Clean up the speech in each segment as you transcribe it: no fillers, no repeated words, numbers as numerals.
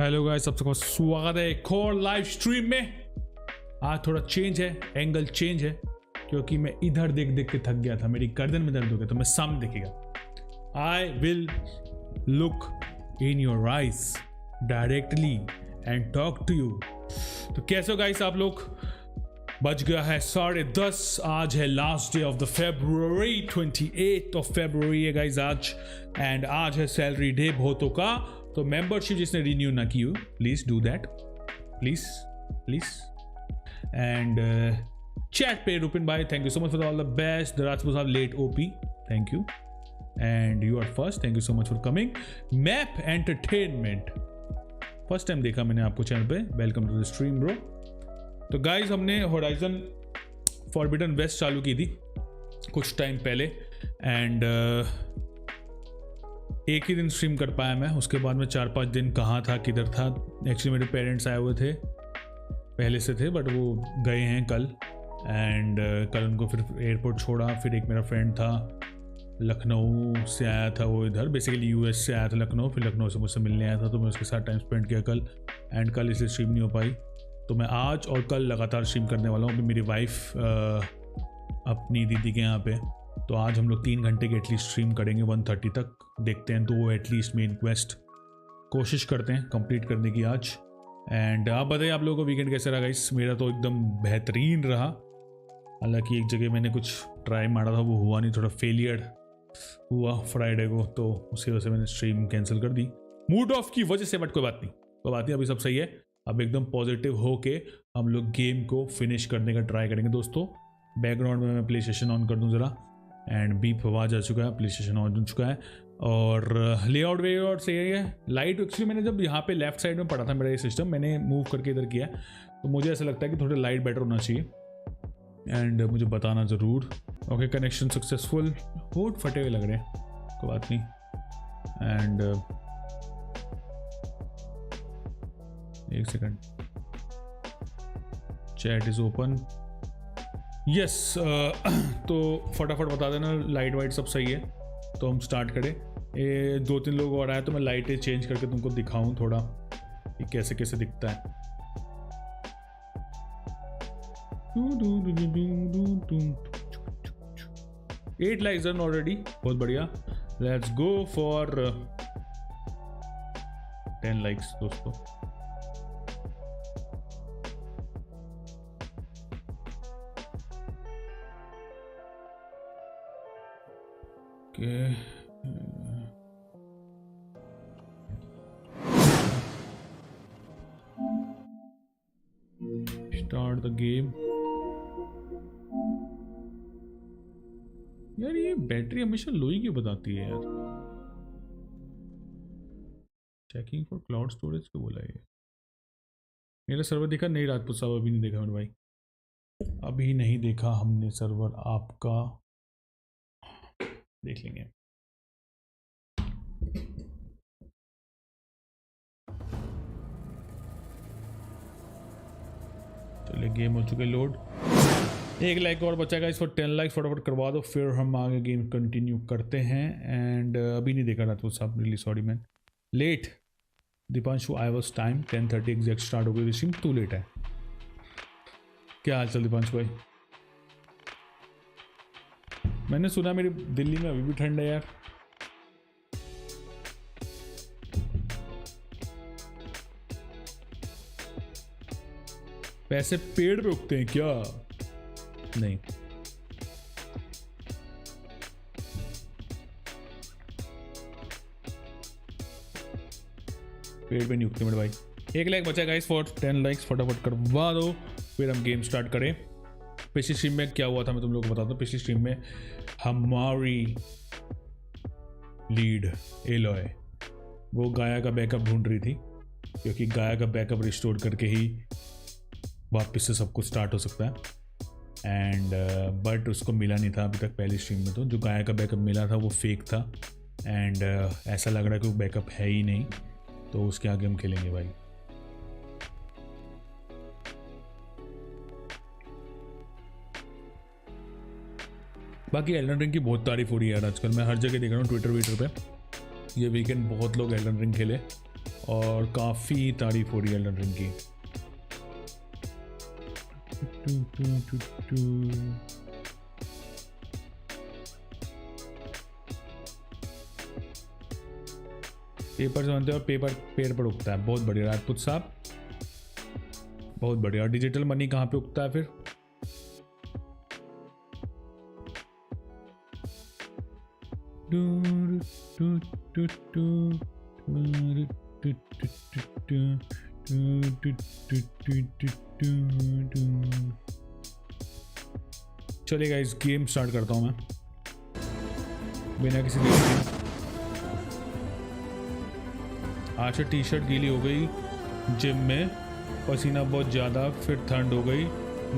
Hello guys, सबका स्वागत है एक और लाइव स्ट्रीम में। आज थोड़ा चेंज है, एंगल चेंज है क्योंकि मैं इधर देख देख के थक गया था, मेरी गर्दन में दर्द हो गया, तो मैं सामने देखेगा। I will look in your eyes directly and talk to you. तो कैसे हो गाइस आप लोग? बज गया है 10:30। आज है last day of the February, 28 of February है गाइस आज। एंड आज है सैलरी डे बहुतों का, तो मेंबरशिप जिसने रिन्यू ना की हो please do that, please please. And chat पे रुपिन भाई, thank you so much for all the best. The Rajput साहब लेट ओपी, thank you. And you are first, thank you so much for coming. Map entertainment first time देखा मैंने आपको channel पे, welcome to the stream bro. तो guys हमने horizon forbidden west चालू की थी कुछ टाइम पहले, एंड एक ही दिन स्ट्रीम कर पाया मैं। उसके बाद में 4-5 दिन कहाँ था, किधर था। एक्चुअली मेरे पेरेंट्स आए हुए थे, पहले से थे, बट वो गए हैं कल। एंड कल उनको फिर एयरपोर्ट छोड़ा। फिर एक मेरा फ्रेंड था लखनऊ से आया था, वो इधर बेसिकली यूएस से आया था लखनऊ, फिर लखनऊ से मुझसे मिलने आया था, तो मैं उसके साथ टाइम स्पेंड किया कल। एंड कल इसलिए स्ट्रीम नहीं हो पाई, तो मैं आज और कल लगातार स्ट्रीम करने वाला हूँ। अभी मेरी वाइफ अपनी दीदी के यहाँ पे, तो आज हम लोग 3 घंटे की एटलीस्ट स्ट्रीम करेंगे 1:30 तक। देखते हैं, तो वो एटलीस्ट मेन क्वेस्ट कोशिश करते हैं कंप्लीट करने की आज। एंड आप बताइए आप लोगों को वीकेंड कैसे रहा गाइस? मेरा तो एकदम बेहतरीन रहा। हालांकि एक जगह मैंने कुछ ट्राई मारा था, वो हुआ नहीं, थोड़ा फेलियर हुआ फ्राइडे को, तो उसकी वजह से मैंने स्ट्रीम कैंसिल कर दी मूड ऑफ की वजह से। बट कोई बात नहीं, कोई बात नहीं, अभी सब सही है। अब एकदम पॉजिटिव होके हम लोग गेम को फिनिश करने का ट्राई करेंगे दोस्तों। बैकग्राउंड में मैं प्ले स्टेशन ऑन कर दूँ ज़रा, एंड बीप आवाज़ आ चुका है, प्ले स्टेशन ऑन हो चुका है। और लेआउट वेआउट सही है। लाइट एक्चुअली मैंने जब यहाँ पे लेफ्ट साइड में पड़ा था मेरा ये सिस्टम, मैंने मूव करके इधर किया, तो मुझे ऐसा लगता है कि थोड़ा लाइट बेटर होना चाहिए। एंड मुझे बताना ज़रूर। Okay, connection successful. होट फटे हुए लग रहे हैं, कोई बात नहीं। एंड एक second, chat is open, yes. तो फटाफट बता देना लाइट वाइट सब सही है, तो हम स्टार्ट करें। ये 2-3 लोग और आए, तो मैं लाइटें चेंज करके तुमको दिखाऊं थोड़ा कि कैसे कैसे दिखता है। 8 लाइक्स डन ऑलरेडी, बहुत बढ़िया। लेट्स गो फॉर 10 लाइक्स दोस्तों। Start the game. यार ये बैटरी हमेशा लो ही क्यों बताती है यार? चेकिंग फॉर क्लाउड स्टोरेज क्यों बोला ये? मेरा सर्वर देखा नहीं राजपूत साहब? अभी नहीं देखा मेरे भाई, अभी नहीं देखा हमने सर्वर आपका, देख लेंगे। चलिए, गेम हो चुके लोड। 1 लाइक और बचा गाइस फॉर 10 लाइक, फटाफट करवा दो, फिर हम आगे गेम कंटिन्यू करते हैं। एंड अभी नहीं देखा रात को साहब, really sorry man, late. Deepanshu I was time 10:30 exact start हो गई स्ट्रीम, टू लेट है। क्या हाल चाल दीपांशु भाई? मैंने सुना मेरी दिल्ली में अभी भी ठंड है यार। पैसे पेड़ पे उगते हैं क्या? नहीं, पेड़ पे नहीं उगते मेरे भाई। 1 लाइक बचा गाइस फॉर 10 लाइक्स, फटाफट करवा दो, फिर हम गेम स्टार्ट करें। पिछली स्ट्रीम में क्या हुआ था मैं तुम लोगों को बताता हूँ। पिछली स्ट्रीम में हमारी लीड एलॉय वो गाया का बैकअप ढूंढ रही थी, क्योंकि गाया का बैकअप रिस्टोर करके ही वापस से सब कुछ स्टार्ट हो सकता है। एंड बट उसको मिला नहीं था अभी तक पहली स्ट्रीम में। तो जो गाया का बैकअप मिला था वो फेक था, एंड ऐसा लग रहा है कि वो बैकअप है ही नहीं, तो उसके आगे हम खेलेंगे भाई। बाकी एल्डन रिंग की बहुत तारीफ हो रही है यार आजकल, मैं हर जगह देख रहा हूँ ट्विटर पे। ये वीकेंड बहुत लोग एल्डन रिंग खेले, और काफ़ी तारीफ हो रही है एल्डन रिंग की। पेपर से बनते हैं और पेपर पेड़ पर उगता है। बहुत बढ़िया राजपूत साहब, बहुत बढ़िया। और डिजिटल मनी कहाँ पे उगता है फिर? चलिए गाइस, गेम स्टार्ट करता हूँ मैं बिना किसी देरी के। आज से टी शर्ट गीली हो गई, जिम में पसीना बहुत ज़्यादा, फिर ठंड हो गई,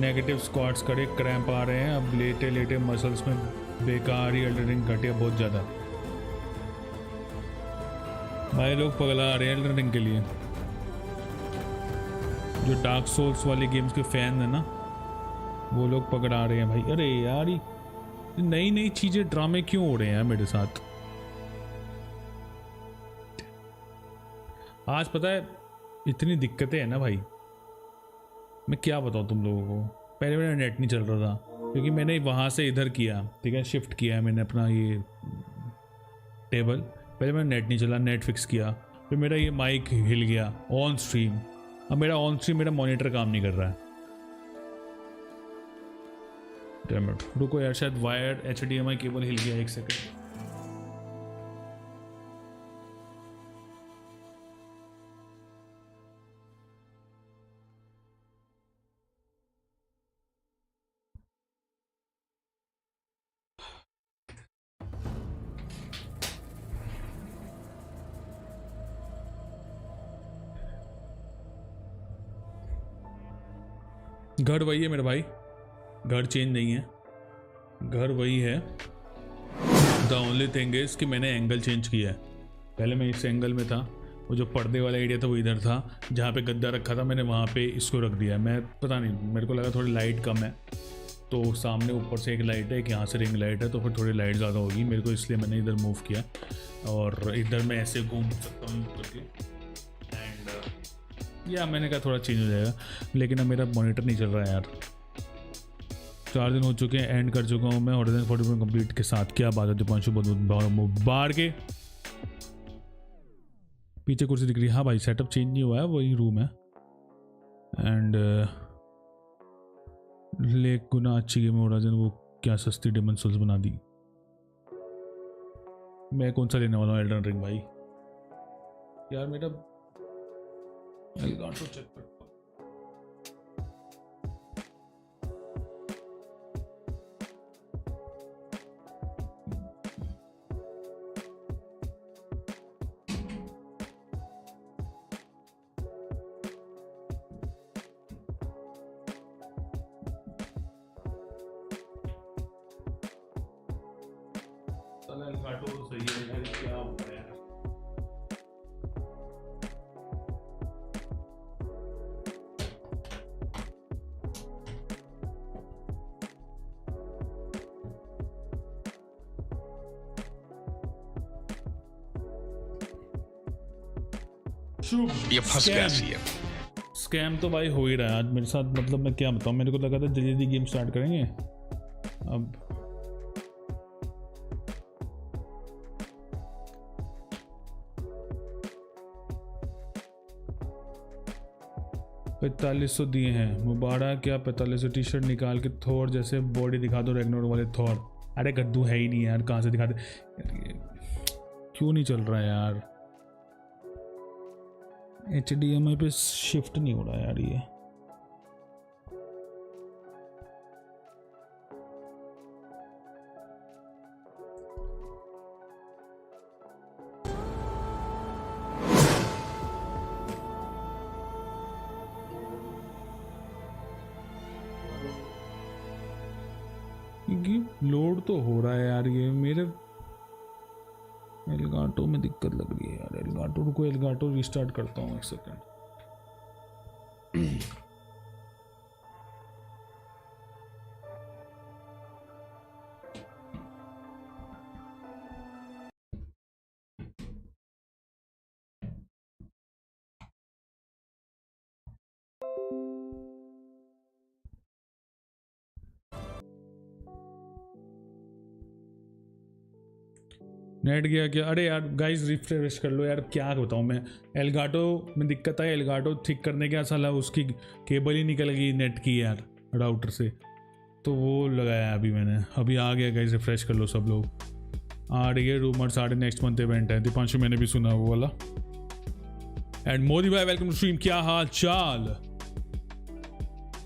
नेगेटिव स्क्वाट्स करे, क्रैम्प आ रहे हैं, अब लेटे लेटे मसल्स में बेकार ही एल्डरिंग घटिया बहुत ज़्यादा। भाई लोग पगला आ रहे हैं एल्डरिंग के लिए। जो डार्क सोल्स वाली गेम्स के फैन है ना, वो लोग पकड़ा रहे हैं भाई। अरे यार, ये नई नई चीज़ें, ड्रामे क्यों हो रहे हैं मेरे साथ? आज पता है इतनी दिक्कतें हैं ना भाई, मैं क्या बताऊँ तुम लोगों को। पहले मेरा नेट नहीं चल रहा था क्योंकि मैंने वहाँ से इधर किया, ठीक है, शिफ्ट किया है मैंने अपना ये टेबल। पहले मेरा नेट नहीं चला, नेट फिक्स किया, फिर मेरा ये माइक हिल गया ऑन स्ट्रीम। अब मेरा ऑन स्ट्रीम मेरा मॉनिटर काम नहीं कर रहा है। डैम इट, रुको यार, शायद वायर HDMI केबल हिल गया, एक सेकंड। घर वही है मेरे भाई, घर चेंज नहीं है, घर वही है। द ओनली थिंग इज कि मैंने एंगल चेंज किया है। पहले मैं इस एंगल में था, वो जो पर्दे वाला एरिया था वो इधर था, जहाँ पे गद्दा रखा था मैंने वहाँ पे इसको रख दिया। मैं पता नहीं, मेरे को लगा थोड़ी लाइट कम है, तो सामने ऊपर से एक लाइट है, एक यहाँ से रिंग लाइट है, तो फिर थोड़ी लाइट ज़्यादा होगी मेरे को, इसलिए मैंने इधर मूव किया। और इधर मैं ऐसे घूम सकता हूँ करके, एंड या मैंने कहा थोड़ा चेंज हो जाएगा। लेकिन अब मेरा मॉनिटर नहीं चल रहा है यार। 4 दिन हो चुके हैं, एंड कर चुका हूँ मैं Horizon 40 कंप्लीट के साथ। क्या बात है दीपांशु, बहुत मुबारक के। पीछे कुर्सी दिख रही है, हाँ भाई सेटअप चेंज नहीं हुआ है, वही रूम है। एंड लेक गुना अच्छी गेम है Horizon, वो क्या सस्ती डेमन सोल्स बना दी। मैं कौन सा लेने वाला हूँ एल्डन रिंग भाई? यार मेरा एल्गाटो चेक कर, एल्गाटो सही है यार, क्या हो रहा है यार? ये फंस गया सी है। स्कैम तो भाई हो ही रहा है आज मेरे साथ। मतलब मैं क्या बताऊँ, मेरे को लगा था जल्दी जल्दी गेम स्टार्ट करेंगे, अब 4500 दिए हैं। मुबारक, क्या 4500 टी शर्ट निकाल के थोर जैसे बॉडी दिखा दो, रेगनोर वाले थोर। अरे गद्दू है ही नहीं यार, कहाँ से दिखा दे यार, ये क्यों नहीं चल रहा है यार? HDMI पे शिफ्ट नहीं हो रहा है यार ये। लोड तो हो रहा है यार, ये मेरे एलगाटो में दिक्कत लग रही है यार। एलगाटो, रुको एलगाटो रिस्टार्ट करता हूँ, एक सेकंड। नेट गया क्या? अरे यार गाइस रिफ्रेश कर लो यार, क्या बताऊँ मैं। एलगाटो में दिक्कत आई, एलगाटो ठीक करने के साला उसकी केबल ही निकल गई नेट की यार राउटर से, तो वो लगाया अभी मैंने। अभी आ गया गाइस, रिफ्रेश कर लो सब लोग। आ रही है रूमर्स, आ रहे नेक्स्ट मंथ इवेंट है। दीपांशु मैंने भी सुना वो वाला। एंड मोदी भाई वेलकम टू स्ट्रीम, क्या हाल चाल?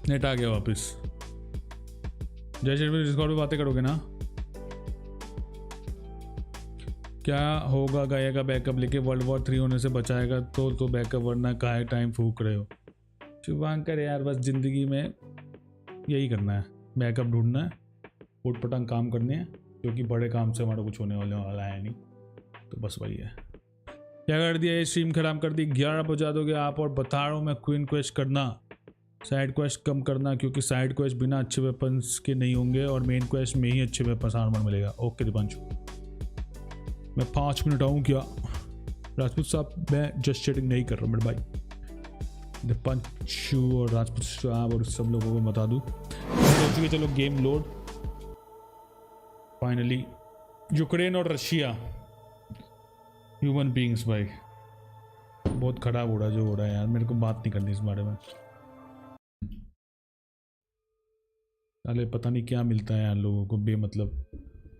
नेट आ गया वापस। जय श्री डिस्कॉर्ड पे बातें करोगे ना? क्या होगा गाया का बैकअप लेके? वर्ल्ड वॉर 3 होने से बचाएगा तो बैकअप, वरना काहे टाइम फूक रहे हो? शुभांकर यार बस ज़िंदगी में यही करना है, बैकअप ढूंढना है, उठ पटांग काम करने हैं, क्योंकि बड़े काम से हमारा कुछ होने वाला है नहीं। तो बस वही है। क्या कर दिया ये स्ट्रीम खराब कर दी? 11 बजा दोगे आप? और बता रहा हूँ मैं, क्वीन क्वेस्ट करना, साइड क्वेस्ट कम करना, क्योंकि साइड क्वेस्ट बिना अच्छे वेपन्स के नहीं होंगे और मेन क्वेस्ट में ही अच्छे वेपन्स आर्मर मिलेगा। ओके दीपांशु, मैं 5 मिनट आऊँ क्या? राजपूत साहब मैं जस्ट चैटिंग नहीं कर रहा मेरे भाई। दीपांशु और राजपूत साहब और सब लोगों को बता दूँ। चलो गेम लोड फाइनली। यूक्रेन और रशिया, ह्यूमन बींग्स भाई, बहुत खराब हो रहा है जो हो रहा है यार। मेरे को बात नहीं करनी इस बारे में। अरे पता नहीं क्या मिलता है यार लोगों को, बेमतलब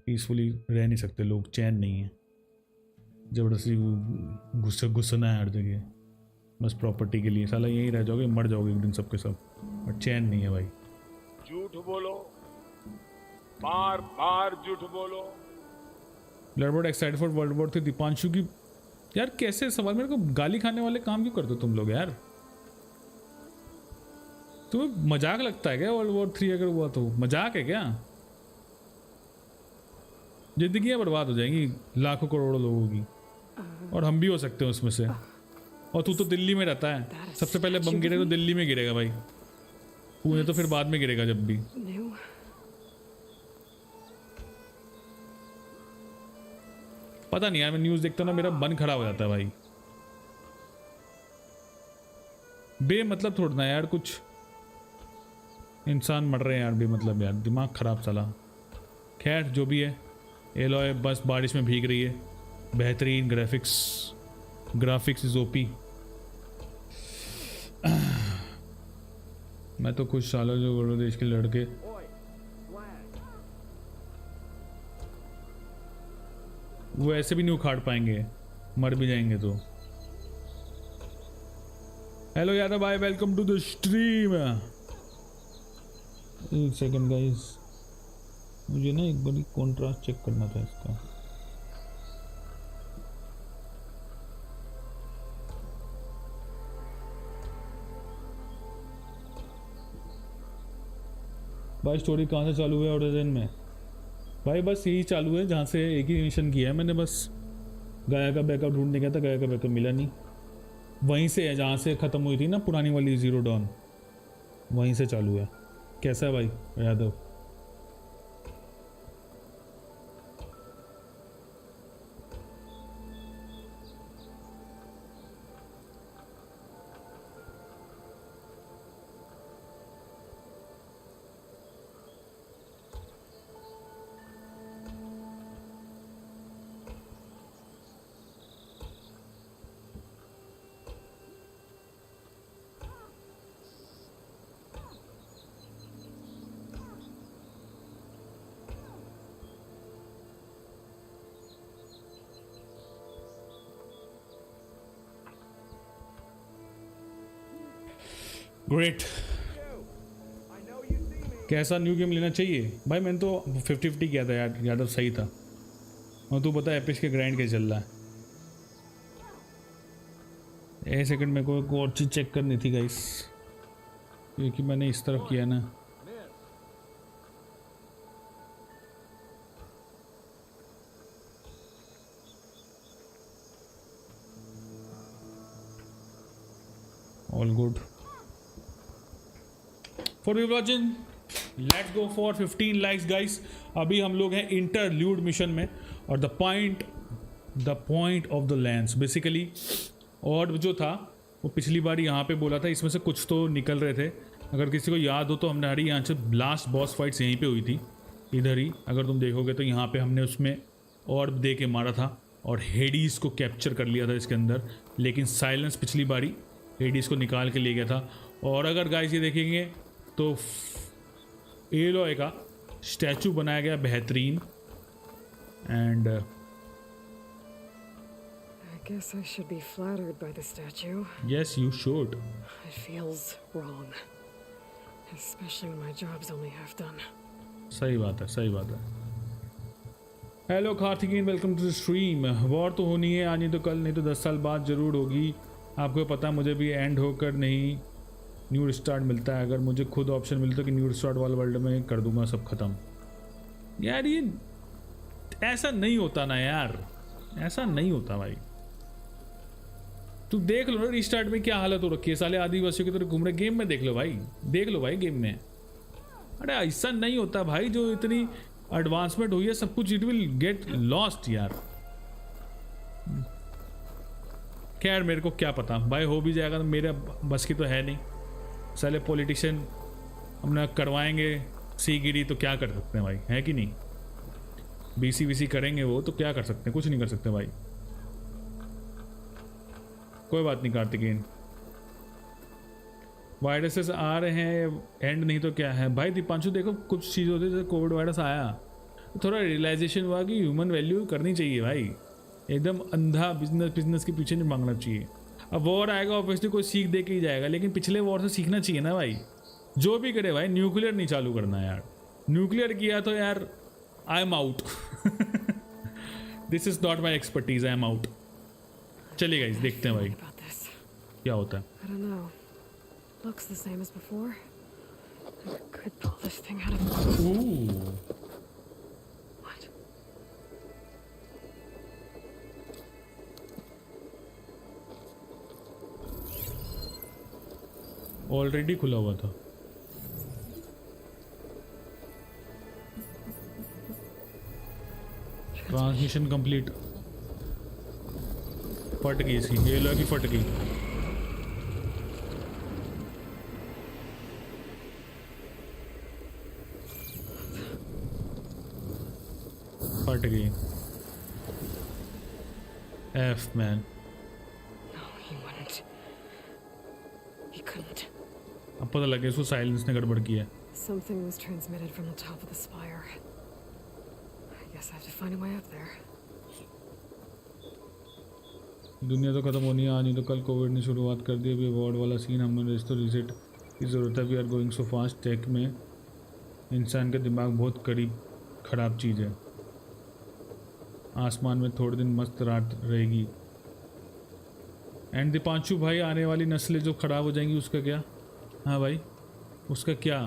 पीसफुली रह नहीं सकते लोग, चैन नहीं है, जबरदस्ती गुस्सना है हर जगह, बस प्रॉपर्टी के लिए। साला यहीं रह जाओगे, मर जाओगे एक दिन सबके सब, और चैन नहीं है भाई। झूठ बोलो, बार बार झूठ बोलो। Bloodbot excited for world war 3 Deepanshu की। यार कैसे सवाल, मेरे को गाली खाने वाले काम क्यों करते हो तुम लोग यार? तुम्हें मजाक लगता है क्या वर्ल्ड वॉर 3 अगर हुआ तो? मजाक है क्या? जिंदगियां बर्बाद हो जाएंगी लाखों करोड़ों लोगों की, और हम भी हो सकते हैं उसमें से। और तू तो दिल्ली में रहता है, सबसे पहले बम गिरेगा तो दिल्ली में गिरेगा भाई, पुणे तो फिर बाद में गिरेगा जब भी। पता नहीं यार, मैं न्यूज़ देखता हूँ ना, मेरा मन खराब हो जाता है भाई। बेमतलब थोड़ा ना यार, कुछ इंसान मर रहे हैं यार बेमतलब यार, दिमाग खराब चला। खैर जो भी है, एलॉय बस बारिश में भीग रही है, बेहतरीन ग्राफिक्स इज ओपी। मैं तो कुछ सालों जो बांग्लादेश के लड़के वो ऐसे भी नहीं उखाड़ पाएंगे, मर भी जाएंगे तो। हेलो यादव भाई, वेलकम टू द स्ट्रीम। एक सेकंड गाइस, मुझे ना एक बार कॉन्ट्रास्ट चेक करना था इसका। भाई स्टोरी कहाँ से चालू है ओरिजिन में? भाई बस यही चालू है जहाँ से एक ही मिशन किया है मैंने, बस गाया का बैकअप ढूंढने गया था, गाया का बैकअप मिला नहीं। वहीं से है जहाँ से ख़त्म हुई थी ना पुरानी वाली जीरो डॉन, वहीं से चालू है। कैसा है भाई यादव? ग्रेट। कैसा न्यू गेम लेना चाहिए भाई? मैंने तो 50-50 किया था यार, यादव सही था। और तू पता है एपिस के ग्राइंड कैसे चल रहा है? एक सेकंड, मेरे को एक और चीज़ चेक करनी थी गाइस, क्योंकि मैंने इस तरफ किया ना। All good for you watching. Let's go for 15 likes guys. अभी हम लोग हैं इंटरल्यूड मिशन में, और the point of the lens basically, और जो था वो पिछली बार यहाँ पे बोला था इसमें से कुछ तो निकल रहे थे। अगर किसी को याद हो तो हमने हमारी यहाँ से लास्ट बॉस फाइट्स यहीं पे हुई थी, इधर ही। अगर तुम देखोगे तो यहाँ पे हमने उसमें ऑर्ब दे के मारा था और हेडीज़ को कैप्चर कर लिया था इसके अंदर, लेकिन साइलेंस पिछली बारी हेडीज़ को निकाल के ले गया था। और अगर गाइस ये देखेंगे तो एलोय का स्टैचू बनाया गया बेहतरीन। And I guess I should be flattered by the statue. yes you should. It feels wrong, especially when my job's only half done. सही बात है, सही बात है। Hello Kartiken, welcome to the stream. War तो होनी है, आज नहीं तो कल, नहीं तो 10 साल बाद ज़रूर होगी। आपको पता है मुझे भी एंड होकर नहीं न्यू स्टार्ट मिलता है। अगर मुझे खुद ऑप्शन मिलता कि न्यू स्टार्ट वाले वर्ल्ड में कर दूंगा सब ख़त्म। यार ये ऐसा नहीं होता ना यार, ऐसा नहीं होता भाई। तू देख लो ना रीस्टार्ट में क्या हालत हो रखी है, साले आदिवासियों की तरह घूम रहे। गेम में देख लो भाई, देख लो भाई गेम में। अरे ऐसा नहीं होता भाई, जो इतनी एडवांसमेंट हुई है सब कुछ, इट विल गेट लॉस्ट यार। खैर मेरे को क्या पता भाई, हो भी जाएगा तो मेरे बस की तो है नहीं। साले पॉलिटिशियन अपना करवाएंगे सीगिरी तो क्या कर सकते हैं भाई, है कि नहीं। बीसी करेंगे वो तो क्या कर सकते हैं, कुछ नहीं कर सकते भाई। कोई बात नहीं कार्तिकेन, वायरसेस आ रहे हैं, एंड नहीं तो क्या है भाई। दीपांशु देखो कुछ चीज़ होती है, जैसे कोविड वायरस आया तो थोड़ा रियलाइजेशन हुआ कि ह्यूमन वैल्यू करनी चाहिए भाई। एकदम अंधा बिजनेस के पीछे नहीं मांगना चाहिए। अब वॉर आएगा ऑब्वियसली कोई सीख दे के ही जाएगा, लेकिन पिछले वॉर से सीखना चाहिए ना भाई। जो भी करे भाई, न्यूक्लियर नहीं चालू करना यार। न्यूक्लियर किया तो यार I am out. This is not my expertise, I am out. चलिए गाइस देखते हैं भाई क्या होता है। I don't know. Looks the same as before. I could pull this thing out of. Ooh. What? Already खुला हुआ था। Transmission complete. फट गई इसकी, ये लो की फट गई। फट गई। F man. No, he wouldn't. He couldn't. अब पता लगे इसको साइलेंस ने गड़बड़ किया है। Something was transmitted from the top of the spire. I guess I have to find a way up there. दुनिया तो खत्म होनी है, आज नहीं तो कल। कोविड ने शुरुआत कर दी। अभी वार्ड वाला सीन, हमें रिसेट की ज़रूरत है। We are going so fast. Tech में इंसान का दिमाग बहुत करीब ख़राब चीज़ है। आसमान में थोड़े दिन मस्त रात रहेगी। एंड दीपांशु भाई, आने वाली नस्लें जो ख़राब हो जाएंगी उसका क्या? हाँ भाई उसका क्या?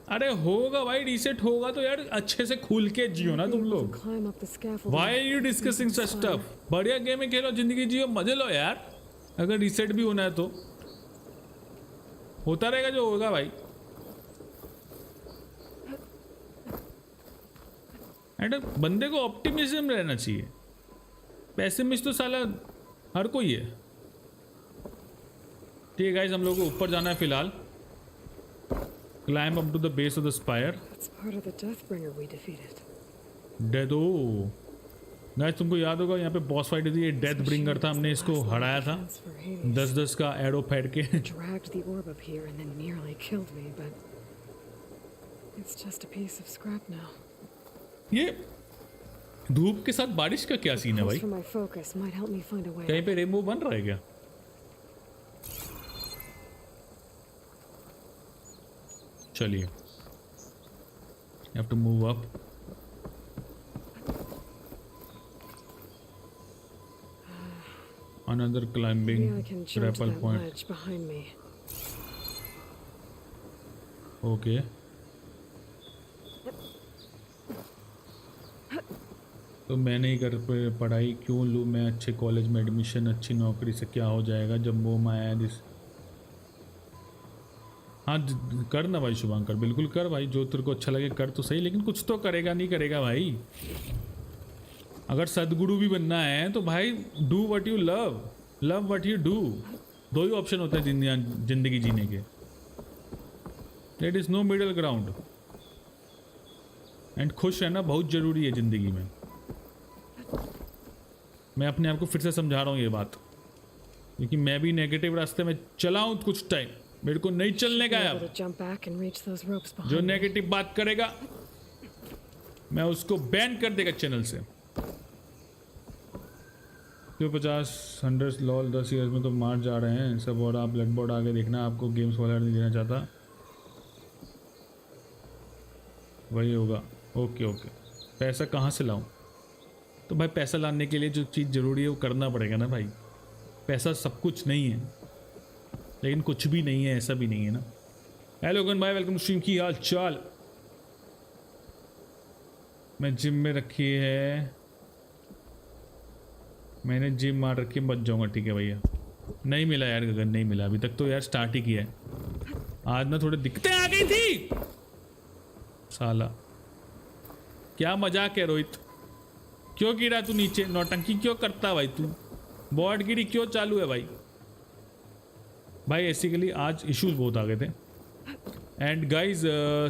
अरे होगा भाई, रीसेट होगा तो यार अच्छे से खुल के जियो ना तुम लोग। Why are you discussing such stuff? बढ़िया गेम में खेलो, जिंदगी जियो, मजे लो यार। अगर रीसेट भी होना है तो होता रहेगा जो होगा भाई। एंड बंदे को ऑप्टिमिज्म रहना चाहिए, पैसिमिस्ट तो साला हर कोई है। ठीक है गाइस, हम लोग को ऊपर जाना है फिलहाल। Climb up to the base of the spire. That's part of the Deathbringer we defeated. डेदो गाइस, तुमको याद होगा यहाँ पे बॉस फाइट थी, ये डेथ ब्रिंगर था, हमने इसको हराया था 10-10 का एरो फेंक के। Dragged the orb up here and then nearly killed me, but it's just a piece of scrap now. ये धूप के साथ बारिश का क्या सीन है भाई? For my focus might help me find a way. कहीं पे रेनबो बन रहा है क्या? चलिए, have to move up. Another climbing Maybe I can jump to grapple that point. ledge behind me. Okay. तो मैं नहीं कर पढ़ाई क्यों लूँ मैं? अच्छे कॉलेज में एडमिशन, अच्छी नौकरी से क्या हो जाएगा जब वो माया दिस। हाँ कर ना भाई शुभांकर, बिल्कुल कर भाई, जो तेरे को अच्छा लगे कर तो सही, लेकिन कुछ तो करेगा नहीं करेगा भाई। अगर सदगुरु भी बनना है तो भाई do what you love, love what you do. दो ही ऑप्शन होते हैं जिंदगी जीने के। There is no middle ground. And खुश रहना बहुत जरूरी है जिंदगी में। मैं अपने आप को फिर से समझा रहा हूँ ये बात, क्योंकि मैं भी नेगेटिव रास्ते में चला हूँ कुछ टाइम, मेरे को नहीं चलने का है अब। जो नेगेटिव बात करेगा मैं उसको बैन कर देगा चैनल से। जो 50 100 लॉल 10 ईयर्स में तो मार जा रहे हैं सब, और आप ब्लडबॉट आगे देखना, आपको गेम्स वाला नहीं देना चाहता, वही होगा। ओके ओके, पैसा कहाँ से लाऊं? तो भाई पैसा लाने के लिए जो चीज़ ज़रूरी है वो करना पड़ेगा ना भाई। पैसा सब कुछ नहीं है, लेकिन कुछ भी नहीं है ऐसा भी नहीं है ना। हेलो गन भाई, वेलकम स्ट्रीम, की हाल चाल? मैं जिम में रखी है, मैंने जिम मार रखी है, बच जाऊंगा। ठीक है भैया। नहीं मिला यार गगन, नहीं मिला अभी तक तो यार, स्टार्ट ही किया है। आज ना थोड़ी दिक्कतें आ गई थी साला। क्या मजाक है रोहित? क्यों गिरा तू नीचे? नौटंकी क्यों करता भाई तू? बॉट गिरी क्यों चालू है भाई? भाई बेसिकली आज इश्यूज बहुत आ गए थे। एंड गाइज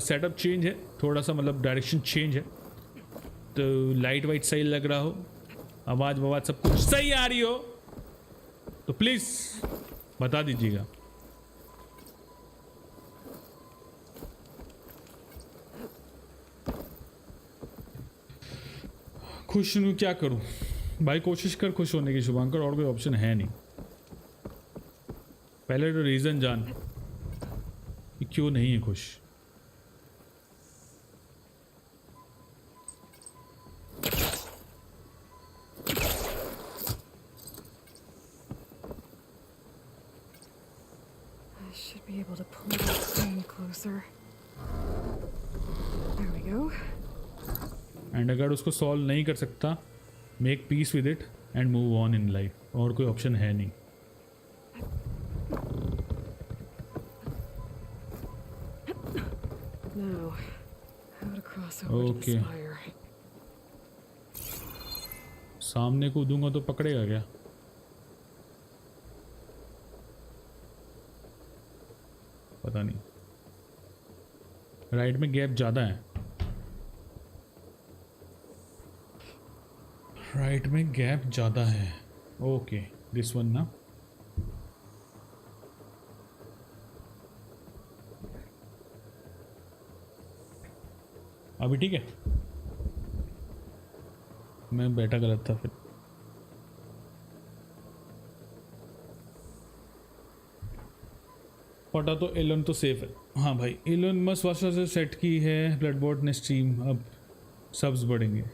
सेटअप चेंज है थोड़ा सा, मतलब डायरेक्शन चेंज है, तो लाइट वाइट सही लग रहा हो, आवाज़ ववाज सब कुछ सही आ रही हो तो प्लीज़ बता दीजिएगा। खुश हूँ, क्या करूँ भाई? कोशिश कर खुश होने की शुभांकर, और कोई ऑप्शन है नहीं। पहले तो रीज़न जान कि क्यों नहीं है खुश। Be able to pull that frame closer. There we go. And अगर उसको सॉल्व नहीं कर सकता, make peace with it and move on in life, और कोई ऑप्शन है नहीं। Now, how to cross over to the spire. सामने कूदूंगा तो पकड़ेगा क्या? पता नहीं। राइट में गैप ज़्यादा है, राइट में गैप ज़्यादा है। ओके दिस वन ना। अभी ठीक है, मैं बैठा गलत था फिर। पटा तो एलोन तो सेफ है। हाँ भाई, एलोन मस वास्ता से सेट की है ब्लडबॉट ने स्ट्रीम, अब सब्स बढ़ेंगे।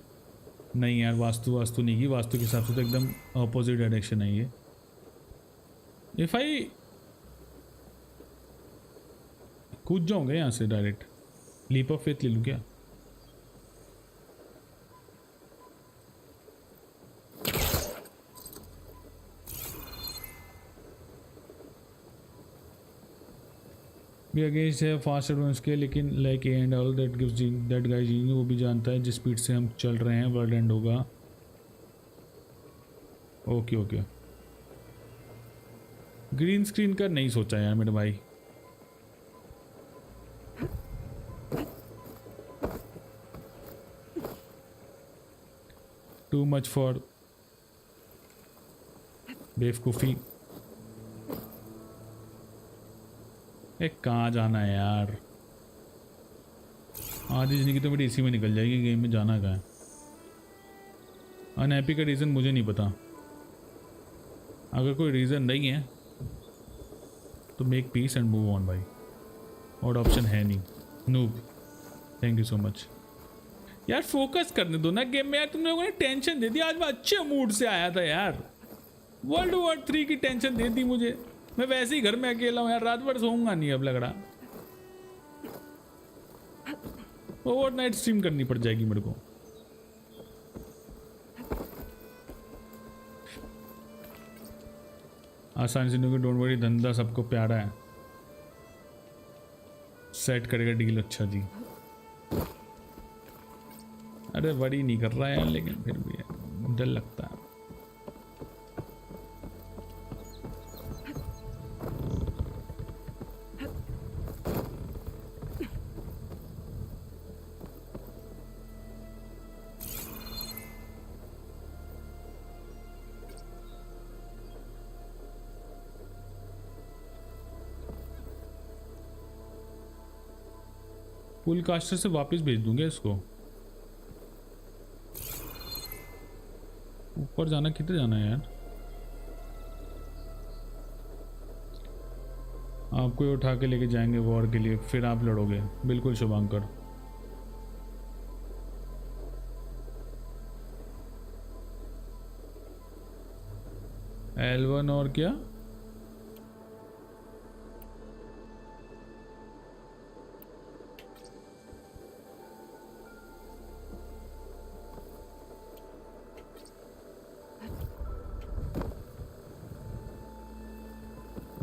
नहीं यार, वास्तु नहीं की, वास्तु के हिसाब से तो एकदम अपोजिट डायरेक्शन है ये। इफ आई कूद जाऊंगा यहाँ से डायरेक्ट, लीप ऑफ फेथ ले लूँ क्या? भी अगेंस्ट है फास्ट एडवांस के, लेकिन like and all that gives that guys जी, वो भी जानता है जिस स्पीड से हम चल रहे हैं वर्ल्ड एंड होगा। ओके ओके, ग्रीन स्क्रीन का नहीं सोचा यार मेरे भाई। टू मच फॉर बेवकूफ़ी। कहाँ जाना है यार? आधी जिंदगी तो मेरी इसी में निकल जाएगी, गेम में जाना कहाँ है? अनहैप्पी का रीज़न मुझे नहीं पता। अगर कोई रीज़न नहीं है तो make peace and move on भाई, और ऑप्शन है नहीं। Noob, thank you so much यार। फोकस करने दो ना गेम में यार, तुम लोगों ने टेंशन दे दी। आज मैं अच्छे मूड से आया था यार, वर्ल्ड वॉर 3 की टेंशन दे दी मुझे। मैं वैसे ही घर में अकेला हूँ यार, रात भर सोऊंगा नहीं अब लग रहा। ओवरनाइट स्ट्रीम करनी पड़ जाएगी मेरे को। आसानी से नहीं, डोंट वरी, धंधा सबको प्यारा है, सेट करेगा डील। अच्छा जी, अरे वरी नहीं कर रहा यार, लेकिन फिर भी डर लगता है। पुल कास्टर से वापस भेज दूंगा इसको। ऊपर जाना, किधर जाना है यार? आपको ये उठा के लेके जाएंगे वॉर के लिए, फिर आप लड़ोगे। बिल्कुल शुभांकर। L1 और क्या?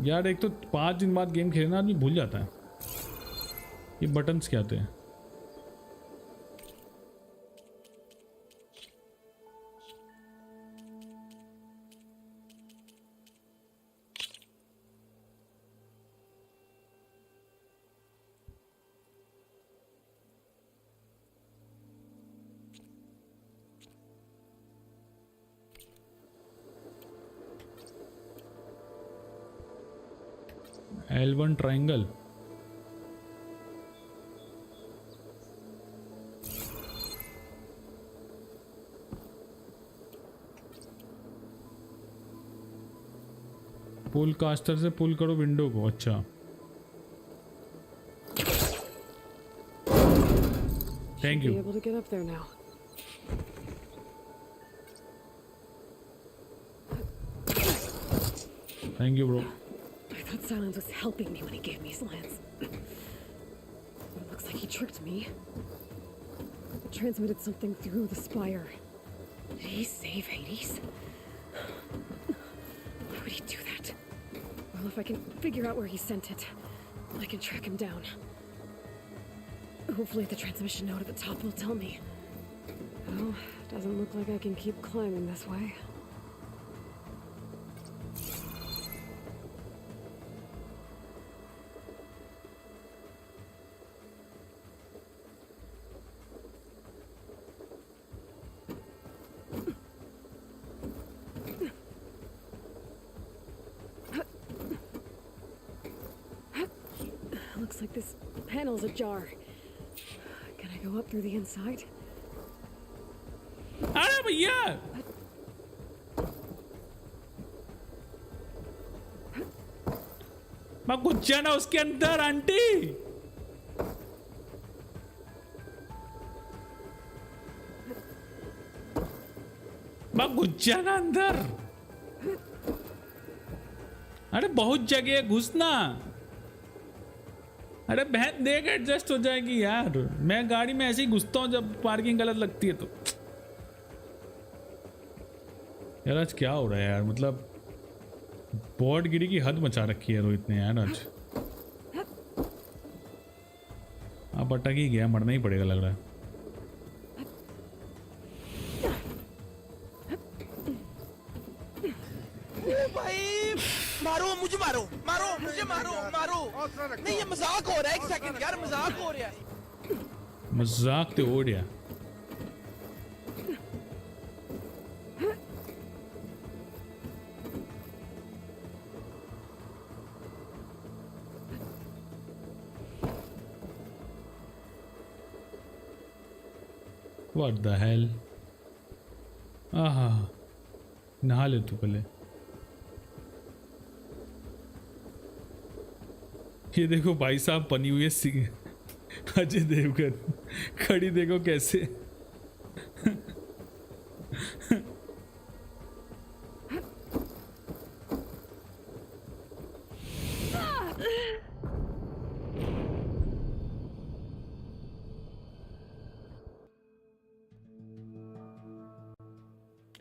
यार एक तो 5 दिन बाद गेम खेलना आदमी भूल जाता है ये बटन्स क्या आते हैं। L1 triangle. पुल कास्टर से पुल करो विंडो को। अच्छा thank you. Thank you bro. That silence was helping me when he gave me his lance. It looks like he tricked me. Transmitted something through the spire. Did he save Hades? Why would he do that? Well, if I can figure out where he sent it, I can track him down. Hopefully the transmission note at the top will tell me. Oh, doesn't look like I can keep climbing this way. Looks like this panel's ajar. Can I go up through the inside? अरे भैया मैं घुस जाना उसके अंदर। Aunty मैं घुस जाना अंदर। अरे बहुत जगह है घुसना। अरे बहन देख एडजस्ट हो जाएगी यार। मैं गाड़ी में ऐसे ही घुसता हूँ जब पार्किंग गलत लगती है तो। यार आज क्या हो रहा है यार? मतलब बॉट गिरी की हद मचा रखी है रोहित ने यार आज। अब अटक ही गया, मरना ही पड़ेगा लग रहा है। भाई मारो मुझे, मारो मारो मुझे, मारो मारो। नहीं ये मजाक हो रहा है। एक सेकंड यार, मजाक हो रहा है। मजाक तो हो रहा। What the hell? आहा नहा ले तू पहले। ये देखो भाई साहब बनी हुई है अजय देवगन। खड़ी देखो कैसे।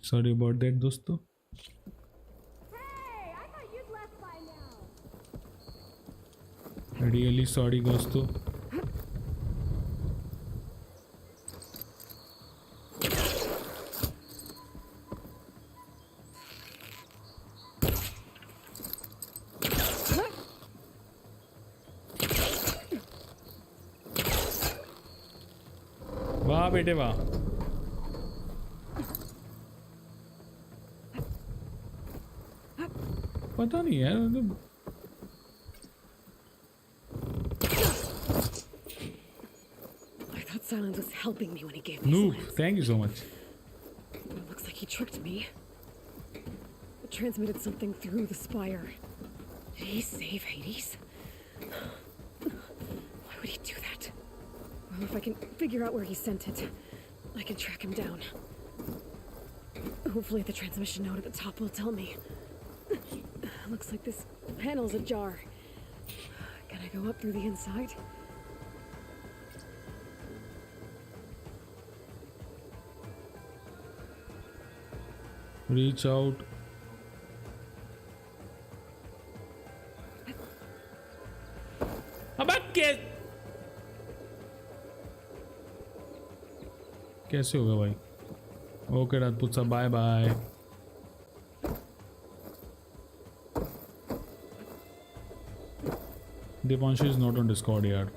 सॉरी अबाउट दैट दोस्तों। रियली सॉरी दोस्तों। बेटे वाह। पता नहीं यार मतलब I thought Silence was helping me when he gave me noob, slams. thank you so much. But it looks like he tricked me. It transmitted something through the spire. Did he save Hades? Why would he do that? Well, if I can figure out where he sent it, I can track him down. Hopefully the transmission node at the top will tell me. Looks like this panel's ajar. Can I go up through the inside? Reach out. अब कैसे होगा भाई? Okay Rajput साहब, bye bye. Deepanshu is not on Discord यार।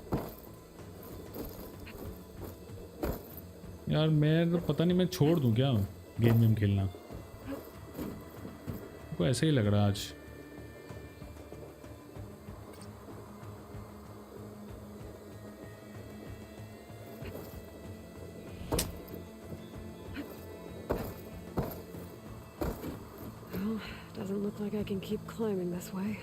यार मैं तो पता नहीं, मैं छोड़ दूं क्या गेम खेलना? को ऐसे ही लग रहा आज। Well, doesn't look like I can keep climbing this way.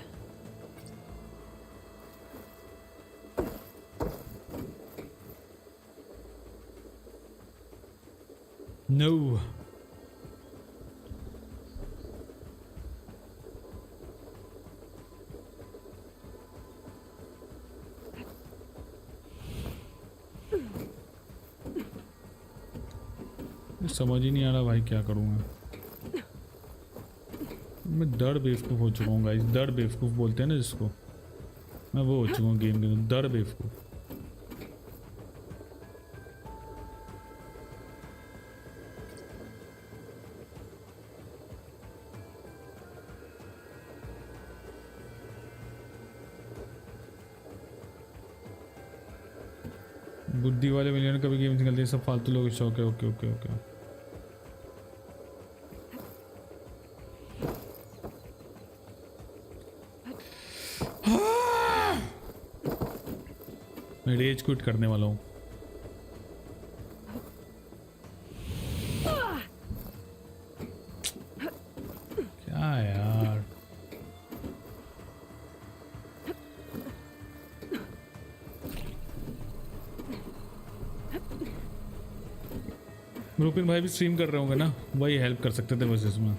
No. समझ ही नहीं आ रहा भाई क्या करूँ मैं दर बेवकूफ़ हो चुका हूँ गाइस। दर बेवकूफ़ बोलते हैं ना जिसको, मैं वो हो चुका हूँ गेम के अंदर, दर बेवकूफ़। बुद्धि वाले मिलियन कभी गेम निकलते हैं, सब फालतू लोग शौक है। Okay okay okay. मैं रेज क्विट करने वाला हूँ। क्या यार, रूपिन भाई भी स्ट्रीम कर रहे होंगे ना, वही हेल्प कर सकते थे बस इसमें।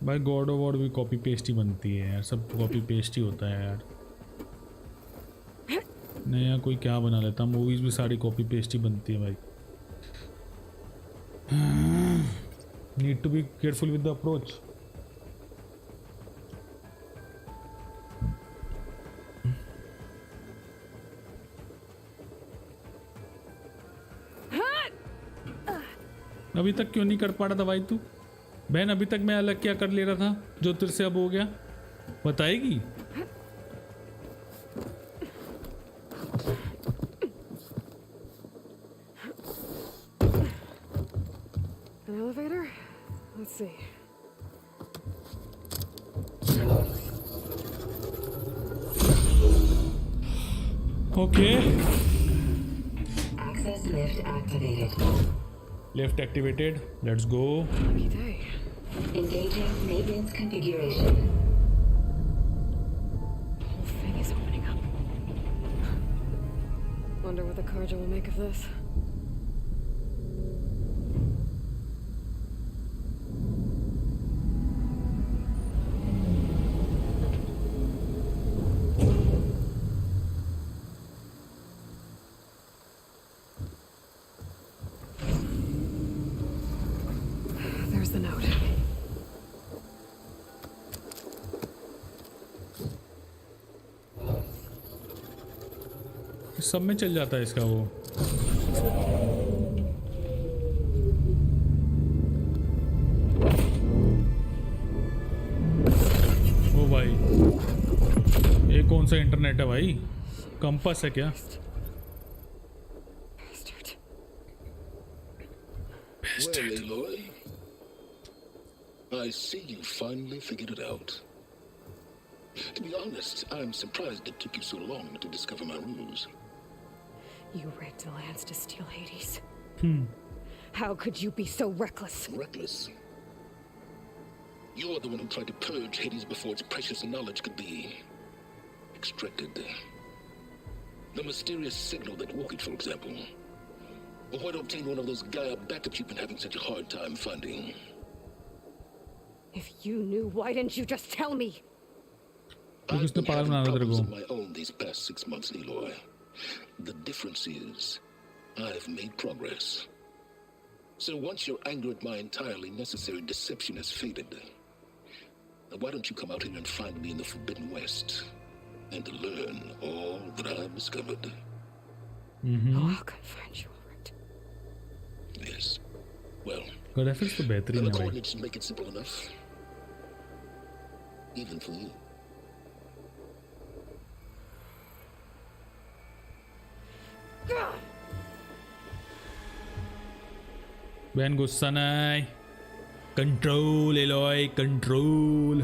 भाई गॉड ऑफ वॉर भी कॉपी पेस्ट ही बनती है यार, सब कॉपी पेस्ट ही होता है यार। नया कोई क्या बना लेता, मूवीज भी सारी कॉपी पेस्ट ही बनती है भाई। Need to be careful with the approach. अभी तक क्यों नहीं कर पा रहा था भाई तू? बहन अभी तक मैं अलग क्या कर ले रहा था जो तेरे से अब हो गया, बताएगी? An elevator? Let's see. Okay. Access lift activated. Lift activated. Let's go. Lucky day. Engaging maintenance configuration. The whole thing is opening up. Wonder what the Karja will make of this. There's the note. सब में चल जाता है इसका वो। ओ भाई, ये कौन सा इंटरनेट है भाई? कंपास है क्या? Well, Aloy, I see you finally figured it out. To be honest, I'm surprised it took you so long to discover my ruse. You rigged the lands to steal Hades. How could you be so reckless? Reckless. You're the one who tried to purge Hades before its precious knowledge could be extracted. The mysterious signal that woke it, for example. Or why to obtain one of those Gaia backups you've been having such a hard time finding? If you knew, why didn't you just tell me? I've been having problems of my own these past 6 months, Eloy. The difference is, I've made progress. So once your anger at my entirely necessary deception has faded, why don't you come out here and find me in the Forbidden West and learn all that I've discovered? Oh, I'll come find you, all right. Yes. Well, graphics तो बेहतरीन the है भाई। coordinates make it simple enough. Even for you. बहन गुस्सा नहीं, control alloy, control.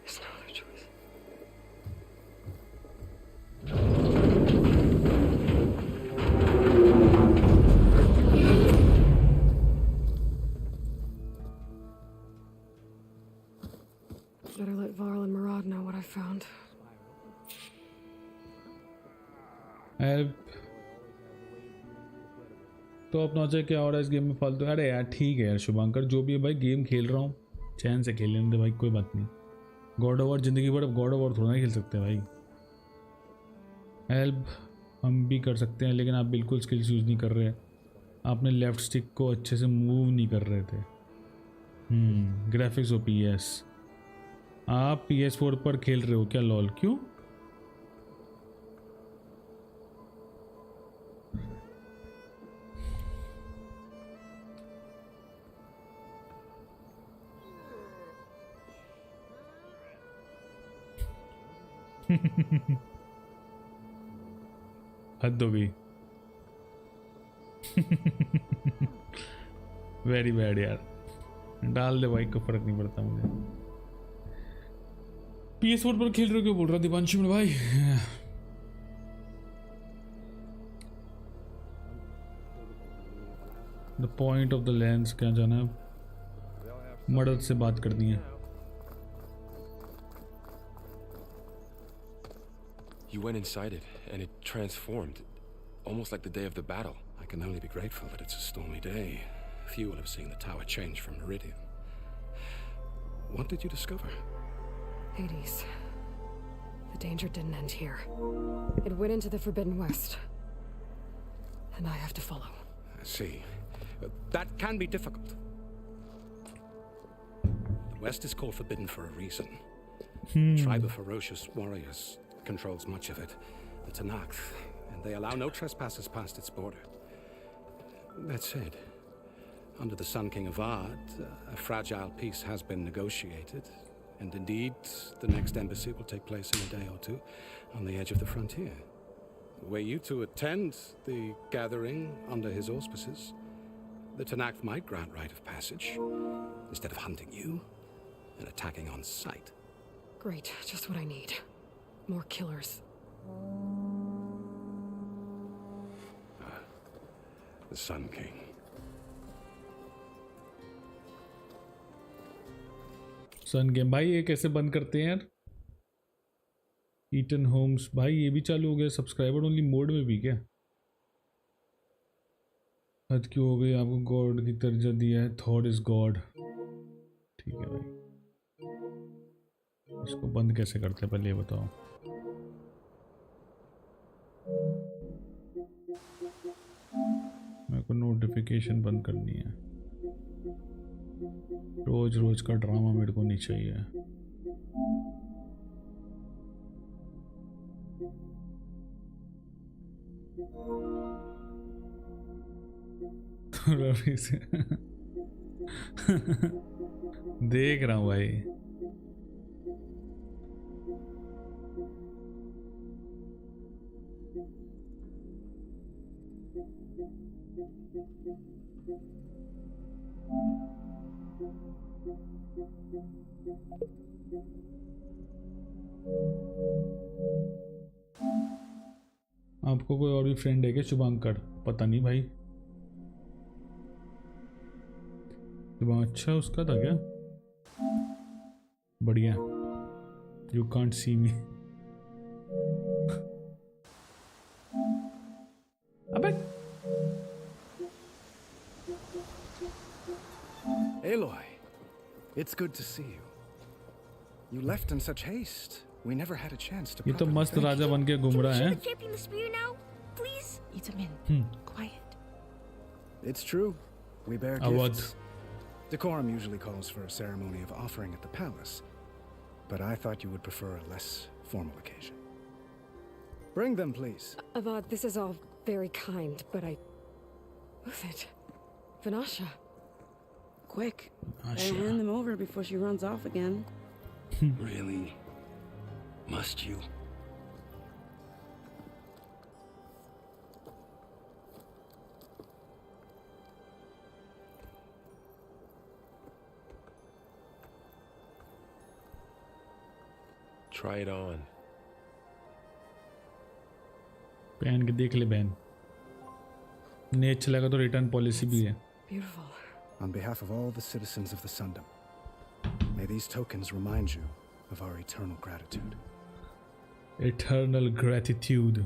There's no other choice. Better let Varl and Murad know what I found. Help. तो अपना चाहे क्या हो रहा है इस गेम में फालतू? अरे यार ठीक है यार शुभंकर, जो भी है भाई, गेम खेल रहा हूँ, चैन से खेल लेने दे भाई, कोई बात नहीं। गॉड ऑफ वॉर जिंदगी भर, अब गॉड ऑफ वॉर थोड़ा ना खेल सकते हैं भाई। हेल्प हम भी कर सकते हैं, लेकिन आप बिल्कुल स्किल्स यूज़ नहीं कर रहे। आपने लेफ्ट स्टिक को अच्छे से मूव नहीं कर रहे थे। Graphics OP, yes. आप PS4 पर खेल रहे हो क्या? लॉल, क्यों? हद हो गई। वेरी बैड यार, डाल दे भाई, कोई फर्क नहीं पड़ता मुझे। PS4 पर खेल रहे हो क्यों बोल रहा दीपांशु मेरे भाई? The point of the lens क्या जाना है? मदद से बात करनी है। You went inside it, and it transformed, almost like the day of the battle. I can only be grateful that it's a stormy day. Few will have seen the tower change from Meridian. What did you discover? Hades. The danger didn't end here. It went into the Forbidden West. And I have to follow. I see. That can be difficult. The West is called Forbidden for a reason. A tribe of ferocious warriors controls much of it, the Tanakh, and they allow no trespassers past its border. That said, under the Sun King of Ard, a fragile peace has been negotiated, and indeed, the next embassy will take place in a day or two on the edge of the frontier. Were you to attend the gathering under his auspices, the Tanakh might grant right of passage, instead of hunting you and attacking on sight. Great, just what I need. More killers. The Sun King. Sun game भाई, ये कैसे बंद करते हैं यार? Eaten Holmes भाई, ये भी चालू हो गया सब्सक्राइबर ओनली मोड में भी क्या? हद क्यों हो गई? आपको गॉड की दर्जा दिया है, थॉट इज गॉड। ठीक है भाई, इसको बंद कैसे करते हैं पहले ये बताओ। मेरे को नोटिफिकेशन बंद करनी है। रोज रोज का ड्रामा मेरे को नहीं चाहिए। रवि से देख रहा हूँ भाई। आपको कोई और भी फ्रेंड है क्या शुभांकर? पता नहीं भाई। अच्छा उसका था क्या? बढ़िया। यू कांट सी मी। अबे Aloy, it's good to see you. You left in such haste. We never had a chance to. ये तो मस्त राजा बन के घूम रहा है। Champion the spear now, please. Itamen, quiet. It's true. We bear Awad. gifts. Decorum usually calls for a ceremony of offering at the palace, but I thought you would prefer a less formal occasion. Bring them, please. Avad, this is all very kind, but I... Move it. Vanasha. Quick. Better hand them over before she runs off again. Really? Must you? Try it on. पहन के देख ले बहन। नहीं अच्छा लगा तो return policy भी है। Beautiful. On behalf of all the citizens of the Sundom, may these tokens remind you of our eternal gratitude. Eternal gratitude.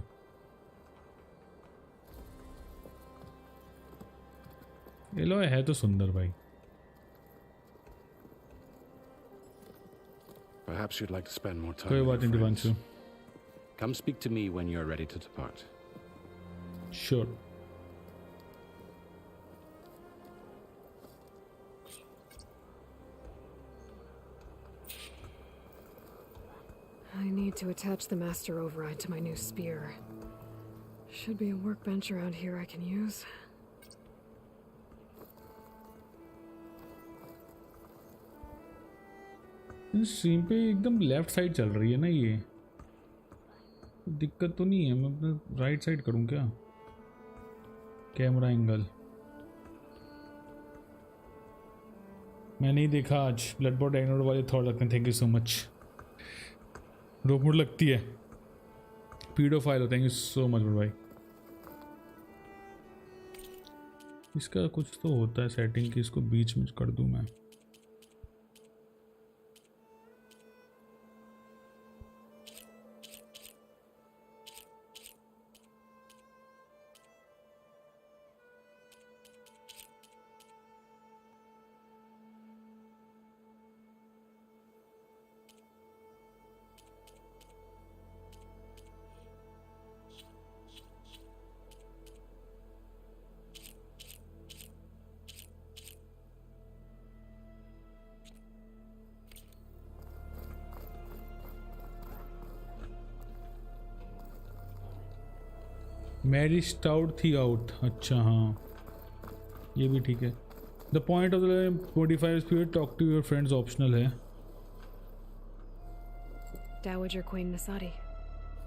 Alloy है तो सुंदर भाई। Perhaps you'd like to spend more time. कोई with बात your नहीं friends. Divanshu. Come speak to me when you're ready to depart. Sure. I need to attach the master override to my new spear. Should be a workbench around here I can use. Stream पे एकदम left side चल रही है ना ये, दिक्कत तो नहीं है। मैं अपना राइट साइड करूं क्या? कैमरा एंगल मैं नहीं देखा आज। ब्लडबॉट डाउनलोड वाले थॉट लगते हैं। Thank you so much. रोकमुड़ लगती है पीडोफाइल हो। थैंक यू सो मच भाई। इसका कुछ तो होता है सेटिंग कि इसको बीच में कर दूं मैं। मैरी स्टाउट थी आउट। अच्छा हाँ ये भी ठीक है। The point of the 45 speed talk to your friends optional है। Dowager Queen Nasadi.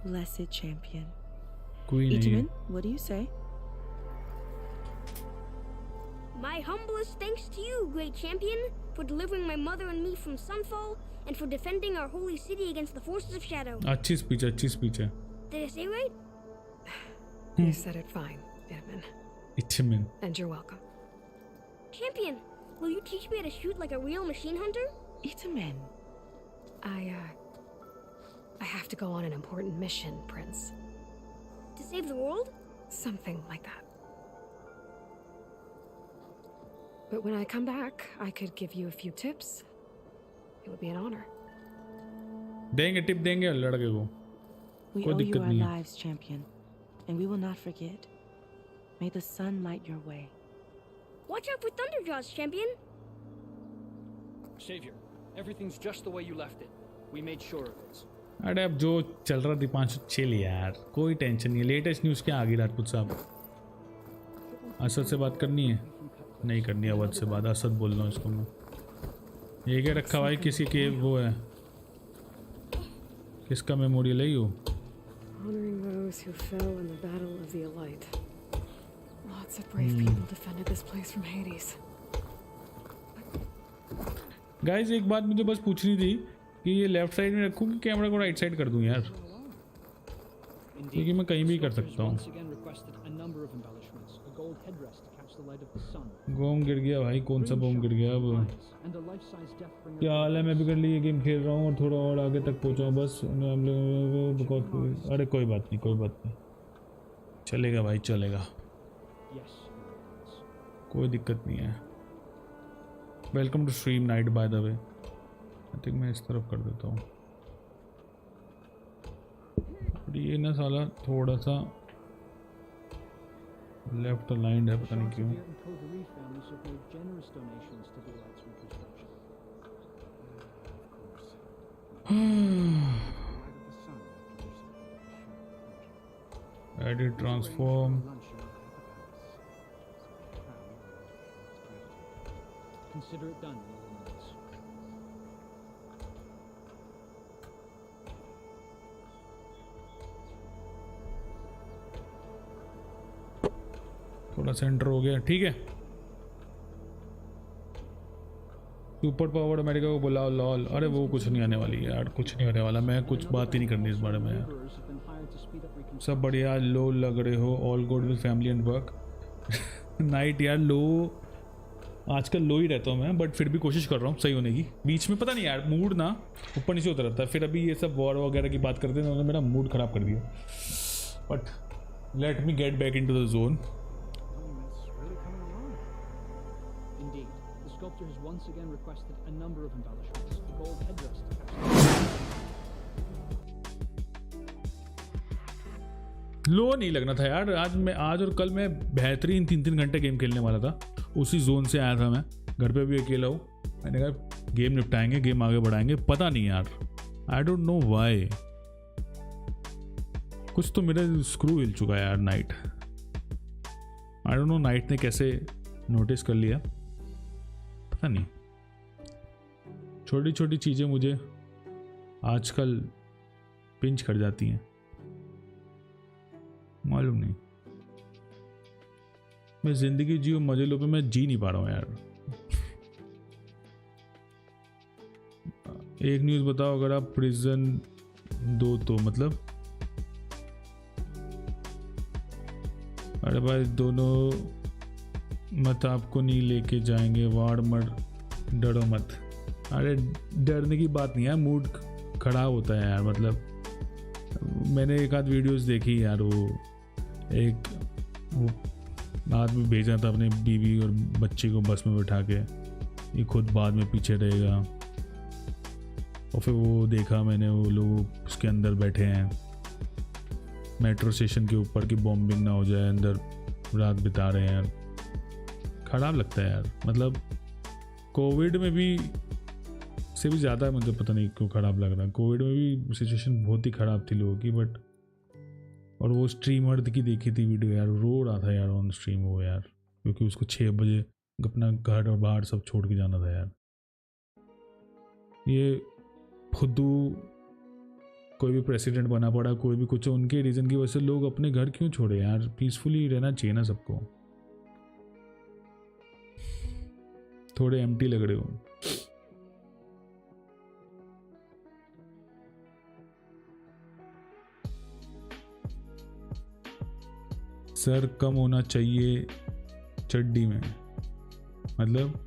Blessed champion. Queen Itamen, what do you say? My humblest thanks to you, great champion, for delivering my mother and me from Sunfall, and for defending our holy city against the forces of shadow. अच्छी speech है। Did I say right? You said it fine, Itamen. Itamen. And you're welcome. Champion, will you teach me how to shoot like a real machine hunter? Itamen. I have to go on an important mission, Prince. To save the world? Something like that. But when I come back, I could give you a few tips. It would be an honor. देंगे tip देंगे लड़के को। We owe you our lives, champion, and we will not forget. May the sun light your way. Watch out for Thunderjaws, champion. Savior, everything's just the way you left it. We made sure of it. अरे अब जो चल रहा Deepanshu chill यार, कोई tension नहीं है। Latest news क्या आ गई राजपूत साहब? असद से बात करनी है? नहीं करनी। अवध से बात, असद बोल रहा हूँ इसको मैं। ये क्या रखा भाई? किसी के वो है, किसका मेमोरियल है ये? Honoring those who fell in the battle of the Elite. Lots of brave people defended this place from Hades. Guys एक बात मुझे बस पूछनी थी कि ये लेफ्ट साइड में रखूँ कि कैमरा को राइट साइड कर दूँ यार? क्योंकि मैं कहीं भी कर सकता हूँ। बम गिर गया भाई, कौन सा बम गिर गया? अब क्या हाल है? मैं भी कर लिए गेम खेल रहा हूँ और थोड़ा और आगे तक पहुँचा हूँ बस। हम लोग अरे कोई बात नहीं, कोई बात नहीं, चलेगा भाई चलेगा, कोई दिक्कत नहीं है। Welcome to stream night by the way. I think मैं इस तरफ कर देता हूँ। ये ना साला थोड़ा सा लेफ्ट अलाइंड है, पता नहीं क्यों। Edit transform. Consider it done, Lords. थोड़ा सेंटर हो गया, ठीक है। सुपर पावर्ड अमेरिका को बुलाओ लॉल। अरे वो कुछ नहीं आने वाली है यार, कुछ नहीं होने वाला। मैं कुछ बात ही नहीं करनी इस बारे में यार। सब बढ़िया, लो लग रहे हो। All good with family and work. Night यार लो, आजकल लो ही रहता हूँ मैं, बट फिर भी कोशिश कर रहा हूँ सही होने की। बीच में पता नहीं यार मूड ना ऊपर नीचे होता रहता है। फिर अभी ये सब वॉर वगैरह की बात करते हैं, उन्होंने मेरा मूड ख़राब कर दिया। But let me get back into the zone. लो नहीं लगना था यार। आज और कल मैं बेहतरीन 3-3 घंटे गेम खेलने वाला था। उसी जोन से आया था मैं, घर पे भी अकेला हूँ। मैंने कहा गेम निपटाएंगे, गेम आगे बढ़ाएंगे। पता नहीं यार, आई डोंट नो वाई, कुछ तो मेरा स्क्रू हिल चुका है यार। Night, I don't no night ने कैसे नोटिस कर लिया, पता नहीं। छोटी छोटी चीज़ें मुझे आजकल पिंच कर जाती हैं, मालूम नहीं। मैं जिंदगी जियो मजे लो पे मैं जी नहीं पा रहा हूँ यार। एक न्यूज़ बताओ, अगर आप प्रिजन दो तो मतलब। अरे भाई दोनों मत, आपको नहीं लेके जाएंगे, वार्ड मत, डरो मत। अरे डरने की बात नहीं है, मूड खराब होता है यार। मतलब मैंने एक आध वीडियोस देखी यार, वो आदमी भेजा था अपने बीवी और बच्चे को बस में बैठा के, ये खुद बाद में पीछे रहेगा। और फिर वो देखा मैंने, वो लोग उसके अंदर बैठे हैं मेट्रो स्टेशन के ऊपर, की बॉम्बिंग ना हो जाए, अंदर रात बिता रहे हैं यार। खराब लगता है यार। मतलब कोविड में भी से भी ज़्यादा मुझे पता नहीं क्यों ख़राब लग रहा है। कोविड में भी सिचुएशन बहुत ही ख़राब थी लोगों की, बट और वो स्ट्रीमर की देखी थी वीडियो यार, रो रहा था यार ऑन स्ट्रीम वो यार, क्योंकि उसको 6 बजे अपना घर और बाहर सब छोड़ के जाना था यार। ये खुद कोई भी प्रेसिडेंट बना पड़ा, कोई भी कुछ, उनके रीज़न की वजह से लोग अपने घर क्यों छोड़े यार? पीसफुली रहना चाहिए ना सबको। थोड़े एम्प्टी लग रहे हो। सर कम होना चाहिए चड्डी में, मतलब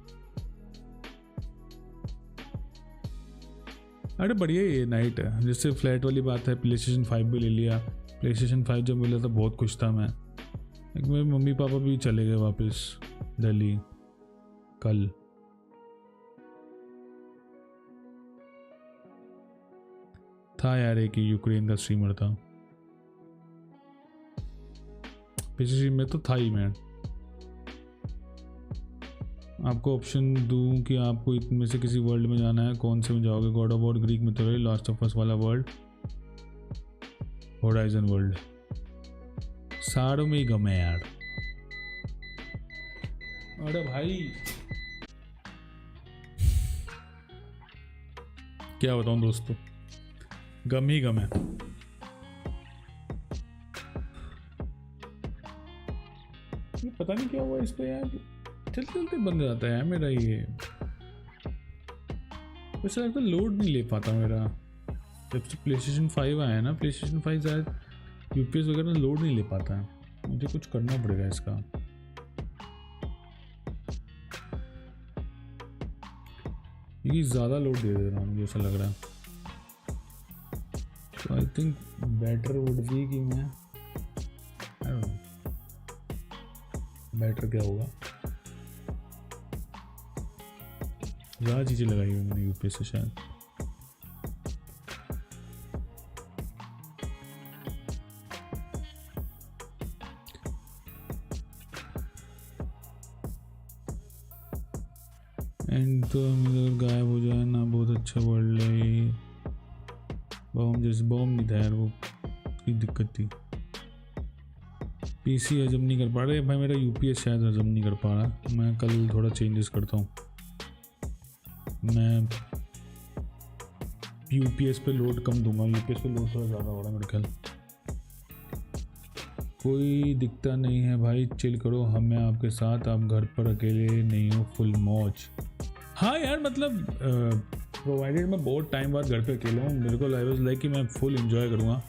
अरे बढ़िया ये नाइट है। जैसे फ्लैट वाली बात है, PlayStation 5 भी ले लिया। PlayStation 5 जब मिला था बहुत खुश था मैं। एक मेरे मम्मी पापा भी चले गए वापस दिल्ली कल। था यार एक यूक्रेन का स्ट्रीमर था, पिछले में तो था ही मैं। आपको ऑप्शन दूं कि आपको इनमें से किसी वर्ल्ड में जाना है, कौन से में जाओगे? God of war, Greek mythology, last of us वाला वर्ल्ड, होराइजन वर्ल्ड। सारों में ही गम है यार। अरे भाई क्या बताऊं दोस्तों, गम ही गम है। ये पता नहीं क्या हुआ इस पे यार, चलते चलते बंद जाता है मेरा ये। वैसे लगता है लोड नहीं ले पाता मेरा। जब से PlayStation 5 आया है ना, PlayStation 5 शायद यूपीएस वगैरह लोड नहीं ले पाता है। मुझे कुछ करना पड़ेगा इसका। ये ज़्यादा लोड दे रहा हूँ मुझे ऐसा लग रहा है। तो I think better would be कि मैं बेटर क्या होगा, ज़्यादा चीज़ें लगाई हुई मैंने यूपीएस से शायद। एंड तो अगर गायब हो जाए ना, बहुत अच्छा वर्ल्ड है। बॉम्ब जैसे बॉम्ब नहीं था यार, वो की दिक्कत थी। पीसी हजम नहीं कर पा रहे भाई, मेरा यूपीएस शायद हजम नहीं कर पा रहा। मैं कल थोड़ा चेंजेस करता हूँ। मैं यूपीएस पे लोड कम दूंगा, यूपीएस पे लोड थोड़ा ज़्यादा हो रहा है मेरे ख्याल। कोई दिक्कत नहीं है भाई, चिल करो, हमें आपके साथ, आप घर पर अकेले नहीं हो, फुल मौज। हाँ यार मतलब प्रोवाइडेड मैं बहुत टाइम बाद घर पे अकेले हूँ, मेरे को लाइक कि मैं फुल एंजॉय करूँगा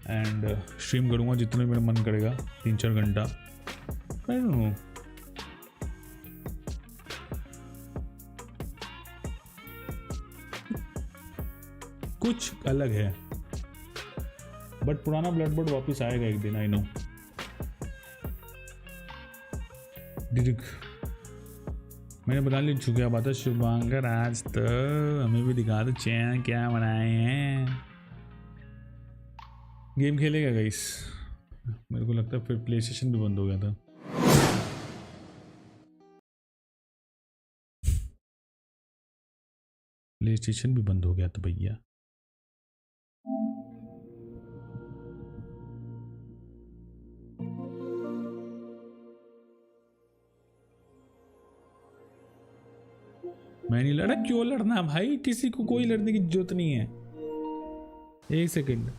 एंड स्ट्रीम करूँगा जितना मेरा मन करेगा, 3-4 घंटा। आई डोंट नो, कुछ अलग है। बट पुराना ब्लडबॉट वापस आएगा एक दिन, आई नो। मैंने बता ली क्या बात है शुभांकर, आज तो हमें भी दिखा दो चैन क्या बनाए हैं। गेम खेलेगा गाइस? मेरे को लगता है फिर प्लेस्टेशन भी बंद हो गया था। प्लेस्टेशन भी बंद हो गया था भैया। मैं नहीं लड़ा, क्यों लड़ना भाई, किसी को कोई लड़ने की जरूरत नहीं है। एक सेकंड,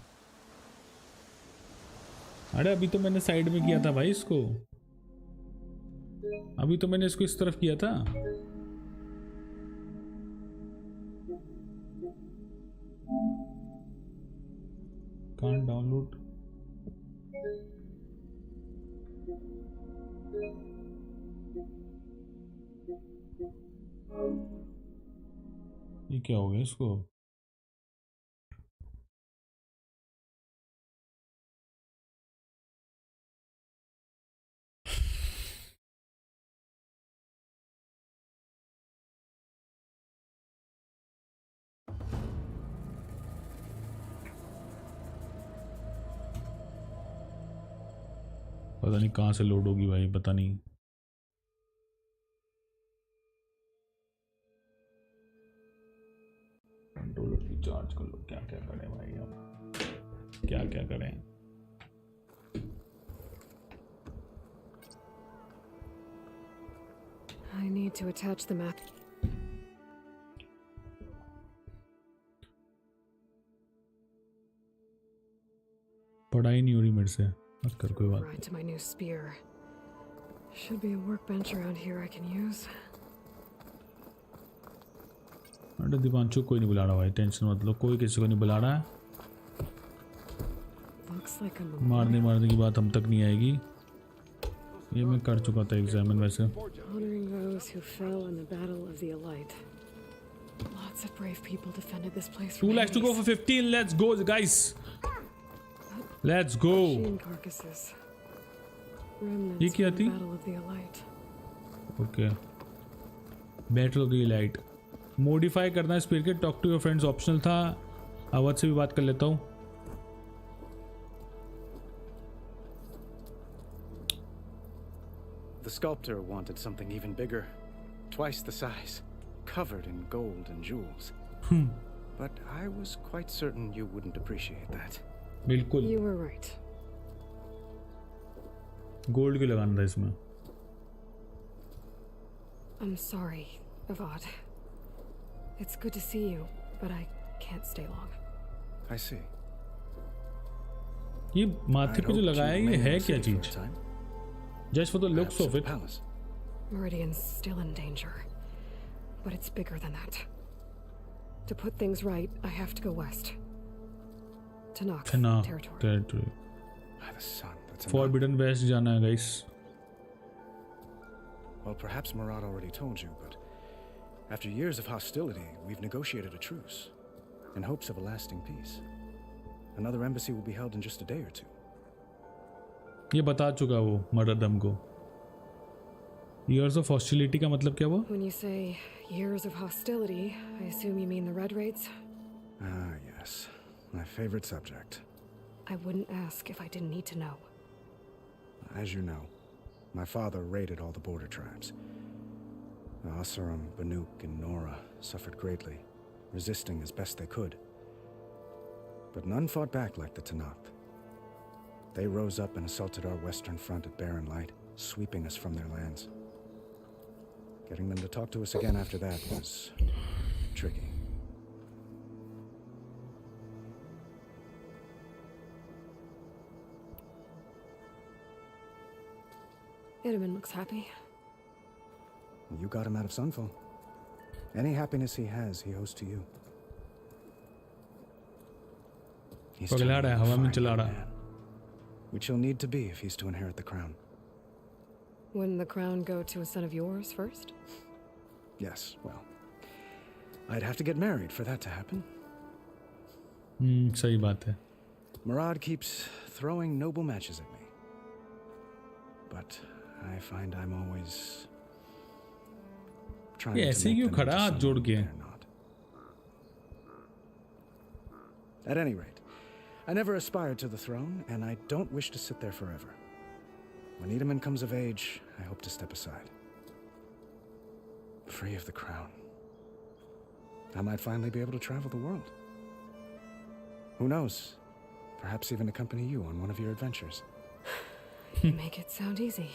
अरे अभी तो मैंने साइड में किया था भाई इसको, अभी तो मैंने इसको इस तरफ किया था। कांट डाउनलोड, ये क्या हो गया इसको? पता नहीं कहाँ से लोड होगी भाई, पता नहीं। कंट्रोलर की चार्ज कर लो, क्या क्या करें भाई, अब क्या क्या करें। I need to attach the map. पढ़ाई नहीं हो रही मेरे से, मत कर कोई बात। Right to my new spear. Should be a workbench around here I can use. अरे दीपांशु कोई नहीं बुला रहा भाई, टेंशन मत लो, कोई किसी को नहीं बुला रहा है। मारने की बात हम तक नहीं आएगी, ये मैं कर चुका था एग्जामिन वैसे। Honoring those who fell in the battle of the Elite. Lots of brave people defended this place. 2 lakhs to go for 15. Let's go guys, let's go. Carcasses. Remnants ये क्या from the थी? battle of the Elite. Okay, battle of the elite. Modify करना है speed के, talk to your friends optional था, आवाज से भी बात कर लेता हूँ। The sculptor wanted something even bigger. twice the size, covered in gold and jewels. But I was quite certain you wouldn't appreciate that. बिल्कुल. You were right. गोल्ड क्यों लगाना था इसमें? I'm sorry, Avad. It's good to see you, but I can't stay long. I see. ये माथे पे जो लगाया है ये है क्या चीज? Just for the looks of it. Meridian's still in danger, but it's bigger than that. To put things right, I have to go west. Tanakh territory. By the sun, that's Forbidden West जाना है guys. Well, perhaps Murad already told you, but after years of hostility, we've negotiated a truce in hopes of a lasting peace. Another embassy will be held in just a day or two. ये बता चुका वो मरदम को. Years of hostility का मतलब क्या हुआ? When you say years of hostility, I assume you mean the red raids? Ah, yes. My favorite subject. I wouldn't ask if I didn't need to know. As you know, my father raided all the border tribes. The Asaram, Banuk, and Nora suffered greatly, resisting as best they could. But none fought back like the Tanakh. They rose up and assaulted our western front at Barren Light, sweeping us from their lands. Getting them to talk to us again after that was tricky. Idaman looks happy. You got him out of Sunfall. Any happiness he has, he owes to you. He's पगला रहा है, हवा में चला रहा है. Which he'll need to be if he's to inherit the crown. Wouldn't the crown go to a son of yours first? Yes, well, I'd have to get married for that to happen. सही बात है. Murad keeps throwing noble matches at me. But I find I'm always trying to ऐसे make क्यों them खड़ा into हाथ जोड़ someone के? they're not. At any rate, I never aspired to the throne, and I don't wish to sit there forever. When Edaman comes of age, I hope to step aside. Free of the crown. I might finally be able to travel the world. Who knows? Perhaps even accompany you on one of your adventures. You make it sound easy.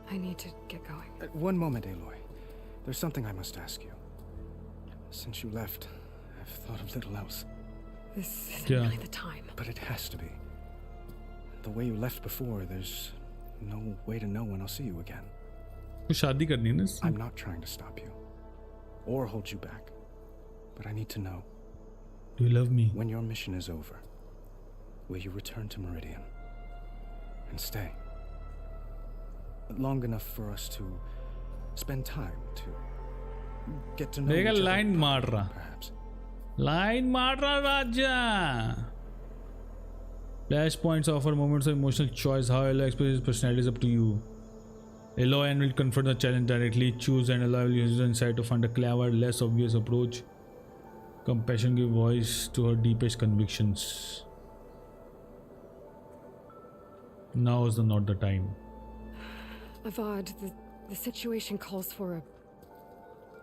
I need to get going. One moment, Aloy. There's something I must ask you. Since you left, I've thought of little else. This isn't really the time. But it has to be. The way you left before, there's no way to know when I'll see you again. शादी करनी है ना? I'm not trying to stop you or hold you back, but I need to know. Do you love me? When your mission is over, will you return to Meridian and stay long enough for us to spend time to get to know each other? Line मार रहा. Perhaps. Line मार रहा राजा. Flash points offer moments of emotional choice. How Aloy expresses his personality is up to you. Aloy will confront the challenge directly. Choose and Aloy will use his insight to find a clever, less obvious approach. Compassion give voice to her deepest convictions. Now is not the time. Avad, the situation calls for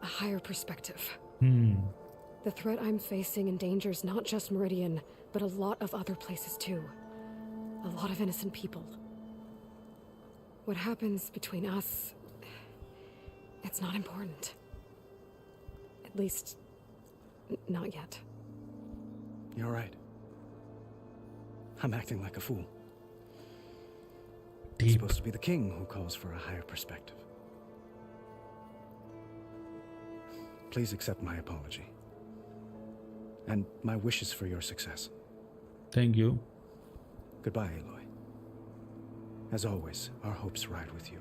a higher perspective. The threat I'm facing endangers not just Meridian, but a lot of other places too. A lot of innocent people. What happens between us, it's not important. At least, not yet. You're right. I'm acting like a fool. It's supposed to be the king who calls for a higher perspective. Please accept my apology. And my wishes for your success. Thank you. Goodbye, Aloy. As always, our hopes ride with you.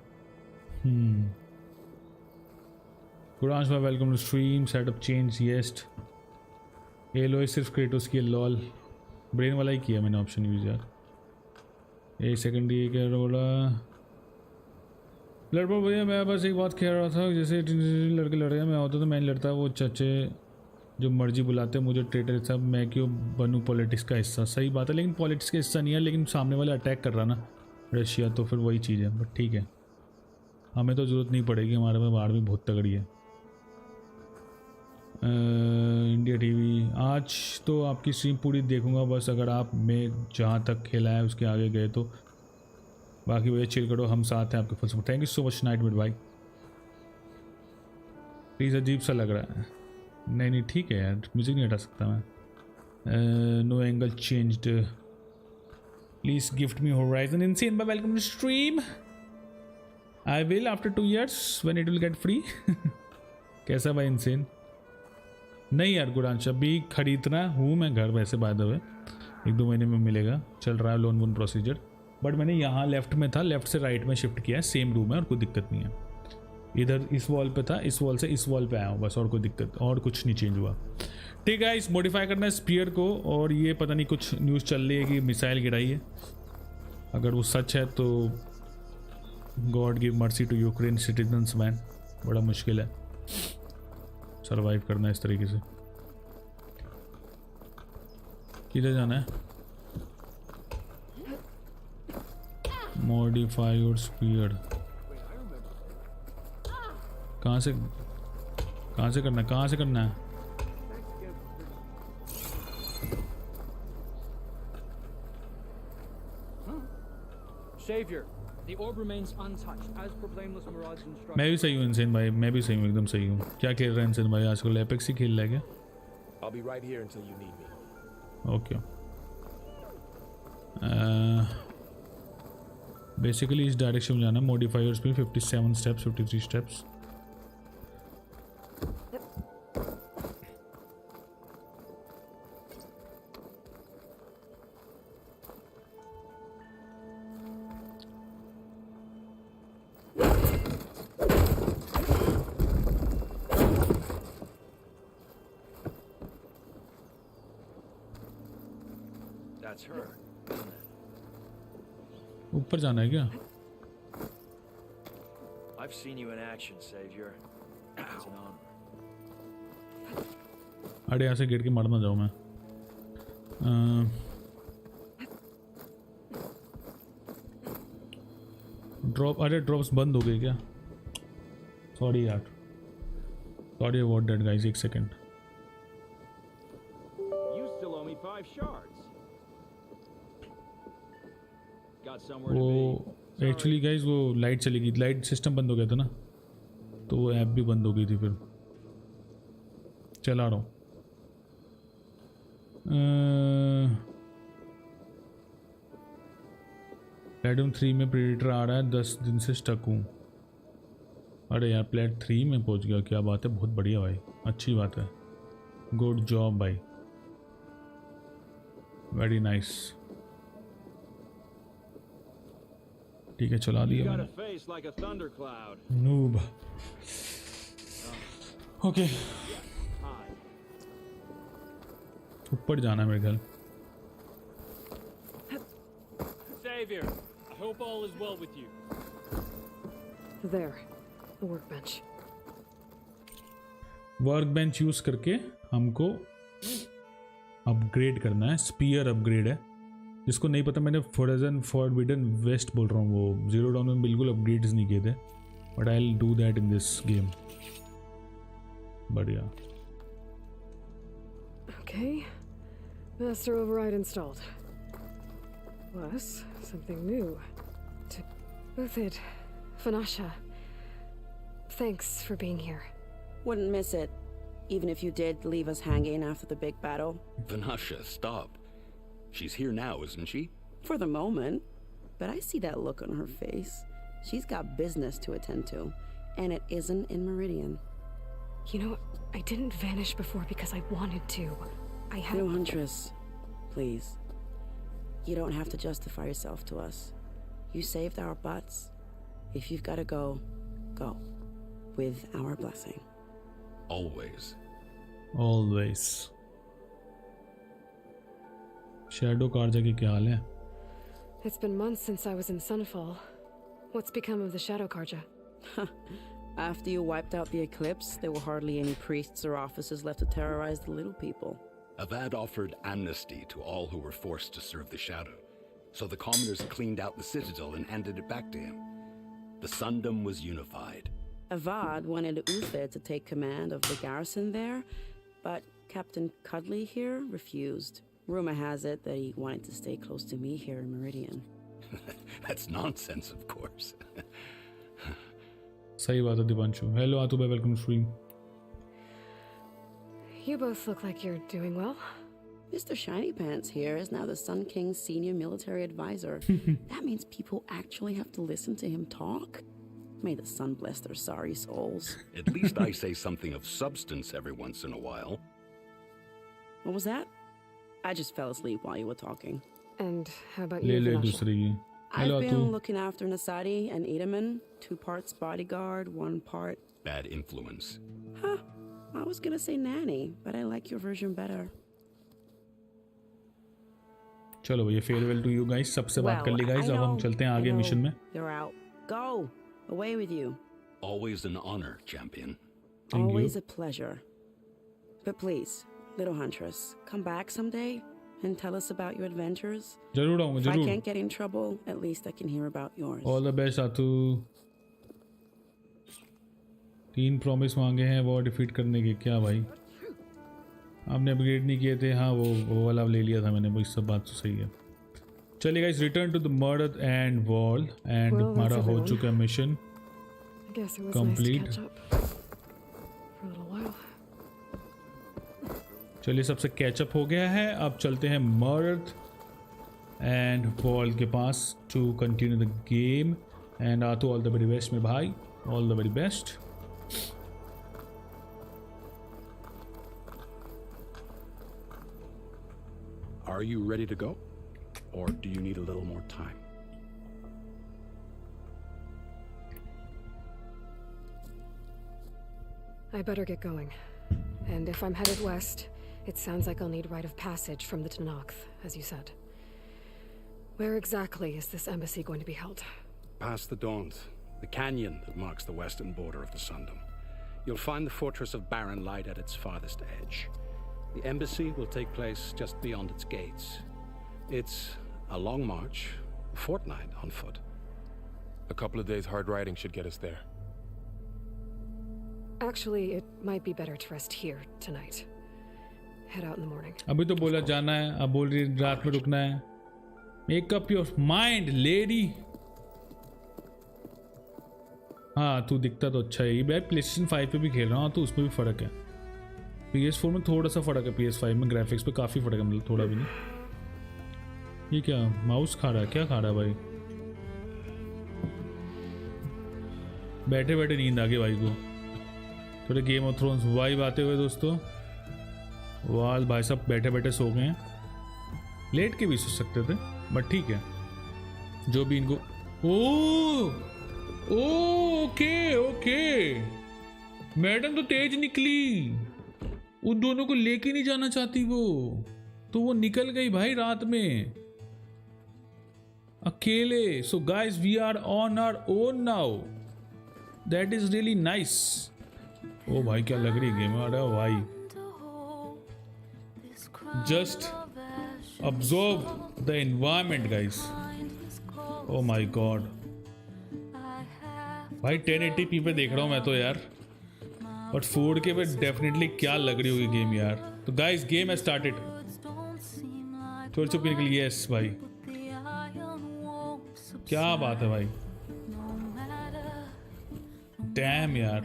Kuranshma, welcome to stream. Setup change, yes. Aloy सिर्फ Kratos की lol brain वाला ही किया मैंने option use यार. एक second ये क्या बोला. ब्लडबॉट भैया मैं बस एक बात कह रहा था. जैसे लड़के लड़ रहे हैं मैं होता तो मैं नहीं लड़ता. वो चाचे जो मर्जी बुलाते हैं मुझे ट्रेटर साहब, मैं क्यों बनूं पॉलिटिक्स का हिस्सा। सही बात है, लेकिन पॉलिटिक्स का हिस्सा नहीं है, लेकिन सामने वाला अटैक कर रहा ना रशिया, तो फिर वही चीज़ है। बट ठीक है, हमें तो ज़रूरत नहीं पड़ेगी, हमारे में बाढ़ भी बहुत तगड़ी है। इंडिया टीवी आज तो आपकी स्ट्रीम पूरी देखूंगा बस, अगर आप मैं जहाँ तक खेला है उसके आगे गए तो। बाकी भैया चिल करो, हम साथ हैं आपके full support. Thank you so much night with भाई। प्लीज़ अजीब सा लग रहा है। नहीं ठीक है यार, म्यूज़िक नहीं हटा सकता मैं। No angle changed. Please gift me horizon insane bye welcome to stream. I will after 2 years when it will get free. कैसा भाई इनसेन? नहीं यार गुरांश, अभी खरीदना हूँ मैं घर, वैसे बाय द वे 1-2 महीने में मिलेगा। चल रहा है लोन वोन प्रोसीजर, बट मैंने यहाँ लेफ्ट में था, लेफ्ट से राइट में शिफ्ट किया है। सेम रूम है और कोई दिक्कत नहीं है। इधर इस वॉल पे था, इस वॉल से इस वॉल पे आया हूँ बस, और कोई दिक्कत और कुछ नहीं चेंज हुआ। ठीक है, इस मॉडिफाई करना है स्पीयर को। और ये पता नहीं कुछ न्यूज़ चल रही है कि मिसाइल गिराई है, अगर वो सच है तो God give mercy to Ukraine citizens man. बड़ा मुश्किल है सरवाइव करना इस तरीके से। किधर जाना है? Modify your spear. कहाँ से करना है? कहाँ से करना है? Savior, the orb remains untouched as per blameless Murad's instructions. मैं भी सही हूँ इंसेन भाई, मैं भी सही हूँ, एकदम सही हूँ। क्या खेल रहा है इंसेन भाई आजकल? एपेक्स ही खेल रहा है क्या? I'll be right here until you need me. Okay. Basically इस डायरेक्शन में जाना। मॉडिफायर्स पे 57 स्टेप्स, 53 स्टेप्स। That's her. ऊपर जाना है क्या? I've seen you in action, Savior. It's an honor. अरे यहाँ से गिर के मर ना जाऊँ मैं। ड्रॉप, अरे ड्रॉप्स बंद हो गए क्या? सॉरी यार, सॉरी अबाउट दैट गाइस। एक second. You still owe me 5 shards. वो एक्चुअली गाइज वो लाइट चली गई, लाइट सिस्टम बंद हो गया था ना, तो वो ऐप भी बंद हो गई थी। फिर चला रहा हूँ। प्लेटफॉर्म 3 में प्रेडेटर आ रहा है, 10 दिन से स्टक हूँ। अरे यार प्लेट 3 में पहुँच गया, क्या बात है, बहुत बढ़िया भाई, अच्छी बात है, गुड जॉब भाई, वेरी नाइस। ठीक है चला दिया नूब। ओके ऊपर जाना है मेरे ख्याल। Savior, I hope all is well with you. There, the workbench. Workbench use करके हमको अपग्रेड करना है। स्पीयर अपग्रेड है, जिसको नहीं पता मैंने फॉरजन फॉरबिडन वेस्ट बोल रहा हूँ, वो जीरो डाउन में बिल्कुल अपग्रेड्स नहीं किए थे, but I will do that in this game. बढ़िया। Okay, master override installed. Plus, something new. Both it, Fanasha. Thanks for being here. Wouldn't miss it, even if you did leave us hanging after the big battle. Vanasha, stop. She's here now, isn't she? For the moment. But I see that look on her face. She's got business to attend to. And it isn't in Meridian. You know, I didn't vanish before because I wanted to. I had... No, Huntress. Please. You don't have to justify yourself to us. You saved our butts. If you've got to go, go. With our blessing. Always. Always. Shadow Karja की क्या हाल है? It's been months since I was in Sunfall. What's become of the Shadow Karja? After you wiped out the eclipse, there were hardly any priests or officers left to terrorize the little people. Avad offered amnesty to all who were forced to serve the Shadow, so the commoners cleaned out the citadel and handed it back to him. The Sundom was unified. Avad wanted Uther to take command of the garrison there, but Captain Cudley here refused. Rumor has it that he wanted to stay close to me here in Meridian. That's nonsense, of course. सही बात है Deepanshu. Hello Atu bhai, welcome to stream. You both look like you're doing well. Mr. Shiny Pants here is now the Sun King's senior military advisor. That means people actually have to listen to him talk? May the sun bless their sorry souls. At least I say something of substance every once in a while. What was that? I just fell asleep while you were talking. And how about ले you, ले Vanessa? दूसरी. Hello I've been Atu. looking after Nasadi and Edaman, 2 parts bodyguard, 1 part... Bad influence. Huh. I was gonna say nanny, but I like your version better. चलो भैया farewell to you guys. सबसे बात कर ली guys. अब हम चलते हैं आगे मिशन में. You're out. Go. Away with you. Always an honor, champion. Always a pleasure. But please, little huntress, come back someday and tell us about your adventures. जरूर आऊँगा If I जरूर. can't get in trouble, at least I can hear about yours. All the best Atu. 3 promise मांगे हैं war defeat करने के. क्या भाई आपने अपग्रेड नहीं किए थे. हाँ वो वाला ले लिया था मैंने. वो सब बात तो सही है. चलिए guys return to the murder and wall and हमारा हो चुका मिशन कंप्लीट. चलिए सबसे कैचअप हो गया है. अब चलते हैं मर्डर एंड वॉल के पास to continue the game. And आतो ऑल द वेरी बेस्ट मेरे भाई. All the very best. Are you ready to go? Or do you need a little more time? I better get going. And if I'm headed west, it sounds like I'll need rite of passage from the Tanakh, as you said. Where exactly is this embassy going to be held? Past the Daunt, the canyon that marks the western border of the Sundom. You'll find the fortress of Barren Light at its farthest edge. The embassy will take place just beyond its gates. It's a long march, a fortnight on foot. A couple of days hard riding should get us there. Actually, it might be better to rest here tonight. Head out in the morning. अभी तो बोला जाना है, अब बोल रही रात में रुकना है. Make up your mind, lady. हाँ तू दिखता तो अच्छा है. मैं PlayStation 5 पे भी खेल रहा हूँ तो उसमें भी फ़र्क है. PS4 में थोड़ा सा फ़र्क है. PS5 में ग्राफिक्स पे काफ़ी फ़र्क है. मतलब थोड़ा भी नहीं. ये क्या माउस खा रहा है? क्या खा रहा है भाई? बैठे बैठे नींद आ गई भाई को. थोड़े गेम ऑफ थ्रोन्स वाइब आते हुए दोस्तों. वाल भाई साहब बैठे बैठे सो गए हैं. लेट के भी सो सकते थे बट ठीक है जो भी इनको. ओके ओके मैडम तो तेज निकली. उन दोनों को लेके नहीं जाना चाहती वो तो वो निकल गई भाई रात में अकेले. So guys we are on our own now. That is really nice. Oh भाई क्या लग रही गेम. अरे भाई just observe the environment guys. Oh my god भाई 1080p पे देख रहा हूँ मैं तो यार. बट 4K पे डेफिनेटली क्या लग रही होगी गेम यार. तो गाइस गेम हैज स्टार्टेड. छोड़ चुप के लिए. यस भाई क्या बात है भाई. डैम यार.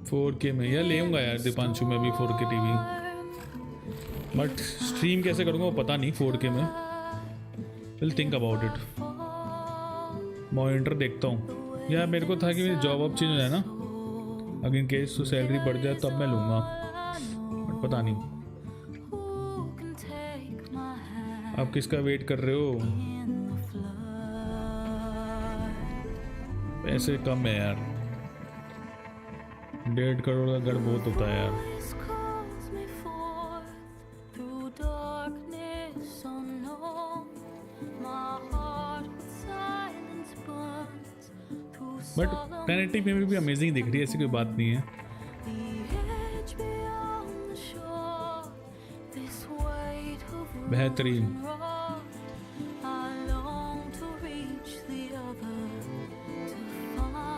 फोर के में यार लेऊंगा यार दीपांशु में भी 4K टीवी. बट स्ट्रीम कैसे करूँगा वो पता नहीं 4K में. Will think about it. Monitor देखता हूँ यार. मेरे को था कि मेरी जॉब अब चेंज हो जाए ना. अगर इन केस तो सैलरी बढ़ जाए तब मैं लूँगा बट पता नहीं. आप किसका वेट कर रहे हो? पैसे कम है यार, 1.5 करोड़ का घर बहुत होता है यार। बट 1080p में भी अमेजिंग दिख रही है, ऐसी कोई बात नहीं है। बेहतरीन।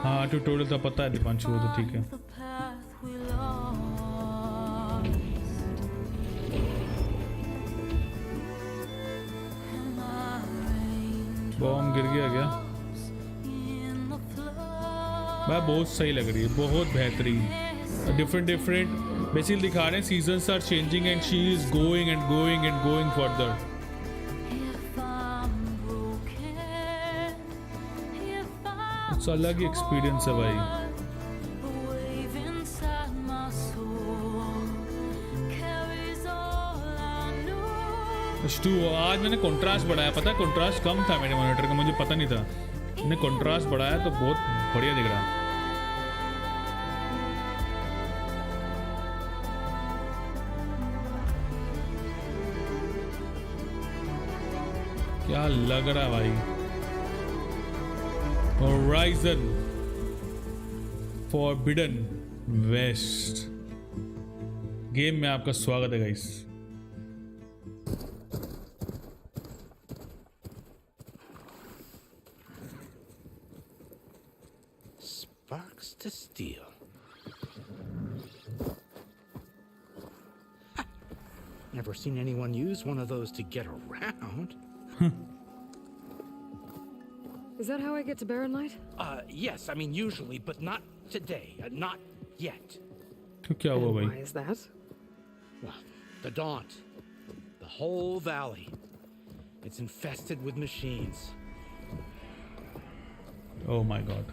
हाँ ट्यूटोरियल तो पता है दीपांशु, वो तो ठीक है। बॉम्ब गिर गया क्या? भाई बहुत सही लग रही है, बहुत बेहतरीन। डिफरेंट बेसिकली दिखा रहे हैं seasons are changing and she is going and going and going further. कुछ अलग ही एक्सपीरियंस है भाई। आज मैंने कंट्रास्ट बढ़ाया, पता है कंट्रास्ट कम था मेरे मॉनिटर का, मुझे पता नहीं था। मैंने कंट्रास्ट बढ़ाया तो बहुत बढ़िया दिख रहा है। क्या लग रहा है भाई। होराइजन फॉरबिडन वेस्ट गेम में आपका स्वागत है guys. Sparks to steel. Never seen anyone use one of those to get around. Is that how I get to Barren Light? Yes, I mean usually, but not today. Not yet. क्या हुआ भाई? Why is that? Well, the Daunt. The whole valley. It's infested with machines. Oh my god.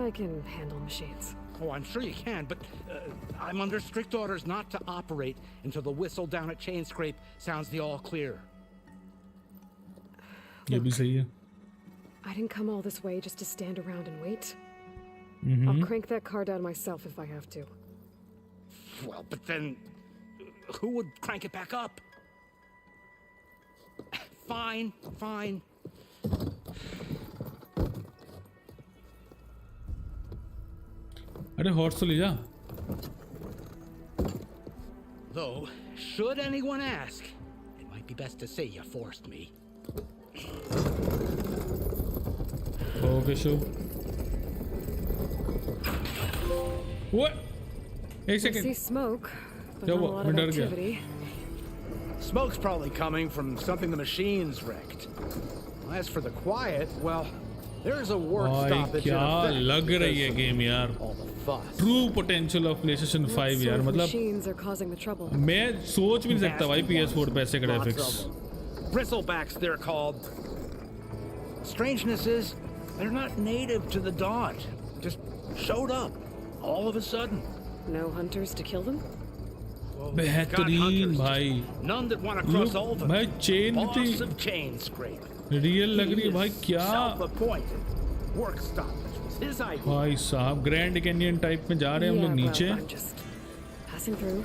I can handle machines. Oh, I'm sure you can, but I'm under strict orders not to operate until the whistle down at Chain Scrape sounds the all clear. ये भी सही है। I didn't come all this way just to stand around and wait. Mm-hmm. I'll crank that car down myself if I have to. Well, but then who would crank it back up? Fine. अरे horse तो ले जा। Though, should anyone ask, it might be best to say you forced me. Okay, sure. What? एक I second. see smoke, but क्या not a हुआ? lot मैं of डर गया। activity. Smoke's probably coming from something the machines wrecked. As for the quiet, well, there's a work stoppage. क्या लग रही है गेम यार। True potential of PlayStation 5 यार, मतलब Machines are causing the trouble. मैं सोच भी नहीं सकता भाई PS4 पे ऐसे graphics. Bristlebacks, they're called. Strangeness is, they're not native to the Daunt. Just showed up all of a sudden. No hunters to kill them? बेहतरीन भाई। None that want to cross over. भाई chain Boss थी of Chain Scrape. Real लग रही है भाई। क्या Self-appointed. Work stoppage was his idea. भाई साहब, ग्रैंड कैनियन टाइप में जा रहे हैं हम लोग नीचे। Well, I'm just passing through.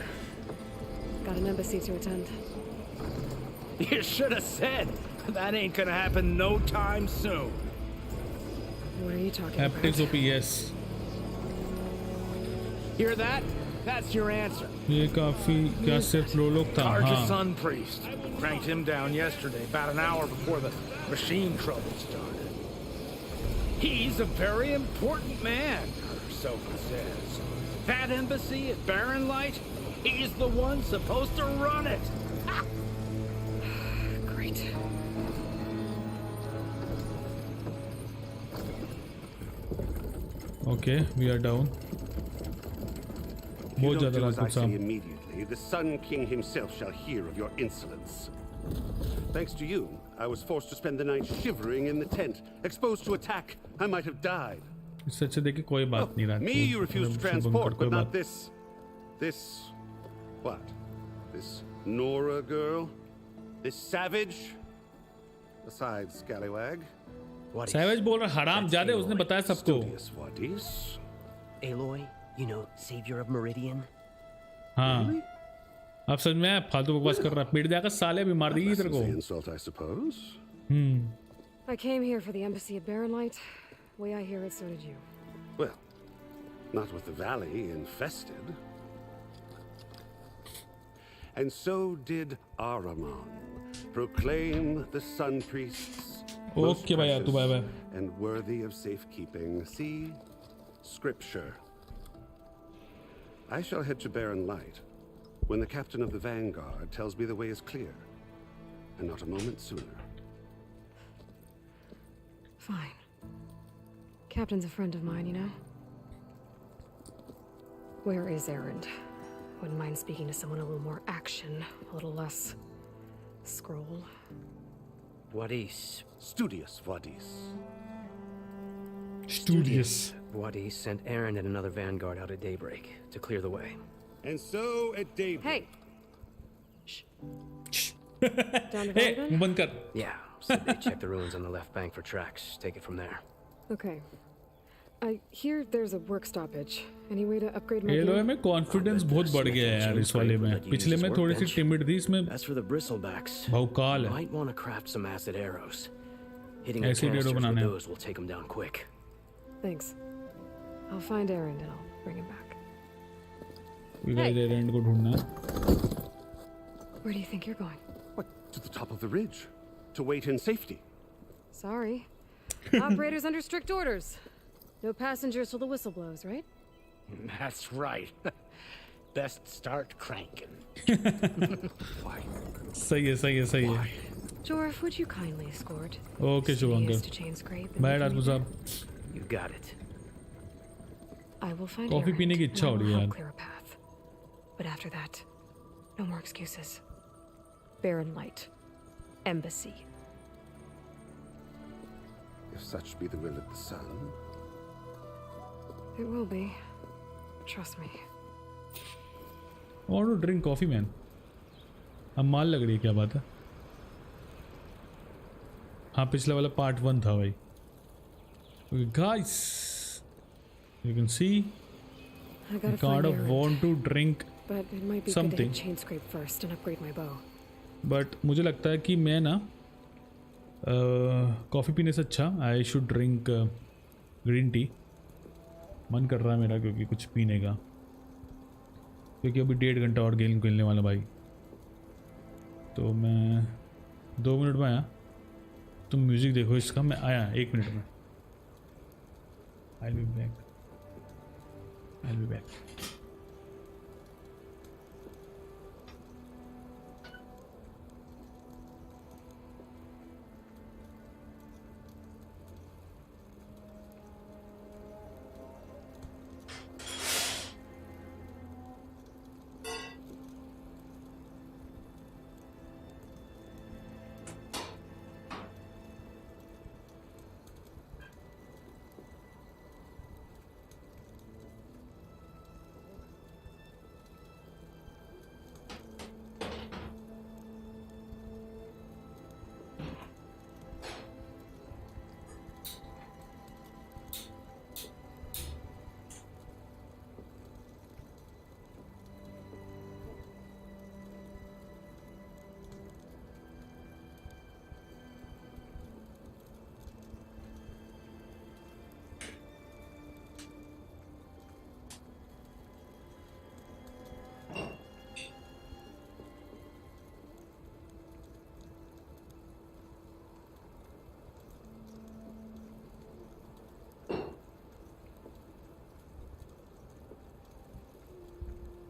Got an embassy to attend. You should have said. That ain't gonna happen no time soon. What are you talking Haptics about? OPS। Hear that? That's your answer. ये काफी क्या सिर्फ prologue था। Tarja हाँ। Sun Priest. Cranked him down yesterday, about an hour before the machine trouble started. He's a very important man, so he says. That embassy at Barren Light, he's the one supposed to run it. Great. Okay, we are down. You बहुत don't ज़्यादा do as I कुछ say साहब। immediately, the Sun King himself shall hear of your insolence. Thanks to you, I was forced to spend the night shivering in the tent, exposed to attack. I might have died. इससे अच्छे देखिए कोई बात नहीं रहा। Me you refused to transport, but not this... What? This Nora girl? This savage? Besides, scallywag. Savage बोल रहा हराम ज्यादा उसने बताया सबको. Studious Wadis. Aloy, you know, savior of Meridian. हाँ. अब समझ में आया फालतू बकवास कर रहा. पीट जाएगा साले भी मार देगी तेरे को. Insult, I suppose. I came here for the embassy at Barrenlight. Way I hear it, so did you. Well, not with the valley infested. And so did Ahriman. Proclaim the sun priests most Okay, bhaiya, tu bye bye. and worthy of safekeeping. See scripture. I shall head to Barren Light when the captain of the Vanguard tells me the way is clear, and not a moment sooner. Fine. Captain's a friend of mine, you know. Where is Erend? Wouldn't mind speaking to someone a little more action, a little less scroll. Wadis. Studious Wadis. Studious. Wadis sent Aaron and another vanguard out at daybreak to clear the way. And so at daybreak. Hey! Down to Hey, Vanguard? बंद कर. Yeah, said they checked the ruins on the left bank for tracks. Take it from there. Okay. I hear there's a work stoppage. Any way to upgrade my alloy gear? में confidence बहुत बढ़ गया है यार इस वाले में. पिछले में थोड़ी सी टिमिड थी, इसमें As for the bristlebacks, भौकाल है. might want to craft some acid arrows. Hitting a Acid arrow canister with बनाने हैं. those will take them down quick. Thanks. I'll find Erend and I'll bring him back. इधर errand को ढूंढना है. Where do you think you're going? What? To the top of the ridge. To wait in safety. Sorry. Operators under strict orders. No passengers till the whistle blows, right? That's right. Best start cranking. Why? सही है सही है सही है. Jorf, would you kindly escort? Okay, Shubhankar. To chain scrape. Bye, Rajput साहब. You got it. I will find coffee Erend, पीने की and इच्छा I हो will रही है help यार. clear a path. But after that, no more excuses. Barren Light. Embassy. If such be the will of the sun. It will be. Trust me. I want to drink coffee, man. अब माल लग रही है क्या बात है? हाँ पिछला वाला पार्ट 1 था भाई. Okay, guys, you can see I I gotta kind find of Erend. want to drink But it might be good to something. hit chain scrape first and upgrade my bow. But मुझे लगता है कि मैं ना coffee पीने से अच्छा I should drink green tea. मन कर रहा है मेरा क्योंकि कुछ पीने का, क्योंकि अभी 1.5 घंटा और गेम खेलने वाला भाई. तो मैं 2 मिनट में आया. तुम म्यूज़िक देखो इसका. मैं आया 1 मिनट में. I will be back. I will be back.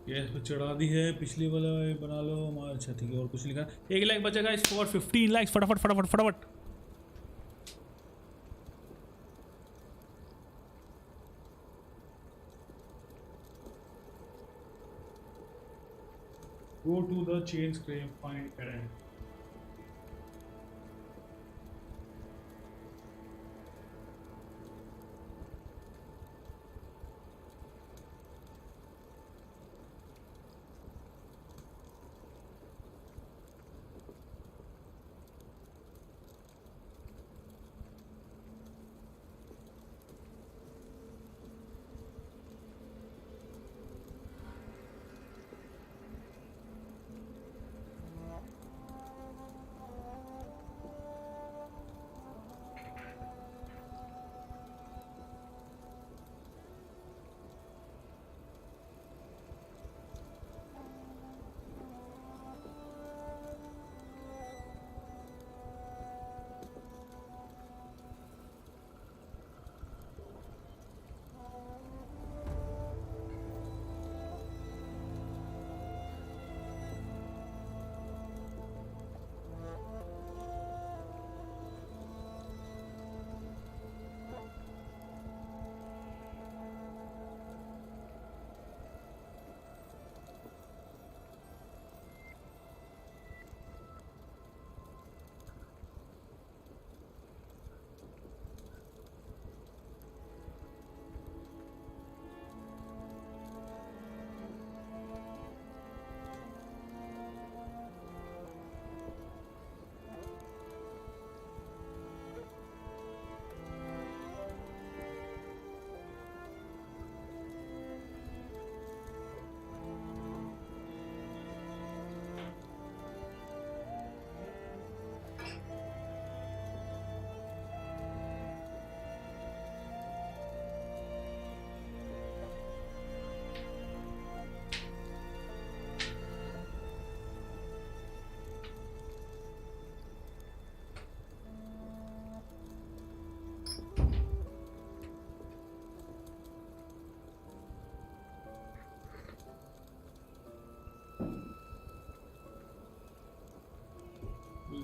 Yes पे चढ़ा दी है. पिछली वाला बना लो. अच्छा ठीक है. और कुछ लिखा. 1 लाइक बचेगा इस फॉर 15 लाइक्स. फटाफट फटाफट फटाफट. Go to the chain scrape, find Erend.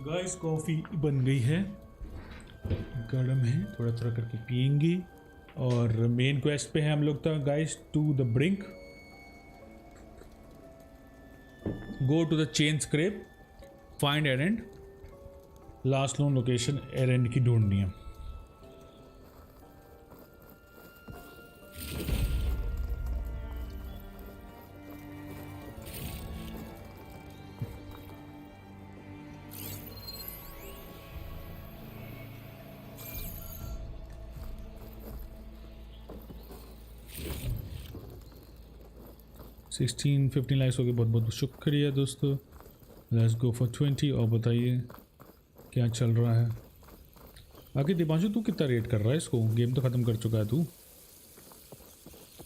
Guys coffee बन गई है, गर्म है, थोड़ा थोड़ा करके पियेंगे। और मेन क्वेस्ट पे है हम लोग तो guys, to the brink, go to the chain scrap, find errand, last known location errand की ढूंढनी है। सिक्सटीन 15 लाइक्स हो गए, बहुत बहुत शुक्रिया दोस्तों। Let's go for 20। और बताइए क्या चल रहा है आगे। दीपांशु तू कितना रेट कर रहा है इसको? गेम तो ख़त्म कर चुका है तू।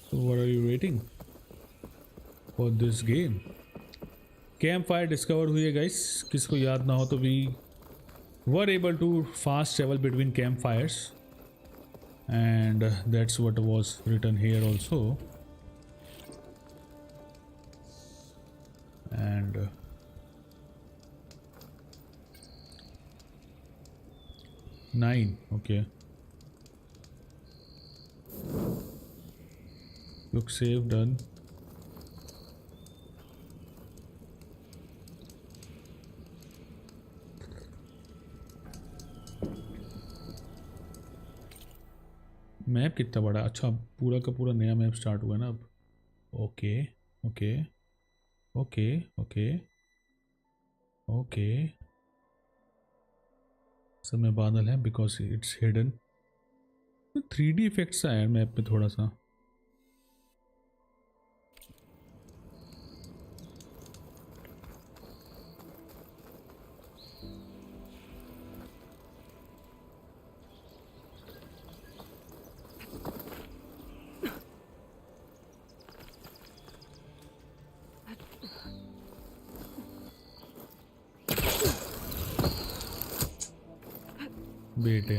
So what are you rating for this game? Camp fire discover हुई है गाइस, किसको याद ना हो तो we were able to fast travel between camp fires and that's what was written here also. And 9, okay. Look safe, done. मैप कितना बड़ा? अच्छा, पूरा का पूरा नया मैप स्टार्ट हुआ है ना अब। Okay okay okay okay okay. सब में बादल है because it's hidden. 3D effects आया है मैप पे थोड़ा सा। बेटे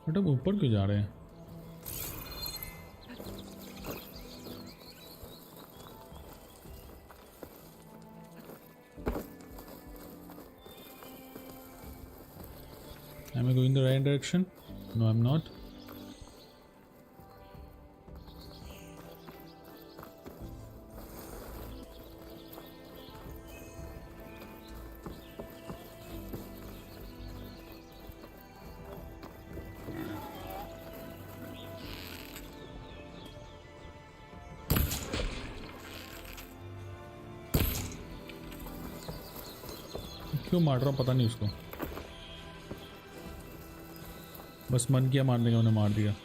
बट अब ऊपर क्यों जा रहे हैं? Am I going the right direction? No, I'm not. क्यों मार रहा हूँ पता नहीं उसको, बस मन किया मारने का, उन्हें मार दिया।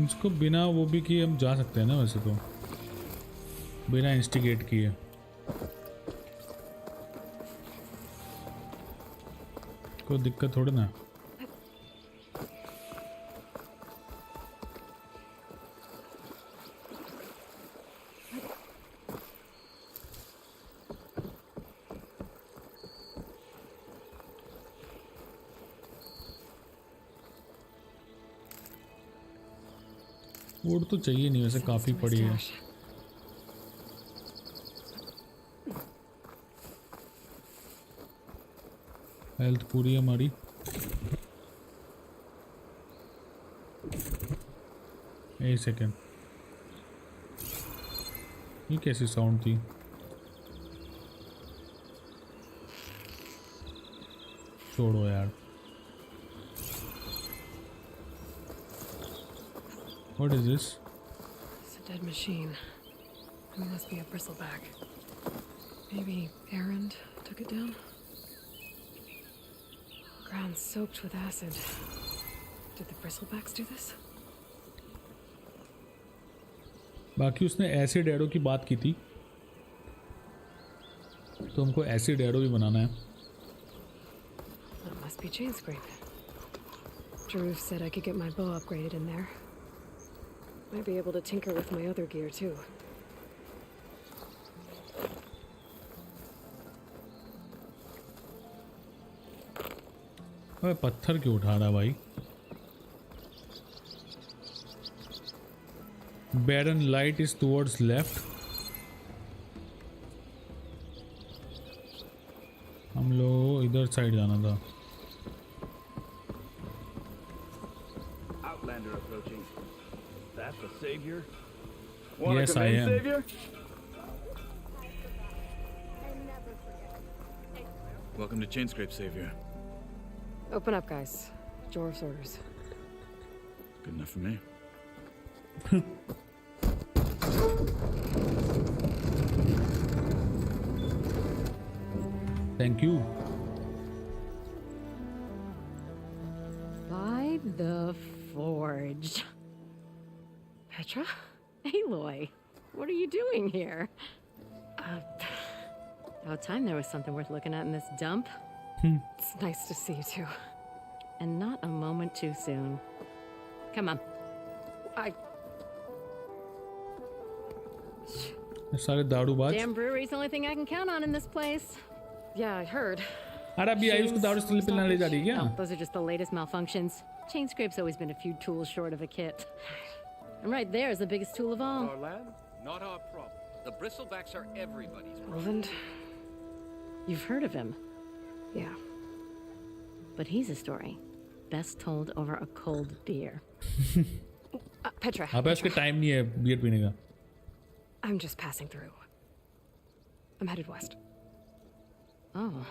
इसको बिना वो भी किए हम जा सकते हैं ना वैसे तो, बिना इंस्टिगेट किए। कोई दिक्कत थोड़ी ना। वोट तो चाहिए नहीं वैसे, काफी पड़ी है। हेल्थ पूरी है हमारी। एक सेकेंड, ये कैसी साउंड थी? छोड़ो यार। What is this? It's a dead machine. It must be a bristleback. Maybe Erend took it down? Ground soaked with acid. Did the bristlebacks do this? बाकी उसने एसिड एरो की बात की थी, तो हमको एसिड एरो भी बनाना है। That must be chain scrape. Drew said I could get my bow upgraded in there. Might be able to tinker with my other gear too. अबे पत्थर क्यों उठा रहा भाई? Barren light is towards left. हम लोग इधर साइड जाना था. Outlander approaching. That's a savior? Yes, I am. Savior? Welcome to Chainscrape, Savior. Open up, guys. Jorv's orders. Good enough for me. Thank you. By the forge. Petra? Aloy, what are you doing here? About time there was something worth looking at in this dump. It's nice to see you too. And not a moment too soon. Come on. सारे दारूबाज. Damn brewery's the only thing I can count on in this place. Yeah, I heard. अरे अभी आई उसको दारू से पिलाने ले जा रही है क्या? No, those are just the latest malfunctions. Chainscrape's always been a few tools short of a kit. And right there is the biggest tool of all. Our land? Not our problem. The bristlebacks are everybody's problem. Roland? You've heard of him. Yeah. But he's a story best told over a cold beer. Petra. अबे उसके time नहीं है beer पीने का. I'm just passing through. I'm headed west. Oh.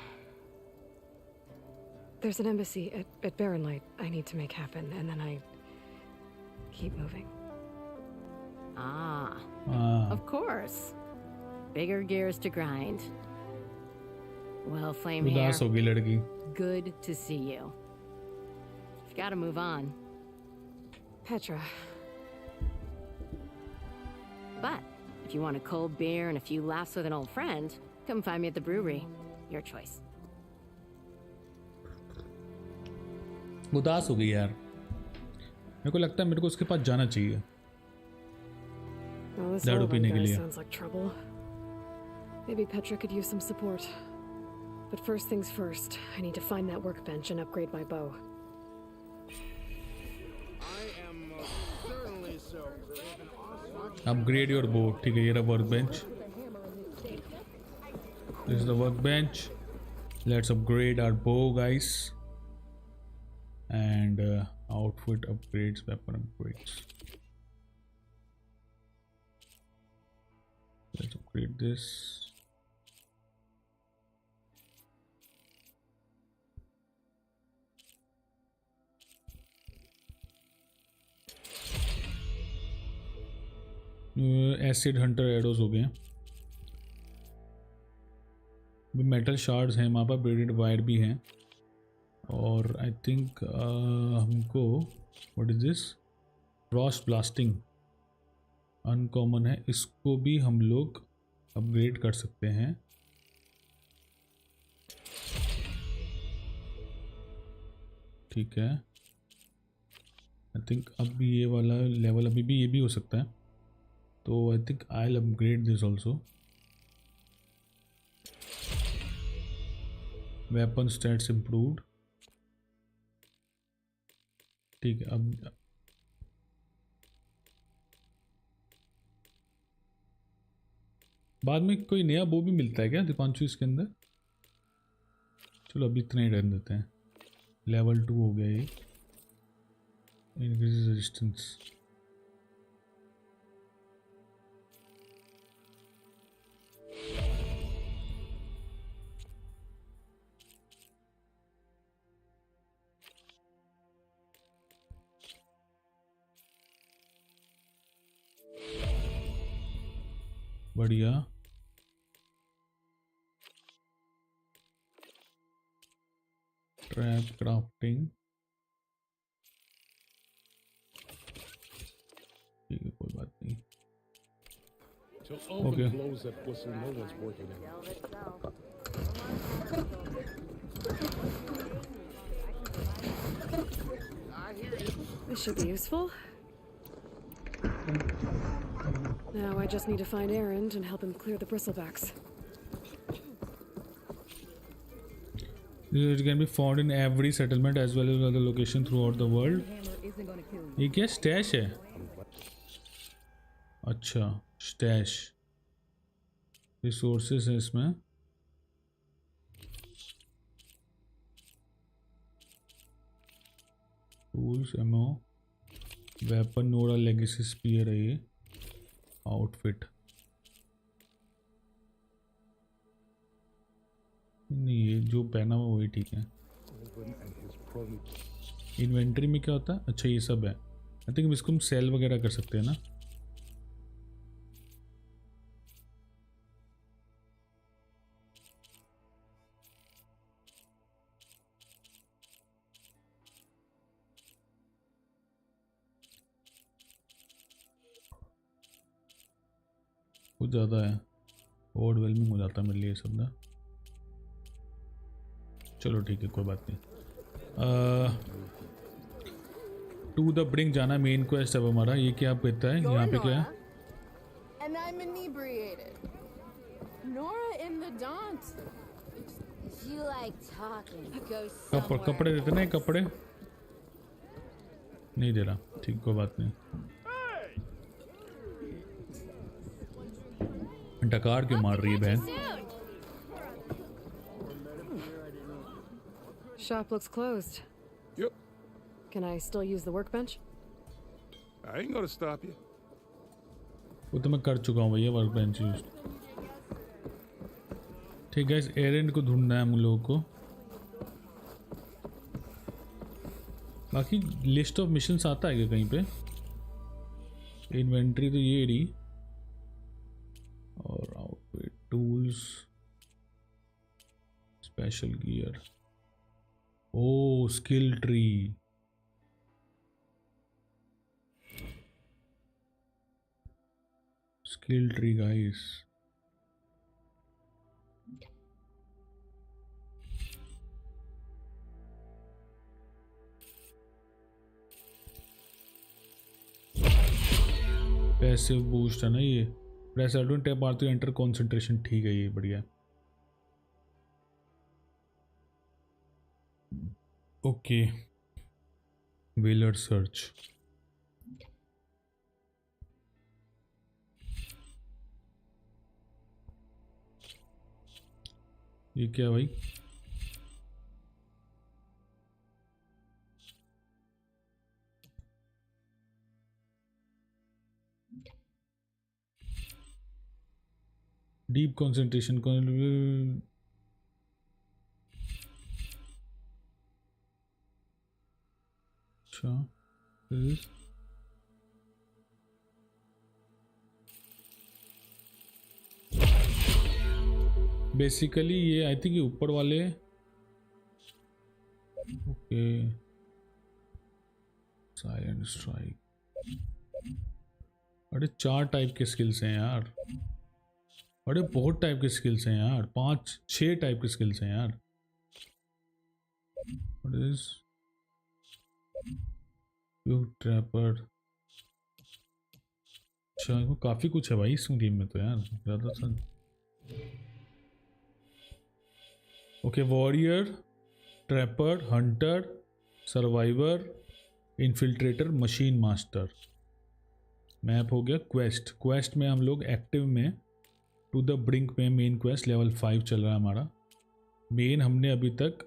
There's an embassy at Barren Light I need to make happen, and then I keep moving. Ah. Of course. Bigger gears to grind. Well, Flame here. उदास हो गई लड़की. Good to see you. You've got to move on. Petra. But if you want a cold beer and a few laughs with an old friend, come find me at the brewery. Your choice. उदास हो गई यार. मेरे को लगता है मेरे को उसके पास जाना चाहिए. Well, this दारू पीने के guy लिए. sounds like trouble. Maybe Petra could use some support. But first things first, I need to find that workbench and upgrade my bow. Upgrade your bow. ठीक है, ये रहा workbench. This is the workbench. Let's upgrade our bow, guys. And outfit upgrades, weapon upgrades. Let's upgrade this. Acid hunter एडोज हो गए. Metal shards हैं वहाँ पर, ब्रेडेड वायर भी हैं. और आई थिंक हमको what is this, Frost blasting uncommon है, इसको भी हम लोग अपग्रेड कर सकते हैं. ठीक है, आई थिंक अब ये वाला लेवल अभी भी ये भी हो सकता है. तो I think I will upgrade this also. Weapon stats improved. ठीक है, अब बाद में कोई नया बो भी मिलता है क्या दीपांशु इसके अंदर? चलो अभी इतना ही रहने देते हैं. लेवल 2 हो गया ये. Increase resistance. बढ़िया. Trap crafting. ठीक है, कोई बात नहीं. Okay. This should be useful. Now I just need to find Erend and help him clear the bristlebacks. It can be found in every settlement as well as other location throughout the world. ये क्या stash है? अच्छा stash resources है इसमें. Tools, ammo, weapon, नोडा, legacy spear है ये. Outfit नहीं, ये जो पहना हुआ वही ठीक है. इन्वेंट्री में क्या होता है? अच्छा ये सब है. आई थिंक इसको हम सेल वगैरह कर सकते हैं ना. कुछ ज़्यादा है, ओवरवेलमिंग हो जाता है मेरे लिए सब ना. चलो ठीक है कोई बात नहीं. टू द ब्रिंक जाना मेन क्वेस्ट है हमारा. ये क्या आप कहता है यहाँ पे क्या है? And I'm inebriated. Nora in the daunt. You like talking. Go कपड़े देते ना, कपड़े नहीं दे रहा. ठीक कोई बात नहीं. डकार क्यों मार रही है बहन? Shop looks closed. Yep. Can I still use the workbench? I ain't gonna stop you. वो तो मैं कर चुका हूँ भैया वर्क बेंच यूज. ठीक है, इस एरेंड को ढूंढना है हम लोगों को. बाकी लिस्ट ऑफ मिशंस आता है क्या कहीं पे? इन्वेंट्री तो ये रही. और outfit, tools, special gear. Oh skill tree. Skill tree guys. Passive boost है ना ये. प्रेस एल्टो टैप मारते एंटर कंसंट्रेशन. ठीक है ये बढ़िया. Okay wheeler search. ये क्या भाई? Deep concentration. अच्छा बेसिकली ये आई थिंक ये ऊपर वाले. Okay silent strike. अरे 4 टाइप के स्किल्स हैं यार. अरे बहुत टाइप के स्किल्स हैं यार. 5-6 टाइप के स्किल्स हैं यार. What is you trapper. अच्छा काफ़ी कुछ है भाई इस गेम में तो यार ज़्यादा सा. Okay warrior, trapper, Hunter, survivor, infiltrator, machine master. Map हो गया. क्वेस्ट में हम लोग एक्टिव में टू द ब्रिंक में मेन क्वेस्ट लेवल 5 चल रहा है हमारा. मेन हमने अभी तक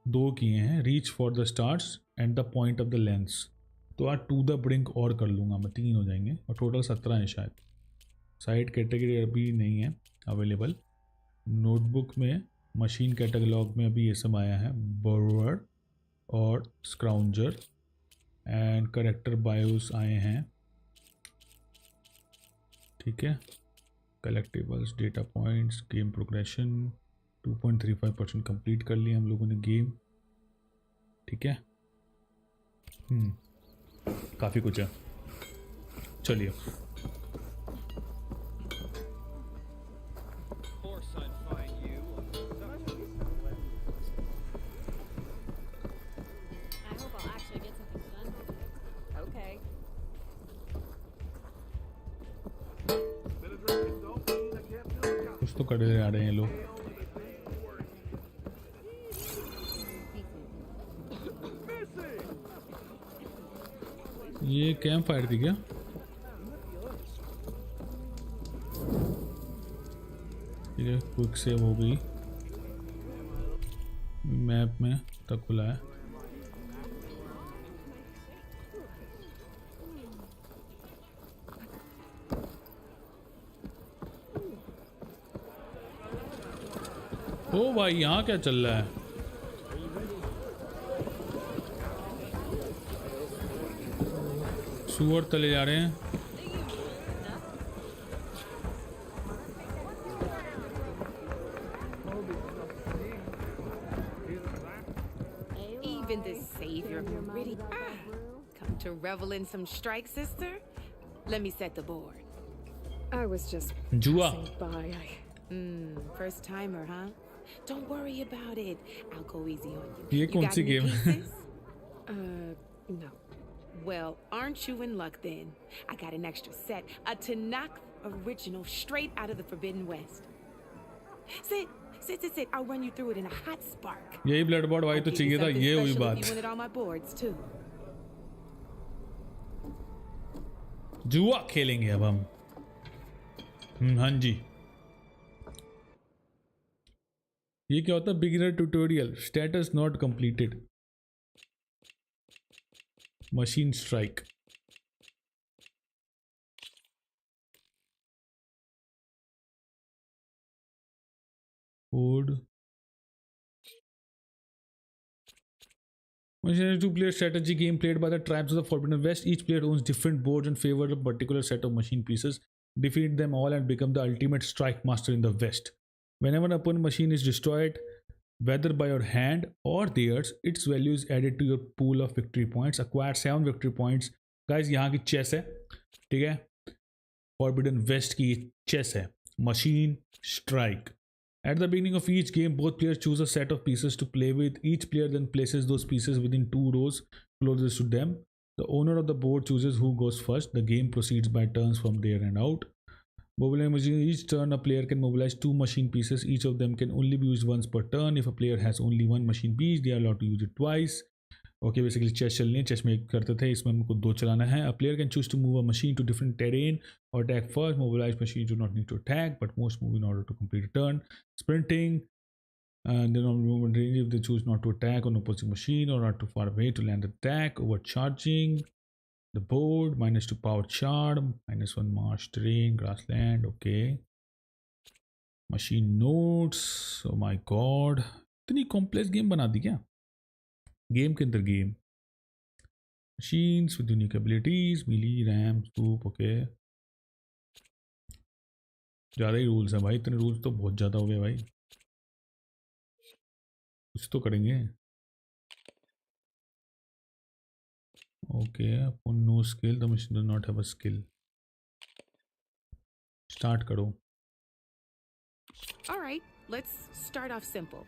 2 किए हैं, reach for the stars and the point of the lens. तो आज टू द ब्रिंक और कर लूँगा मैं. 3 हो जाएंगे और टोटल 17 है शायद. साइड कैटेगरी अभी नहीं है अवेलेबल. नोटबुक में मशीन कैटलॉग में अभी ये सब आया है. बोरर और स्क्राउंजर एंड करेक्टर बायोस आए हैं. ठीक है. Collectibles, data points, game progression 2.35% complete कर लिया हम लोगों ने गेम. ठीक है. काफ़ी कुछ है. चलिए कुछ तो कर आ रहे हैं लोग. ये कैंप फायर थी क्या? ठीक है, क्विक सेव हो गई। मैप में तक खुला है। ओ भाई, यहाँ क्या चल रहा है? सुअर तले जा रहे हैं। Even the savior of Meridian. Come to revel in some strike, sister? Let me set the board. I was just Jua. passing by. First timer, huh? Don't worry about it. I'll go easy on you. ये You कौन got सी any game है? pieces? No. Well, aren't you in luck then? I got an extra set. A Tanakh original straight out of the Forbidden West. Sit. I'll run you through it in a hot spark. यही BloodBot भाई तो चाहिए था, ये हुई बात। You wanted all my boards too. जुआ खेलेंगे अब हम। हाँ जी। ये क्या होता है? Beginner tutorial, status not completed, machine strike. Code Machine is a two-player strategy game played by the tribes of the Forbidden West. Each player owns different boards and favors a particular set of machine pieces. Defeat them all and become the ultimate strike master in the West. Whenever an opponent machine is destroyed, whether by your hand or theirs, its value is added to your pool of victory points. Acquire 7 victory points. Guys, यहाँ की chess है, ठीक है? Forbidden West की chess है. Machine strike. At the beginning of each game, both players choose a set of pieces to play with. Each player then places those pieces within 2 rows closest to them. The owner of the board chooses who goes first. The game proceeds by turns from there and out. Mobilizing each turn, a player can mobilize 2 machine pieces. Each of them can only be used once per turn. If a player has only 1 machine piece, they are allowed to use it twice. Okay, basically chess चलनी है, chess में एक करते थे, इसमें हमको 2 चलाना है. A player can choose to move a machine to different terrain or attack first. Mobilized machines do not need to attack, but most move in order to complete a turn. Sprinting, and then on movement range if they choose not to attack on opposing machine or not too far away to land attack. Overcharging the board, -2 power charm, -1 march terrain, grassland. Okay. Machine nodes. Oh my god, इतनी complex game बना दी क्या? Game के अंदर game. Machines with unique abilities, melee, RAM, scoop. Okay, ज़्यादा ही rules हैं भाई, इतने rules तो बहुत ज़्यादा हो गए भाई. कुछ तो करेंगे. Okay, upon no skill the machine does not have a skill. Start करो. All right, let's start off simple.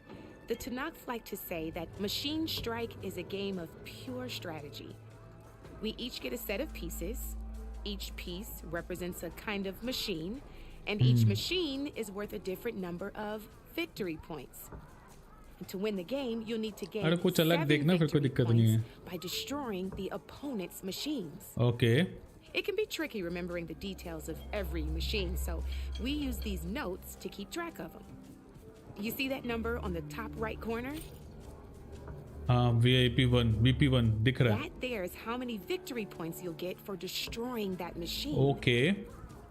The Tanakh like to say that Machine Strike is a game of pure strategy. We each get a set of pieces. Each piece represents a kind of machine, and each machine is worth a different number of victory points. And to win the game, you'll need to gain 7 victory points by destroying the opponent's machines. Okay. It can be tricky remembering the details of every machine, so we use these notes to keep track of them. You see that number on the top right corner? VIP1, VP1 दिख रहा है. That there is how many victory points you'll get for destroying that machine. Okay.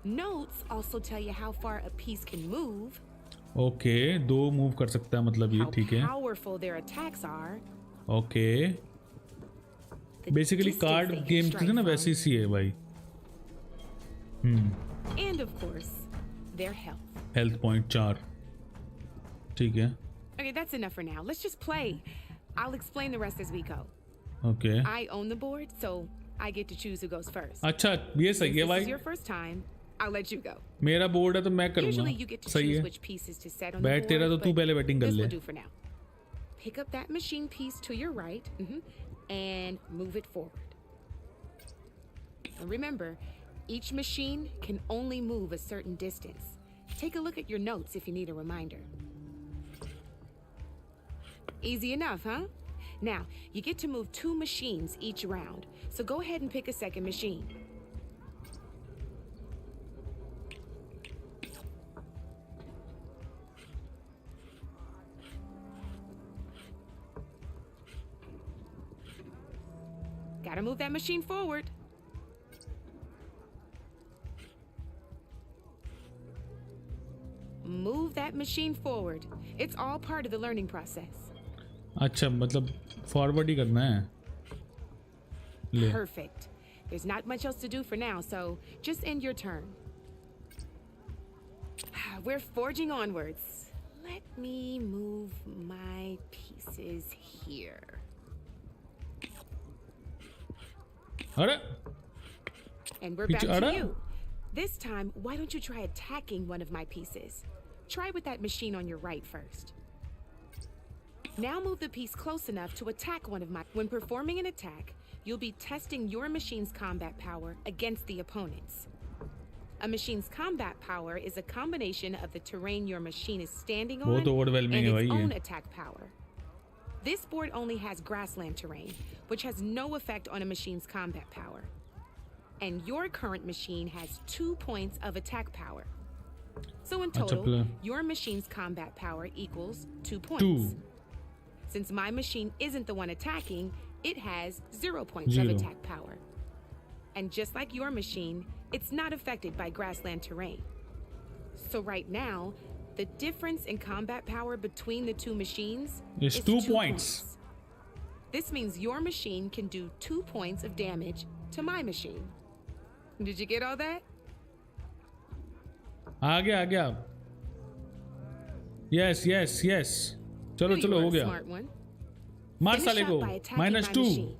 Notes also tell you how far a piece can move. Okay, 2 move कर सकता है मतलब ये, ठीक है. How powerful their attacks are. Okay. Basically card game थी ना, वैसी सी है भाई. And of course, their health. Health point 4. ठीक है. Okay, that's enough for now. Let's just play. I'll explain the rest as we go. Okay. I own the board, so I get to choose who goes first. अच्छा, ये सही है भाई. This is your first time. I'll let you go. मेरा board है तो मैं करूँगा. Usually you get to choose which pieces to set on the board. बैठ तेरा तो तू पहले बैटिंग कर ले. This will do for now. Pick up that machine piece to your right, and move it forward. And remember, each machine can only move a certain distance. Take a look at your notes if you need a reminder. Easy enough, huh? Now, you get to move 2 machines each round. So go ahead and pick a second machine. Gotta move that machine forward. Move that machine forward. It's all part of the learning process. अच्छा मतलब forward ही करना है. ले. Perfect. There's not much else to do for now, so just end your turn. We're forging onwards. Let me move my pieces here. अरे And we're back to you. This time, why don't you try attacking one of my pieces? Try with that machine on your right first. Now move the piece close enough to attack one of my... When performing an attack, you'll be testing your machine's combat power against the opponent's. A machine's combat power is a combination of the terrain your machine is standing on and its own attack power. This board only has grassland terrain, which has no effect on a machine's combat power. And your current machine has 2 points of attack power. So in total, your machine's combat power equals 2 points. Since my machine isn't the one attacking, it has 0 points of attack power. And just like your machine, it's not affected by grassland terrain. So right now, the difference in combat power between the 2 machines is 2 points. This means your machine can do 2 points of damage to my machine. Did you get all that? आ गया. Yes. चलो हो गया. मार साले को. -2.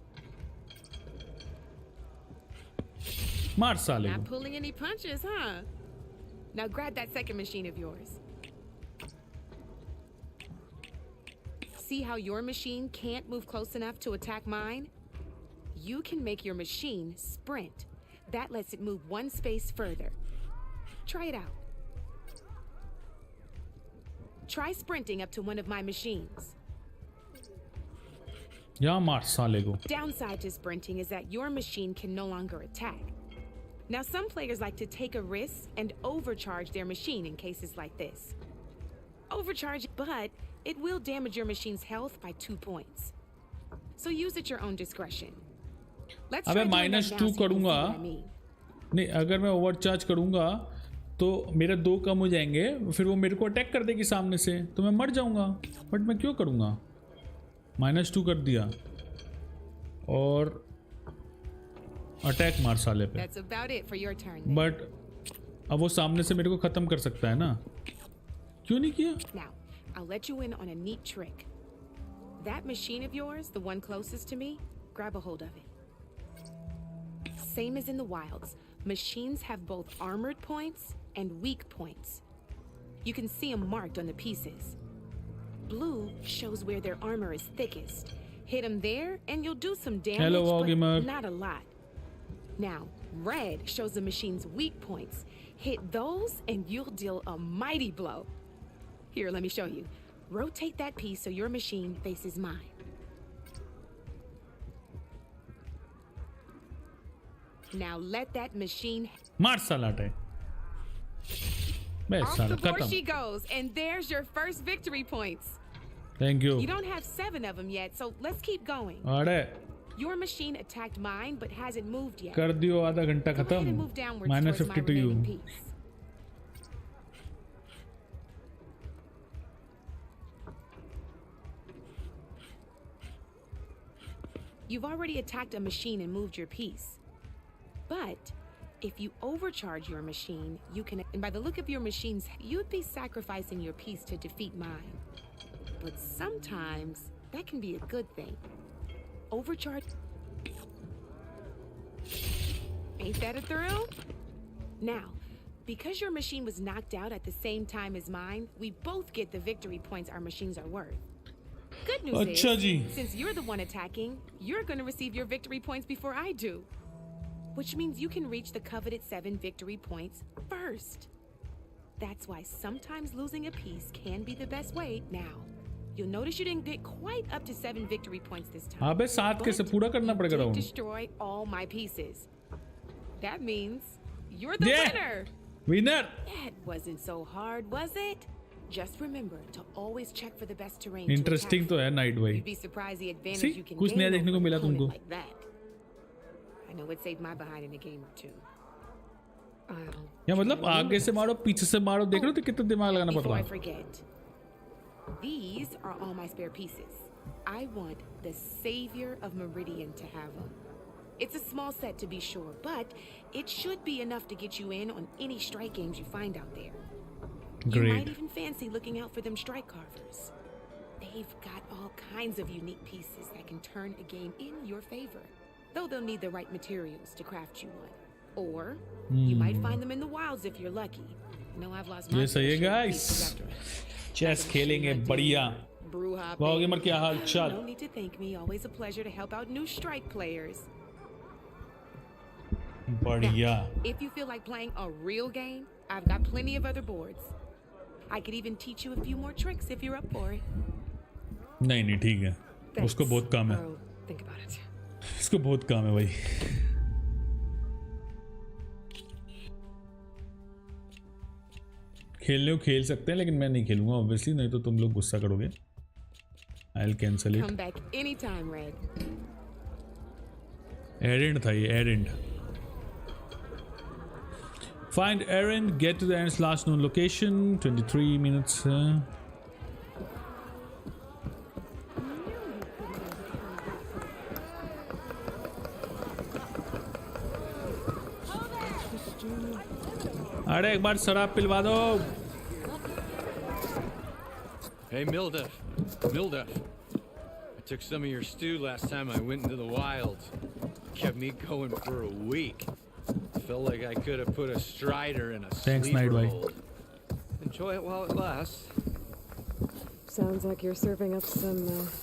मार साले को. Not pulling any punches, huh? Now grab that second machine of yours. See how your machine can't move close enough to attack mine? You can make your machine sprint. That lets it move 1 space further. Try it out. Try sprinting up to one of my machines. Yeah, maar saale ko. Downside to sprinting is that your machine can no longer attack. Now, some players like to take a risk and overcharge their machine in cases like this. Overcharge, but it will damage your machine's health by 2 points. So use at your own discretion. Let's try -2 करूँगा. नहीं, अगर मैं overcharge करूँगा तो मेरे 2 कम हो जाएंगे, फिर वो मेरे को अटैक कर देगी सामने से, तो मैं मर जाऊँगा. बट मैं क्यों करूँगा? -2 कर दिया और अटैक मार साले पे. बट अब वो सामने से मेरे को ख़त्म कर सकता है ना? क्यों नहीं किया? Now, I'll let you in on a neat trick. That machine of yours, the one closest to me, grab a hold of it. Same as in the wilds, machines have both armored points and weak points. You can see them marked on the pieces. Blue shows where their armor is thickest. Hit them there and you'll do some damage, but not a lot. Now, red shows the machine's weak points. Hit those and you'll deal a mighty blow. Here, let me show you. Rotate that piece so your machine faces mine. Now let that machine... मार सालाटे. Off the board she goes, and there's your first victory points. Thank you. You don't have 7 of them yet, so let's keep going. अरे. Your machine attacked mine, but hasn't moved yet. कर दियो आधा घंटा खत्म. -50 to you. You've already attacked a machine and moved your piece. But if you overcharge your machine, you can, and by the look of your machines, you'd be sacrificing your piece to defeat mine. But sometimes that can be a good thing. Overcharge. Ain't that a thrill? Now, because your machine was knocked out at the same time as mine, we both get the victory points our machines are worth. Good news is, since you're the one attacking, you're going to receive your victory points before I do. Which means you can reach the coveted 7 victory points first. That's why sometimes losing a piece can be the best way. Now, You'll notice you didn't get quite up to 7 victory points this time. अबे 7 कैसे पूरा करना पड़ेगा round? Destroy all my pieces. That means you're the winner. Winner. That wasn't so hard, was it? Just remember to always check for the best terrain. Interesting तो है night भाई. You'd be surprised the advantage you can कुछ नया देखने को मिला तुमको. like that. I know it saved my behind in a game or two. या मतलब आगे से मारो पीछे से मारो देख रहे हो तो कितना दिमाग लगाना पड़ रहा है. Before I forget, these are all my spare pieces. I want the savior of Meridian to have them. It's a small set to be sure, but it should be enough to get you in on any strike games you find out there. Great. You might even fancy looking out for them strike carvers. They've got all kinds of unique pieces that can turn a game in your favor, though they'll need the right materials to craft you one. Or you might find them in the wilds if you're lucky. No, I've lost my. ये सही है guys. Chess खेलेंगे बढ़िया. वाह gamer क्या हाल चाल? No need to thank me. Always a pleasure to help out new strike players. बढ़िया. Now, if you feel like playing a real game, I've got plenty of other boards. I could even teach you a few more tricks if you're up for it. नहीं ठीक है. उसको बहुत काम है. Think about it. इसको बहुत काम है भाई. खेलने को खेल सकते हैं लेकिन मैं नहीं खेलूंगा ऑब्वियसली, नहीं तो तुम लोग गुस्सा करोगे. I will cancel it. Come back anytime, Red. Errand था ये errand. Find errand, get to the end's last known location. 23 minutes. अरे एक बार शराब पिलवा दो. Hey Mildef, I took some of your stew last time I went into the wild. Kept me going for a week. Felt like I could have put a strider in a sleeper hold. Enjoy it while it lasts. Sounds like you're serving up some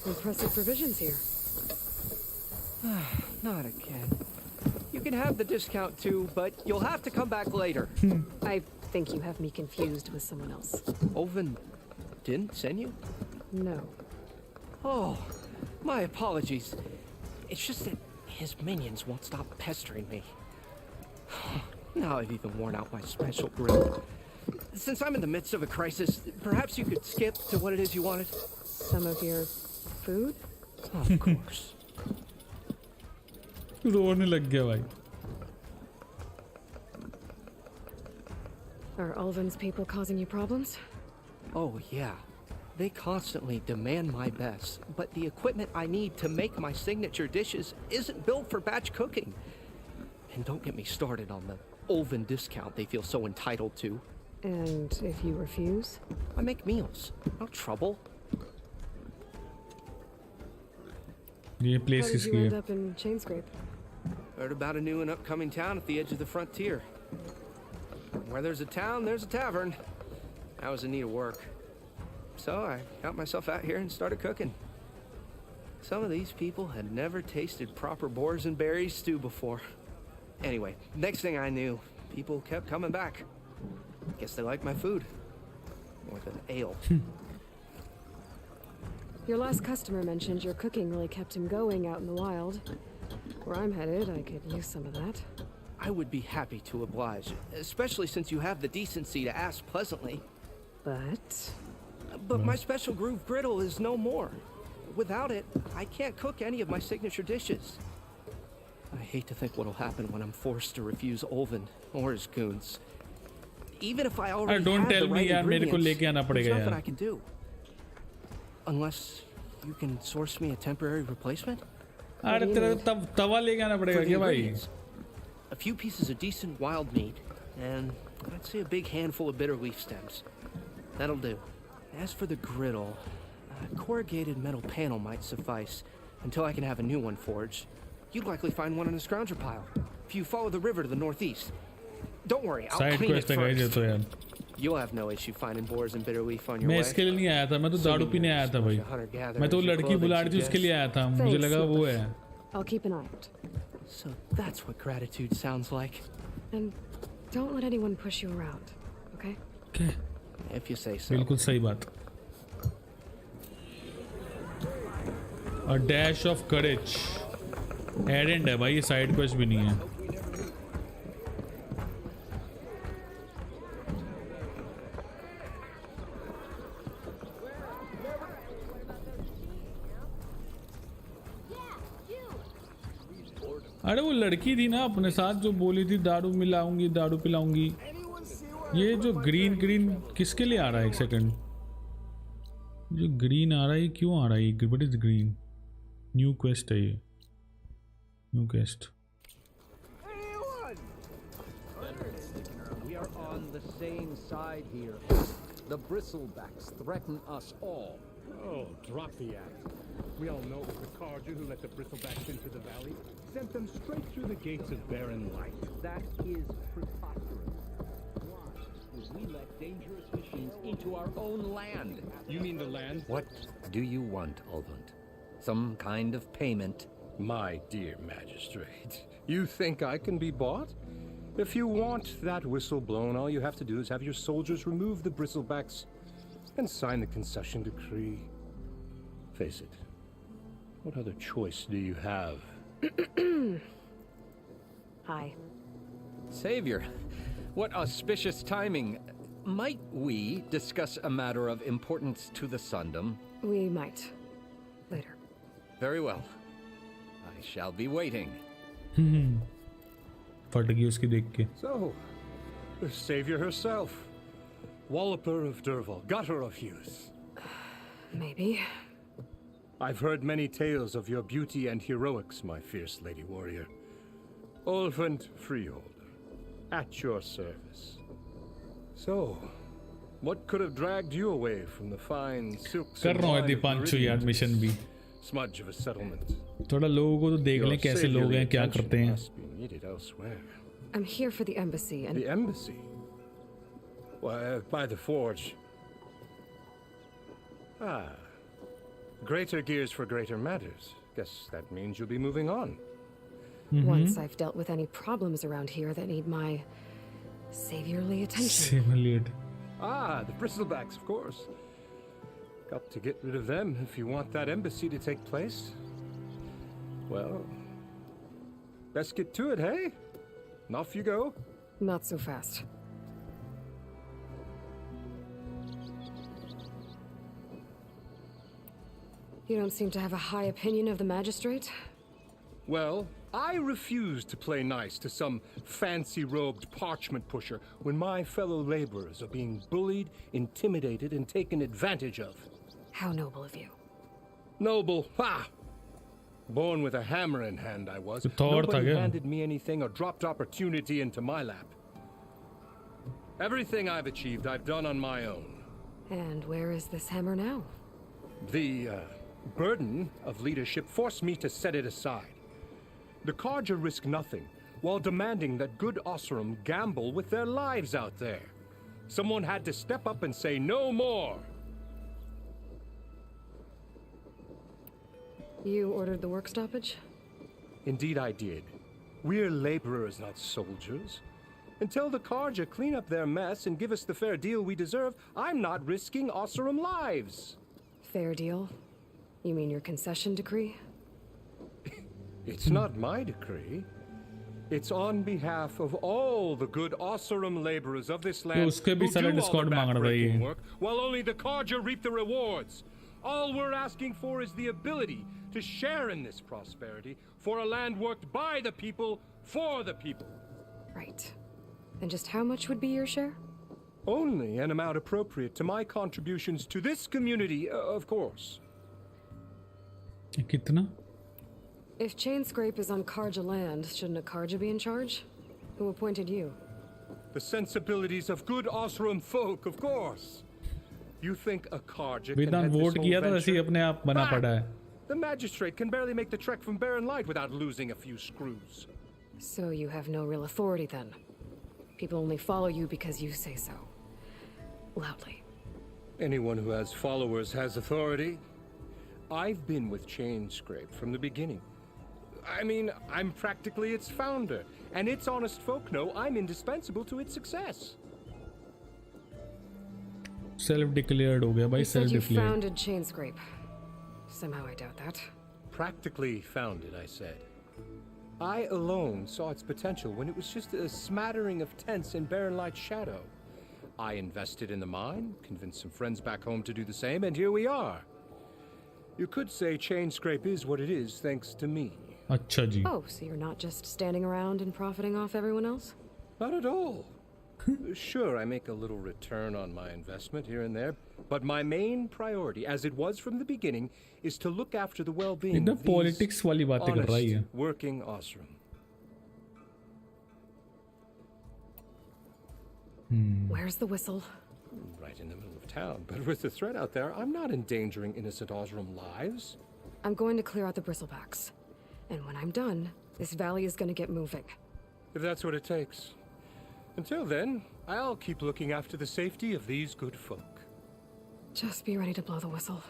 impressive provisions here. Not again. You can have the discount too, but you'll have to come back later. I think you have me confused with someone else. Oven didn't send you? No. Oh, my apologies. It's just that his minions won't stop pestering me. Now I've even worn out my special grill. Since I'm in the midst of a crisis, perhaps you could skip to what it is you wanted? Some of your food? Of course. रोने लग गया भाई. Are Ulvin's people causing you problems? Oh yeah. They constantly demand my best, but the equipment I need to make my signature dishes isn't built for batch cooking. And don't get me started on the Ulvin discount they feel so entitled to. And if you refuse? I make meals. No trouble. ये place How did किसकी you है? end up in Chainscrape? Heard about a new and upcoming town at the edge of the frontier. Where there's a town, there's a tavern. I was in need of work. So I got myself out here and started cooking. Some of these people had never tasted proper boars and berries stew before. Anyway, next thing I knew, people kept coming back. Guess they like my food. More than ale. Your last customer mentioned your cooking really kept him going out in the wild. Where I'm headed, I could use some of that. I would be happy to oblige, especially since you have the decency to ask pleasantly. But my special groove griddle is no more. Without it, I can't cook any of my signature dishes. I hate to think what'll happen when I'm forced to refuse Ulvin or his goons. Even if I already don't have tell the me right यार मेरे को लेके आना ingredients, पड़ेगा there's nothing यार. I can do. Unless you can source me a temporary replacement? अरे तेरा तवा लेके आना पड़ेगा क्या भाई? A few pieces of decent wild meat, and I'd say a big handful of bitter leaf stems. That'll do. As for the griddle, a corrugated metal panel might suffice until I can have a new one forged. You'd likely find one in a scrounger pile if you follow the river to the northeast. Don't worry, I'll Side clean quest it है first. तो यार. You'll have no issue finding boars and bitter leaf on your way. मैं इसके लिए नहीं आया था, मैं तो दारू पीने आया था भाई. मैं तो लड़की बुला रही थी उसके लिए आया था, मुझे लगा वो है. I'll keep an eye out. So that's what gratitude sounds like. And don't let anyone push you around, okay? Okay. If you say so. बिल्कुल सही बात. A dash of courage. Addend है भाई, ये साइड क्वेस्ट भी नहीं है. अरे वो लड़की थी ना अपने साथ जो बोली थी दारू मिलाऊंगी दारू पिलाऊंगी. ये जो ग्रीन ग्रीन किसके लिए आ रहा है? एक सेकंड, जो ग्रीन आ रहा है क्यों आ रहा है? What is green? New quest है ये. New quest. We are on the same side here. The bristlebacks threaten us all. Oh, drop the act. We all know it was the Carja who let the bristlebacks into the valley. Sent them straight through the gates of barren light. That is preposterous. Why would we let dangerous machines into our own land? You mean the land? What do you want, Ulvund? Some kind of payment? My dear magistrate, you think I can be bought? If you want that whistle blown, all you have to do is have your soldiers remove the bristlebacks and sign the concession decree. Face it, what other choice do you have? Hi. Savior, what auspicious timing. Might we discuss a matter of importance to the Sundom? We might. Later. Very well. I shall be waiting. फट गई उसकी देख के. So, the Savior herself, Walloper of Derval, got her of use. Maybe. I've heard many tales of your beauty and heroics, my fierce lady warrior. Ulvund Freeholder, at your service. So, what could have dragged you away from the fine silks कर रहा हूँ दीपांशु यार mission भी. Smudge of a settlement. थोड़ा लोगों को तो देख लें कैसे लोग हैं, क्या करते हैं. I'm here for the embassy and... The embassy? Why, by the forge. Ah. Greater gears for greater matters. Guess that means you'll be moving on. Once I've dealt with any problems around here that need my saviorly attention. Saviorly. Ah, the bristlebacks, of course. Got to get rid of them if you want that embassy to take place. Well, best get to it, hey? And off you go. Not so fast. You don't seem to have a high opinion of the magistrate? Well, I refuse to play nice to some fancy-robed parchment pusher when my fellow laborers are being bullied, intimidated, and taken advantage of. How noble of you. Noble? Ha! Born with a hammer in hand, I was. Nobody handed me anything or dropped opportunity into my lap. Everything I've achieved, I've done on my own. And where is this hammer now? The burden of leadership forced me to set it aside. The Carja risk nothing, while demanding that good Oseram gamble with their lives out there. Someone had to step up and say no more. You ordered the work stoppage? Indeed I did. We're laborers, not soldiers. Until the Carja clean up their mess and give us the fair deal we deserve, I'm not risking Oseram lives. Fair deal? You mean your concession decree? It's not my decree. It's on behalf of all the good Oseram laborers of this land who do all the backbreaking work, while only the Carja reap the rewards. All we're asking for is the ability to share in this prosperity for a land worked by the people, for the people. Right. And just how much would be your share? Only an amount appropriate to my contributions to this community, of course. Kitna? If Chainscrape is on Carja land, shouldn't a Carja be in charge? Who appointed you? The sensibilities of good Oseram folk, of course. You think a Carja can head this whole venture? The magistrate can barely make the trek from Barren Light without losing a few screws. So you have no real authority then? People only follow you because you say so. Loudly. Anyone who has followers has authority. I've been with Chainscrape from the beginning. I mean, I'm practically its founder, and its honest folk know I'm indispensable to its success. Self-declared हो गया भाई, self-declared. You self-declared. founded Chainscrape. Somehow I doubt that. practically found it, I said. I alone saw its potential when it was just a smattering of tents in barren light shadow. I invested in the mine, convinced some friends back home to do the same, and here we are. You could say Chain Scrape is what it is thanks to me. Achha ji. Oh, so you're not just standing around and profiting off everyone else? Not at all. Sure, I make a little return on my investment here and there, but my main priority, as it was from the beginning, is to look after the well-being of these honest, working Osram. Where's the whistle? Right in the middle of town, but with the threat out there, I'm not endangering innocent Osram lives. I'm going to clear out the bristlebacks. And when I'm done, this valley is going to get moving. If that's what it takes. Until then, I'll keep looking after the safety of these good folk. Just be ready to blow the whistle.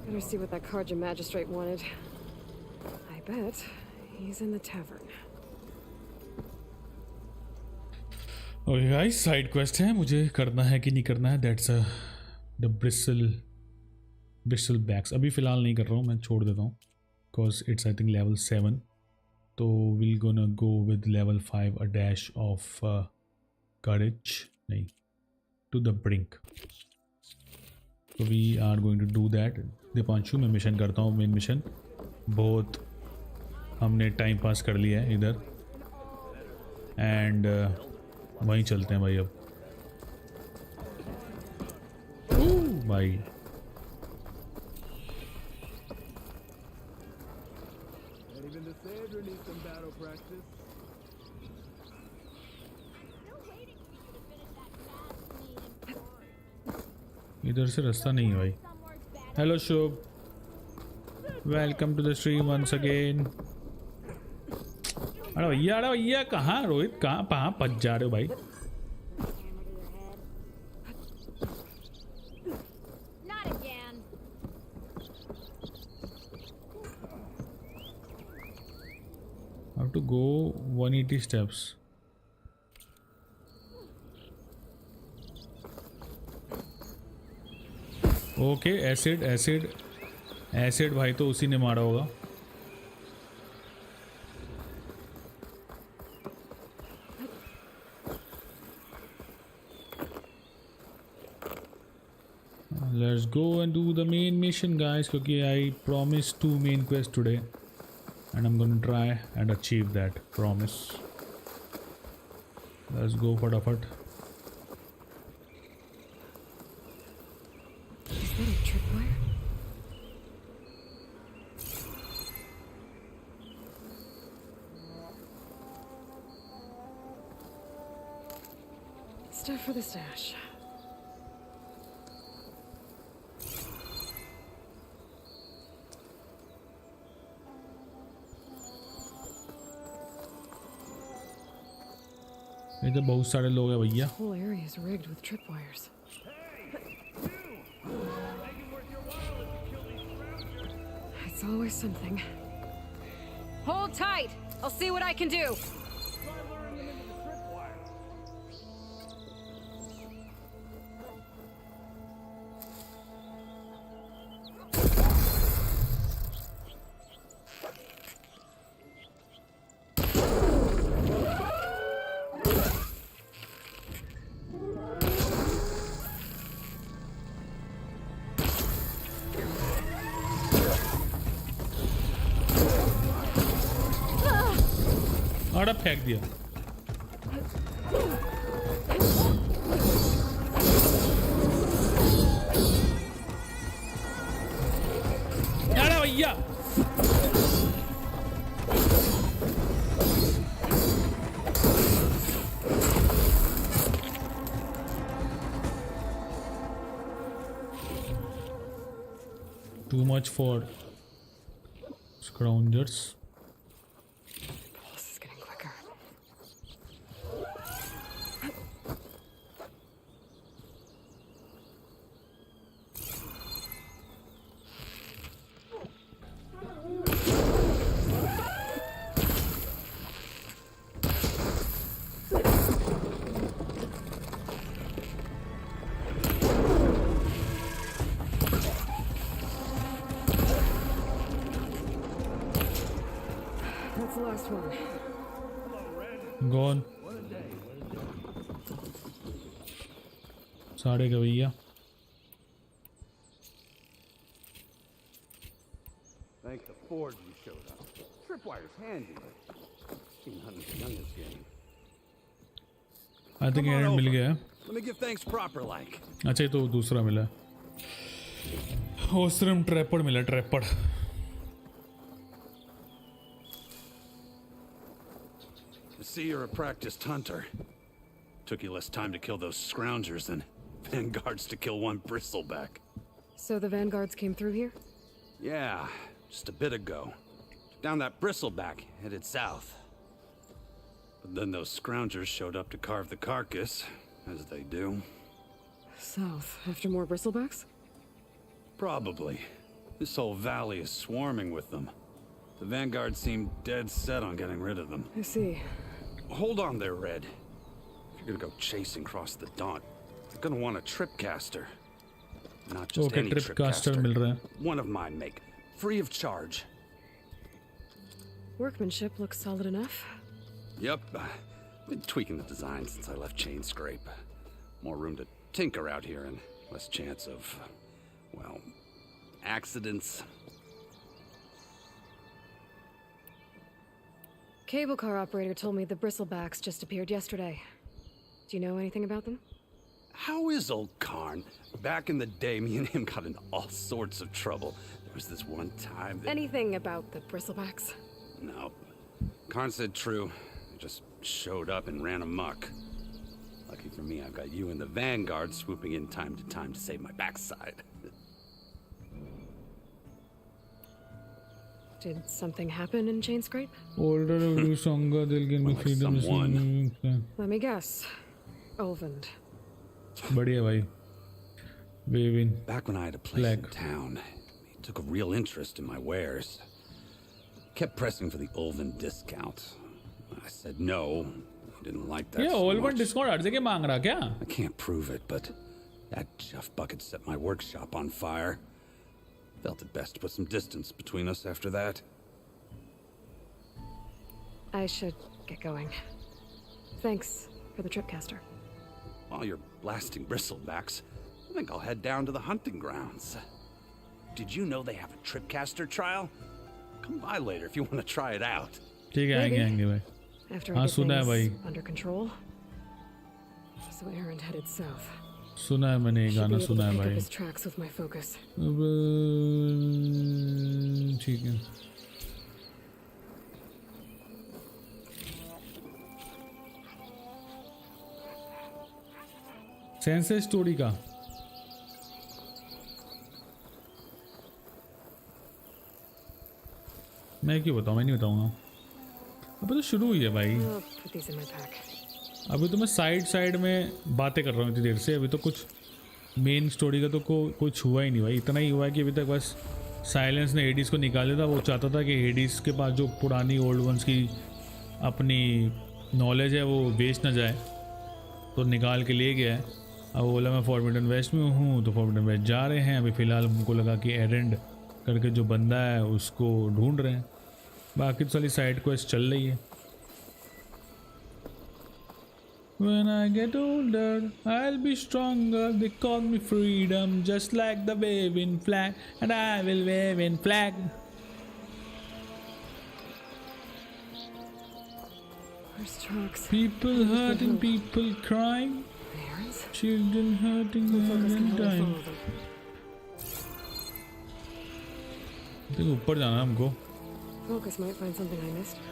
Better see what that Karja magistrate wanted. I bet he's in the tavern. Okay guys, side quest है, मुझे करना है कि नहीं करना है. That's the bristlebacks. अभी फ़िलहाल नहीं कर रहा हूँ, मैं छोड़ देता हूँ. Cause it's I think level 7. So we're gonna go with level 5, a dash of courage. नहीं, to the brink. So we are going to do that. Deepanshu, मैं मिशन करता हूँ, मेन मिशन. बहुत हमने टाइम पास कर लिया है इधर. And वहीं चलते हैं भाई अब. भाई इधर से रास्ता नहीं है भाई. Hello Shubh, welcome to the stream once again. अरे भैया कहाँ रोहित, कहाँ पच जा रहे हो भाई. I have to go 180 steps. Okay, acid भाई तो उसी ने मारा होगा. Let's go and do the main mission guys, क्योंकि I promised 2 main quests today and I'm gonna try and achieve that promise. Let's go फटाफट. Is that a tripwire? Stuff for the stash. इधर बहुत सारे लोग हैं भैया. This whole area is rigged with tripwires. It's always something. Hold tight! I'll see what I can do! आड़ा फेंक दिया. अरे भैया too much for scroungers. the last one. Go on. साढ़े का भैया. Thank the Ford you showed up. Tripwire's handy. Seen nothing's done this game. I think Aaron मिल गया. Let me give thanks proper like. अच्छा ये तो दूसरा मिला. ओस्ट्रम trapper मिला trapper. I see you're a practiced hunter. Took you less time to kill those scroungers than vanguards to kill one bristleback. So the vanguards came through here? Yeah, just a bit ago. Down that bristleback, headed south. But then those scroungers showed up to carve the carcass, as they do. South, after more bristlebacks? Probably. This whole valley is swarming with them. The vanguard seemed dead set on getting rid of them. I see. Hold on there, Red. If you're gonna go chasing across the Daunt, you're gonna want a tripcaster. Not just any tripcaster. One of my make, free of charge. Workmanship looks solid enough. Yep. Been tweaking the design since I left Chain Scrape. More room to tinker out here and less chance of, well, accidents. Cable car operator told me the bristlebacks just appeared yesterday. Do you know anything about them? How is old Karn? Back in the day, me and him got into all sorts of trouble. There was this one time that... Anything about the bristlebacks? No. Karn said true. They just showed up and ran amok. Lucky for me, I've got you and the Vanguard swooping in time to save my backside. Did something happen in Chain Scrape? Older or stronger, they'll give me freedom. Let me guess. Olvend. बढ़िया भाई. Waving. Back when I had a place in town, he took a real interest in my wares. Kept pressing for the Olvend discount. I said no. I didn't like that. Yeah, Olvend discount अर्ज़े के मांग रहा क्या? I can't prove it, but that Jeff bucket set my workshop on fire. Felt it best to put some distance between us after that. I should get going. Thanks for the tripcaster. While you're blasting bristlebacks, I think I'll head down to the hunting grounds. Did you know they have a tripcaster trial? Come by later if you want to try it out. ठीक है आएंगे भाई. After I get things under control. So Aaron headed south. सुना है मैंने गाना सुना है भाई. ठीक है. सेंसर स्टोरी का मैं क्यों बताऊँ? मैं नहीं बताऊँगा. अबे तो शुरू हुई है भाई. अभी तो मैं साइड में बातें कर रहा हूँ इतनी देर से. अभी तो कुछ मेन स्टोरी का तो कुछ हुआ ही नहीं भाई. इतना ही हुआ है कि अभी तक बस साइलेंस ने हेडीज को निकाल दिया था. वो चाहता था कि हेडीज के पास जो पुरानी ओल्ड वंस की अपनी नॉलेज है वो वेस्ट ना जाए, तो निकाल के ले गया है. अब बोला मैं फॉरबिडन वेस्ट में हूँ, तो फॉरबिडन वेस्ट जा रहे हैं. अभी फ़िलहाल उनको लगा कि एरेंड करके जो बंदा है उसको ढूंढ रहे हैं. बाकी तो सारी साइड क्वेस्ट चल रही है. When I get older, I'll be stronger. They call me freedom, just like the waving flag, and I will wave in flag. Where's trucks? People hurting, people crying, children hurting and dying. देखो ऊपर जाना है हमको. Focus might find something I missed.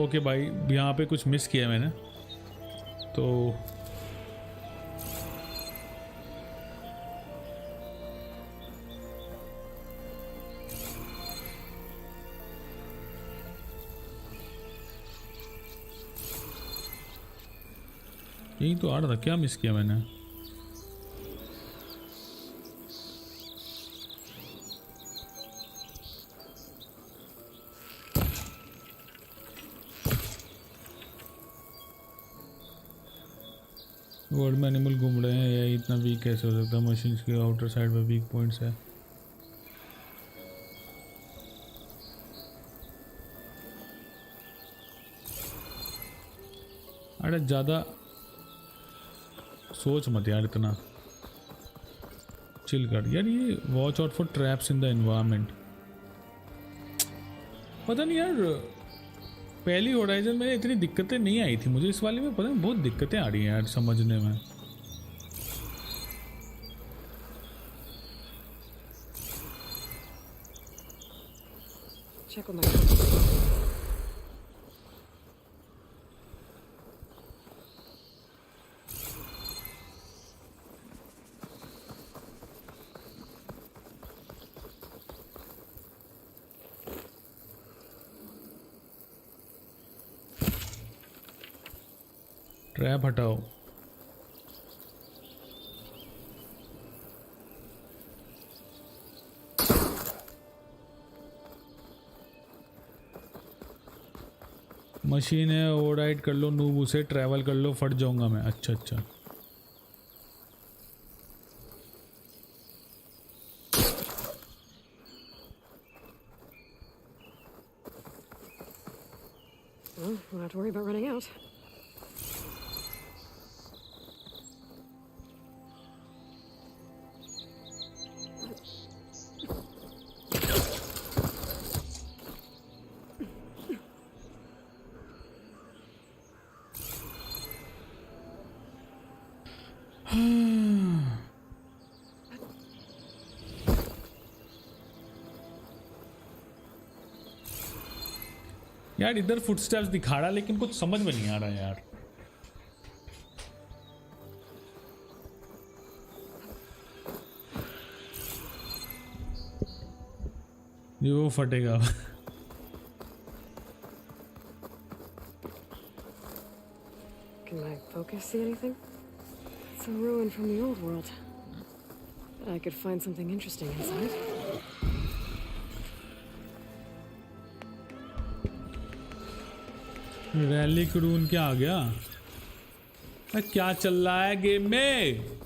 Okay भाई, यहाँ पे कुछ miss किया मैंने. तो यही तो आ रहा था. क्या मिस किया मैंने? वर्ल्ड में एनिमल घूम रहे हैं. या इतना वीक कैसे हो सकता है? मशीन्स के आउटर साइड पे वीक पॉइंट्स है. अरे ज़्यादा सोच मत यार, इतना चिल कर यार। ये watch out for traps in the environment, पता नहीं यार पहली होराइजन में इतनी दिक्कतें नहीं आई थी मुझे, इस वाले में पता नहीं बहुत दिक्कतें आ रही हैं यार समझने में। Check with my ट्रैप हटाओ। मशीन है, ओवरराइड कर लो नूब उसे, ट्रैवल कर लो, फट जाऊंगा मैं। अच्छा अच्छा Won't have to worry about running out. यार इधर फुटस्टेप्स दिखा रहा लेकिन कुछ समझ में नहीं आ रहा यार। ये वो फटेगा। Can my focus see anything? It's a ruin from the old world. Bet I could find something interesting inside. Rally croon क्या आ गया? क्या चल रहा है गेम में?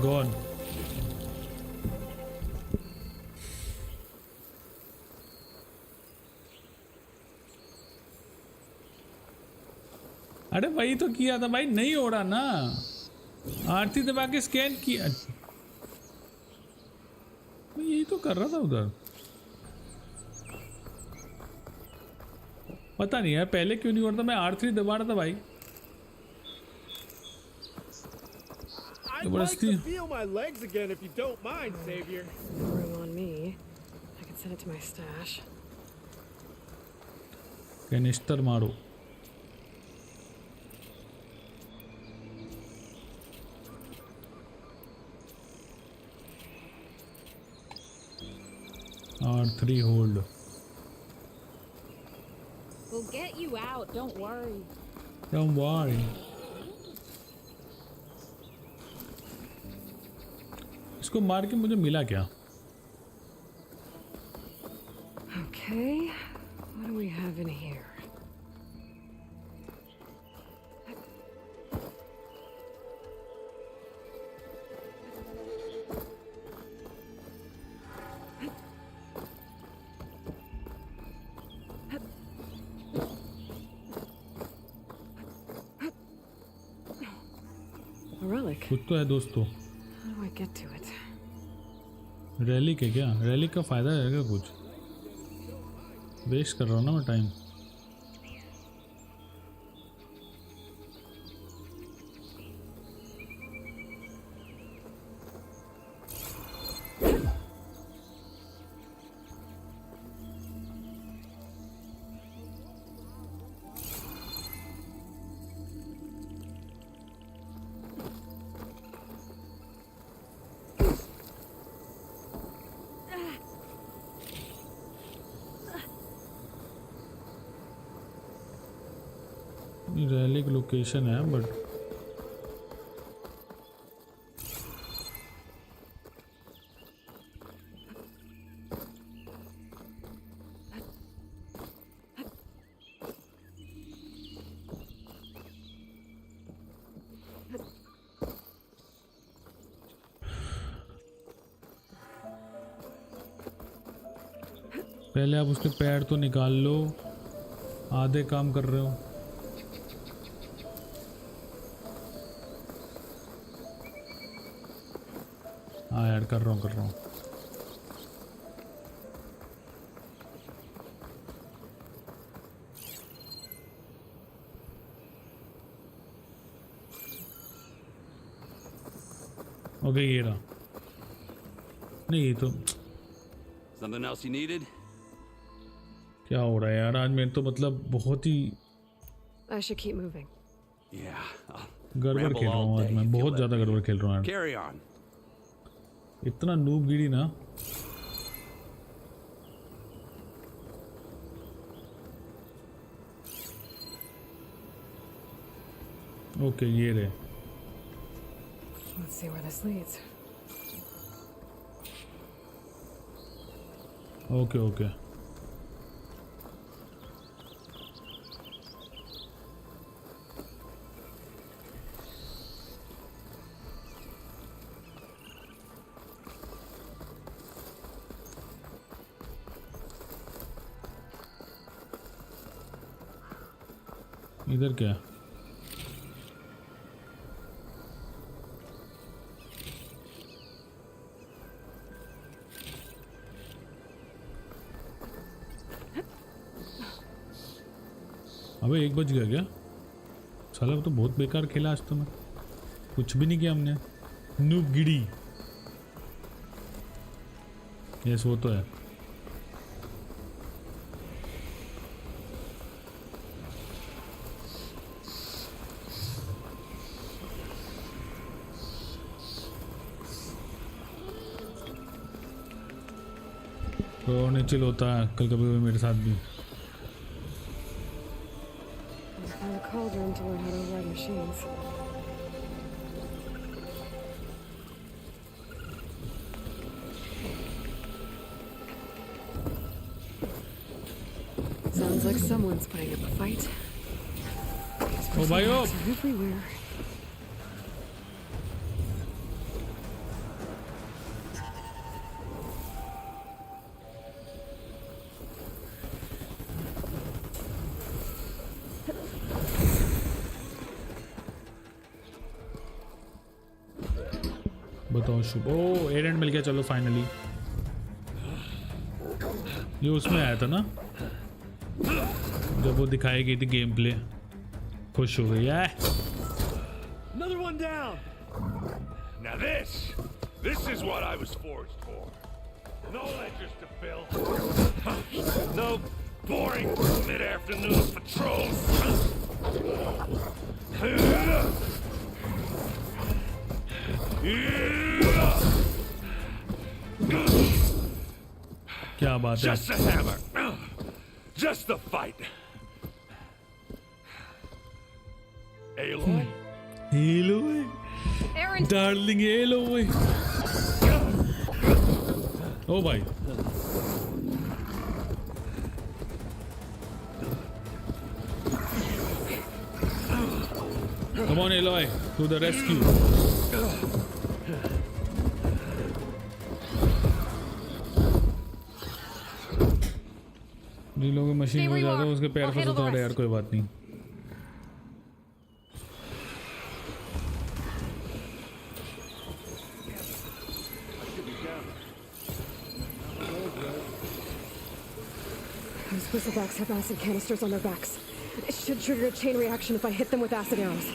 Gone. अरे वही तो किया था भाई, नहीं हो रहा ना। आरती दबा के स्कैन किया, यही तो कर रहा था उधर। पता नहीं यार पहले क्यों नहीं हो रहा था, मैं R3 दबा रहा था भाई। I'd like to feel my legs again if you don't mind, Savior. Room on me. I can send it to my stash. Canister मारो। R3 hold. We'll get you out, don't worry. Don't worry. इसको मार के मुझे मिला क्या? Okay, what do we have in here? relic. कुछ तो है दोस्तों. How do I get to it? Relic है क्या? रैलिक का फायदा है क्या कुछ? वेस्ट कर रहा हूँ ना मैं टाइम. रैलिक लोकेशन है बट पहले आप उसके पैर तो निकाल लो. आधे काम कर रहे हो. हाँ यार कर रहा हूँ. ओके ये रहा. नहीं ये तो Something else you needed? क्या हो रहा है यार आज मैं तो मतलब बहुत ही I should keep moving. Yeah. गड़बड़ खेल रहा हूँ आज मैं. बहुत ज़्यादा गड़बड़ खेल रहा हूँ यार. Carry on. इतना नूब गिरी ना. ओके ये रहे. Let's see where this leads. Okay okay. इधर क्या? अबे 1 बज गया क्या? साला तो बहुत बेकार खेला आज तो. मैं कुछ भी नहीं किया हमने. नूब गिड़ी. यस वो तो है. तो नहीं चिल होता है कल कभी मेरे साथ भी. Find a cauldron to learn how to ride machines. Sounds like someone's putting up a fight. Oh, bhai, oh. Everywhere. बताओ शुभ. ओ एरेंट मिल गया. चलो फाइनली. ये उसमें आया था ना जब वो दिखाई गई थी गेम प्ले. खुश हो गई है. Another one down. Now this is what I was forged for. No ledgers to fill. No boring mid-afternoon patrols. क्या बात है. Just a hammer. Just the fight. Aloy? Aloy? Aaron. Darling Aloy. Oh भाई. Come on Aloy, to the rescue. जिन लोगों की machine में जाता है उसके पैर फंसे तो यार कोई बात नहीं. Those bristlebacks have acid canisters on their backs. It should trigger a chain reaction if I hit them with acid arrows.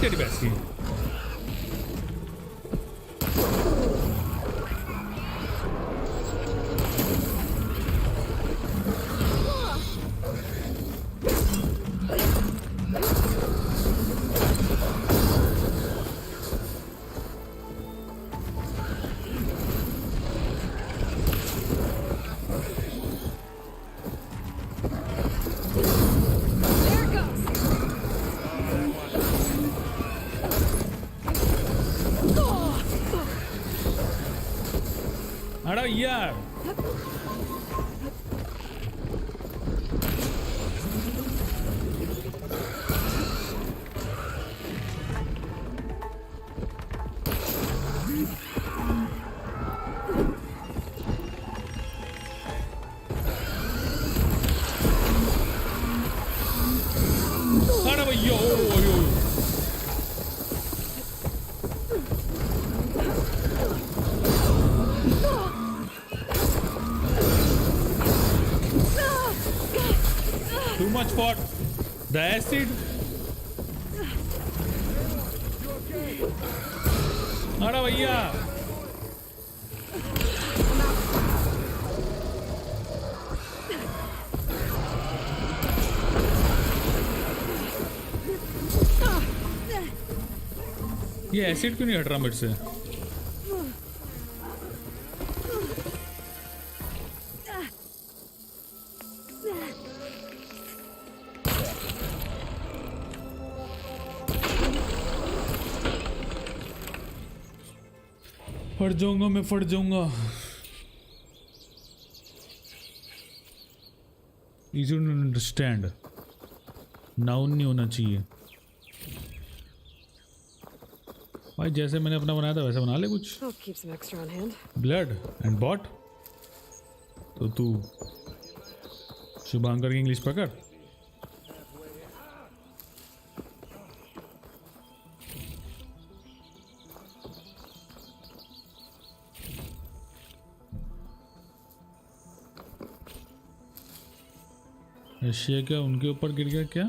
तेरी भैंस की यार अरे भैया Too much for the acid. अरे भैया ये एसिड क्यों नहीं हट रहा मेरे से? फट जाऊंगा मैं, फट जाऊंगा। इजी टू अंडरस्टैंड, नाउन नहीं होना चाहिए भाई। जैसे मैंने अपना बनाया था वैसे बना ले कुछ। Blood and bot. तो तू शुभांकर की इंग्लिश पकड़। एशिया क्या उनके ऊपर गिर गया क्या?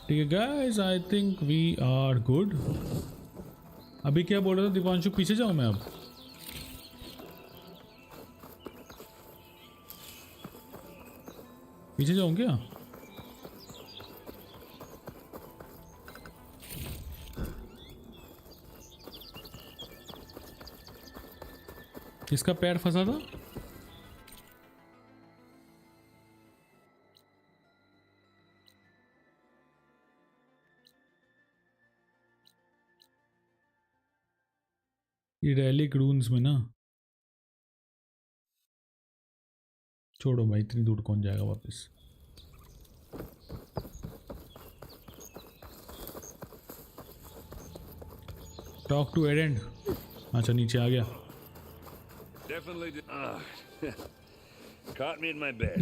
ठीक है guys, I think we are good. अभी क्या बोल रहा था दीपांशु? पीछे जाऊं मैं अब? पीछे जाऊं क्या? किसका पैर फंसा था? ये रैलिक रून्स में ना। छोड़ो भाई, इतनी दूर कौन जाएगा वापस। Talk to Edend. अच्छा नीचे आ गया।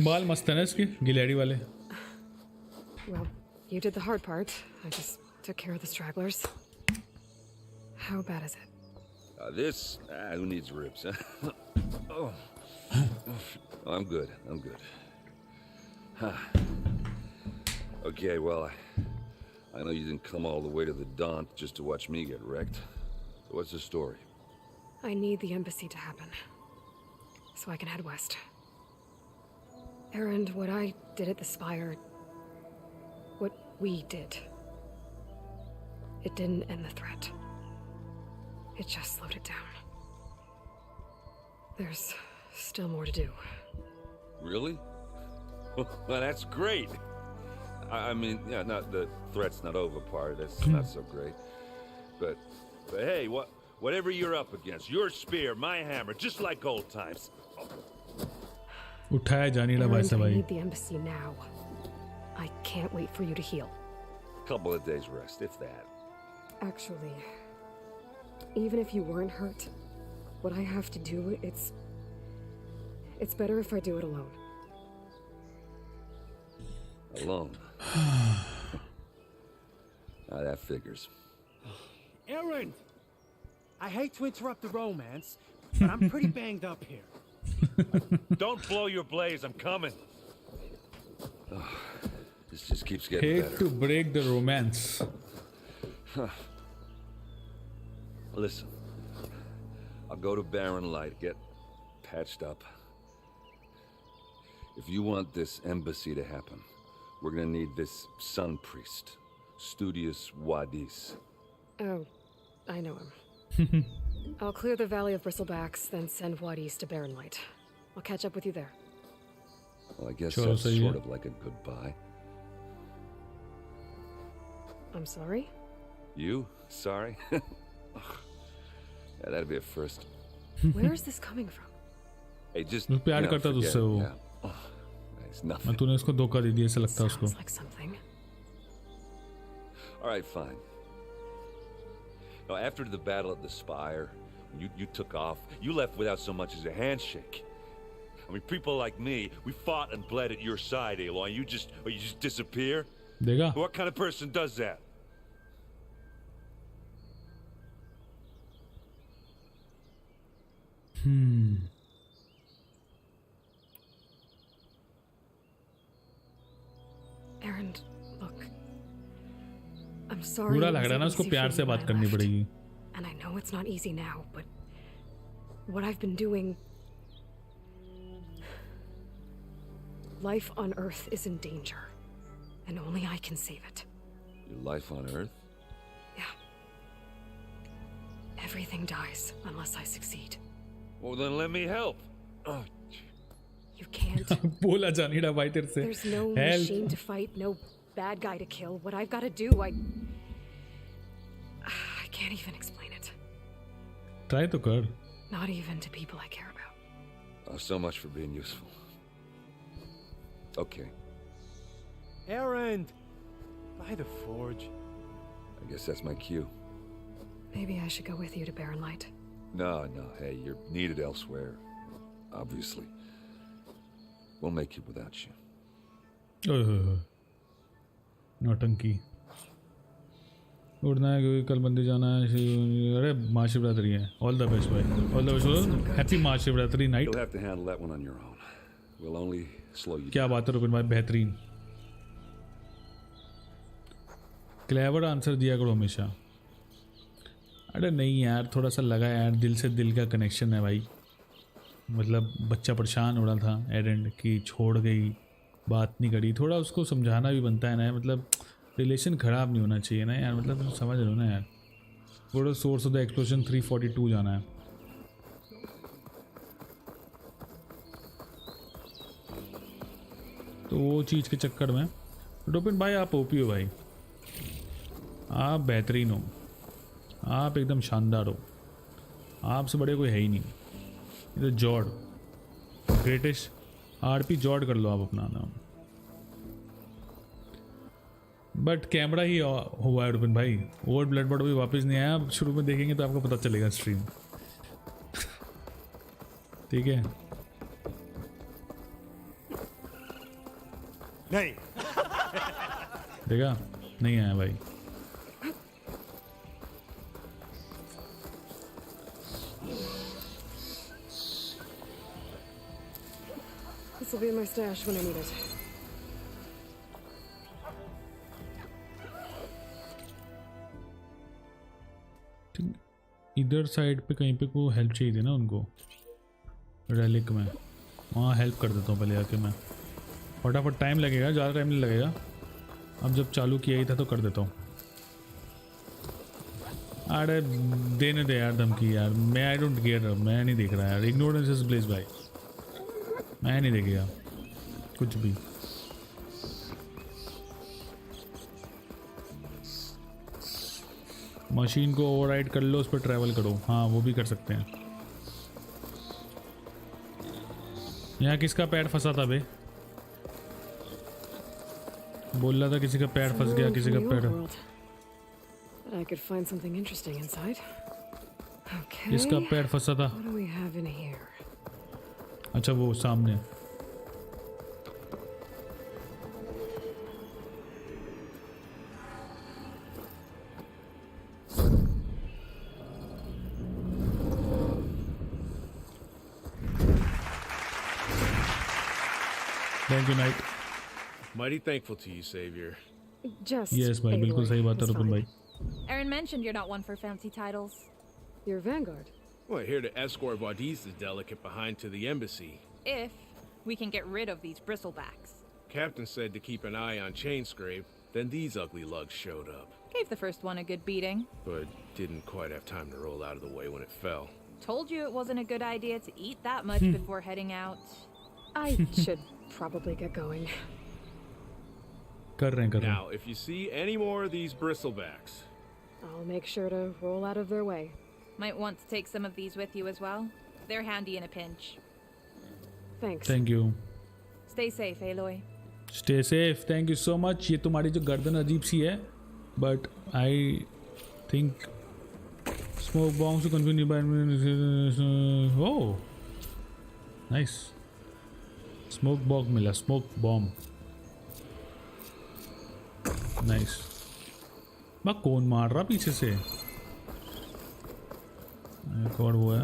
बाल मस्त है ना इसके, गिलैडी वाले। Well, you did the hard part. I just took care of the stragglers. How bad is it? Who needs ribs, huh? Oh, I'm good. I'm good. Okay, well, I know you didn't come all the way to the Daunt just to watch me get wrecked. So what's the story? I need the embassy to happen, so I can head west. Erend, what I did at the Spire, what we did, it didn't end the threat. It just slowed it down. There's still more to do. Really? Well, that's great. I mean, yeah, not the threat's not over part. That's not so great. But hey, whatever you're up against, your spear, my hammer, just like old times. उठाया जाने लगा भाई I साहब. need the embassy now. I can't wait for you to heal. Couple of days rest, if that. Actually, even if you weren't hurt, what I have to do, it's better if I do it alone. Alone. Now that figures. Aaron! I hate to interrupt the romance, but I'm pretty banged up here. Don't blow your blaze, I'm coming. This just keeps getting Hate better. to break the romance. Listen, I'll go to Barren Light, get patched up. If you want this embassy to happen, we're gonna need this sun priest, Studius Wadis. Oh, I know him. I'll clear the Valley of Bristlebacks, then send Wadis to Barren Light. I'll catch up with you there. Well, I guess Sure, that's so sort of like a goodbye. I'm sorry? You? Sorry? Yeah, that'd be a first. Where is this coming from? Hey, just प्यार करता तो उससे वो. It's nothing. तूने उसको धोखा दे दिया ऐसा लगता है उसको. Sounds like something. All right, fine. Now, after the battle at the Spire, you took off. You left without so much as a handshake. I mean, people like me, we fought and bled at your side, Aloy. You just disappear? देखा? What kind of person does that? Aaron, look. I'm sorry. बुरा it लग रहा है ना wasn't उसको easy प्यार for से you when बात I करनी left. पड़ेगी. And I know it's not easy now, but what I've been doing... Life on Earth is in danger, and only I can save it. Your life on Earth? Yeah. Everything dies unless I succeed. Well, then let me help. Oh. You can't. बोला जानी रहा भाई तेरे से. There's no Help. machine to fight, no bad guy to kill. What I've got to do, I can't even explain it. Try तो कर. Not even to people I care about. Oh, so much for being useful. Okay. Aaron! By the forge. I guess that's my cue. Maybe I should go with you to Barren Light. No, hey, you're needed elsewhere. Obviously. We'll make it without you. नौटंकी. उड़ना है क्योंकि कल मंदिर जाना है. अरे महाशिवरात्रि है. All the best भाई. All the best. Happy Mahashivratri night. You'll have to handle that one on your own. We'll only slow you क्या बात है रुपिन भाई, बेहतरीन. क्लेवर आंसर दिया करो हमेशा. अरे नहीं यार, थोड़ा सा लगा यार, दिल से दिल का कनेक्शन है भाई. मतलब बच्चा परेशान हो रहा था एरेंड की, छोड़ गई, बात नहीं करी. थोड़ा उसको समझाना भी बनता है ना, मतलब रिलेशन ख़राब नहीं होना चाहिए ना यार. मतलब तुम समझ रहे हो ना यार. थोड़ा सोर्स ऑफ द एक्सप्लोजन 342 जाना है. तो वो चीज़ के चक्कर में रुपिन भाई आप ओपी हो भाई. आप बेहतरीन हो, आप एकदम शानदार हो. आपसे बड़े कोई है ही नहीं. ये तो जॉर्ड, ग्रेटेस्ट आरपी जॉर्ड कर लो आप अपना नाम. बट कैमरा ही हुआ है रुपिन भाई. ओवर ब्लडबॉट भी वापस नहीं आया. आप शुरू में देखेंगे तो आपको पता चलेगा स्ट्रीम. ठीक है. नहीं. देखा नहीं आया भाई. This will be in my stash when I need it. इधर साइड पे कहीं पे को हेल्प चाहिए थी ना उनको रैलिक में. वहाँ हेल्प कर देता हूँ पहले आके मैं. फटाफट टाइम लगेगा, ज़्यादा टाइम नहीं लगेगा. अब जब चालू किया ही था तो कर देता हूँ. अरे देने दे यार धमकी यार. मैं आई डोंट केयर. मैं नहीं देख रहा यार. इग्नोरेंस इज ब्लिस भाई. मैं नहीं देखेगा. कुछ भी। मशीन को ओवरराइड कर लो, उस पर ट्रैवल करो। हाँ वो भी कर सकते हैं। यहाँ किसका पैर फंसा था बे? बोल रहा था किसी का पैर फंस गया, किसी का पैर। I could find something interesting inside. Okay. किसका पैर फंसा था? What do we have in here? अच्छा वो सामने। Thank you, Knight. Mighty thankful to you, Savior. Just Yes, भाई बिल्कुल सही बात है रुपन भाई। Aaron mentioned you're not one for fancy titles. You're Vanguard. We're here to escort Wadis the delicate behind to the embassy. If we can get rid of these bristlebacks. Captain said to keep an eye on Chainscrape, then these ugly lugs showed up. Gave the first one a good beating. But didn't quite have time to roll out of the way when it fell. Told you it wasn't a good idea to eat that much before heading out. I should probably get going. कर रहे हैं। Now, if you see any more of these bristlebacks, I'll make sure to roll out of their way. Might want to take some of these with you as well. They're handy in a pinch. Thanks. Thank you. Stay safe, Aloy. Stay safe. Thank you so much. ये तुम्हारी जो गर्दन अजीब सी है, but I think smoke bombs to continue by oh nice. Smoke bomb मिला, smoke bomb. Nice. बा कौन मार रहा पीछे से? एक और वो है।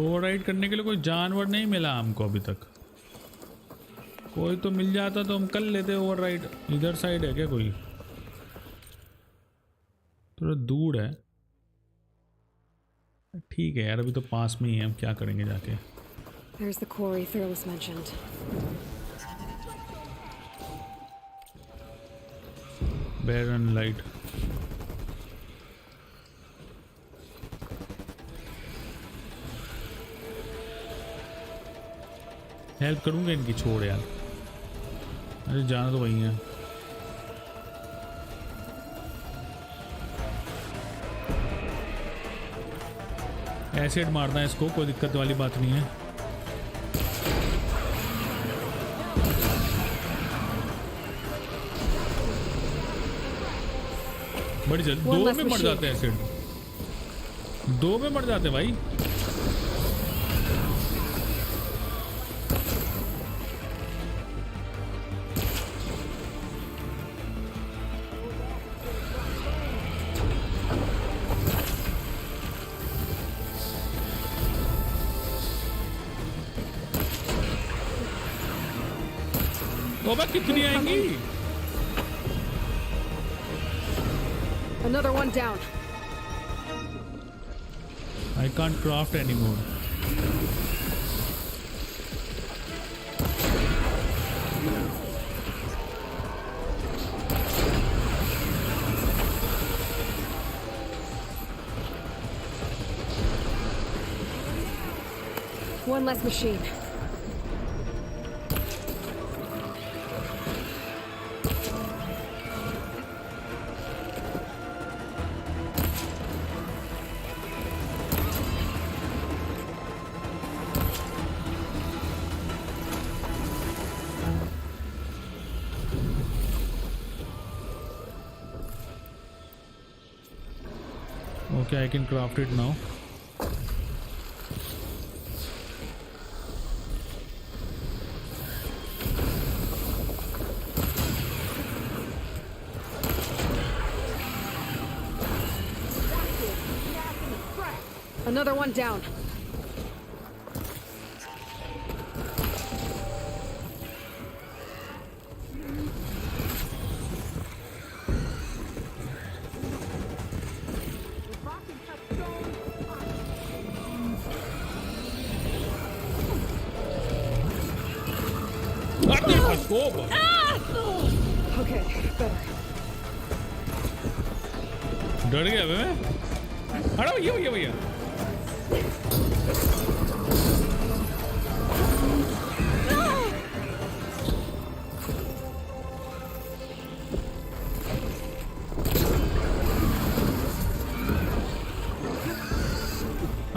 ओवरराइड करने के लिए कोई जानवर नहीं मिला हमको अभी तक। कोई तो मिल जाता तो हम कर लेते ओवरराइड। इधर साइड है क्या कोई? थोड़ा दूर है। ठीक है यार, अभी तो पास में ही है, हम क्या करेंगे जाके। There's the quarry Thurles mentioned. Barren light. Help करूंगा इनकी, छोड़ यार। अरे जाना तो वही है। एसिड मारना है इसको, कोई दिक्कत वाली बात नहीं है। बड़ी जल्दी 2 में मर जाते हैं एसिड। 2 में मर जाते हैं भाई। कितनी आएंगी? Another one down. I can't craft anymore. One less machine. Okay, I can craft it now. Another one down. Okay, Okay, better. डर गया मैं। अरे भैया भैया।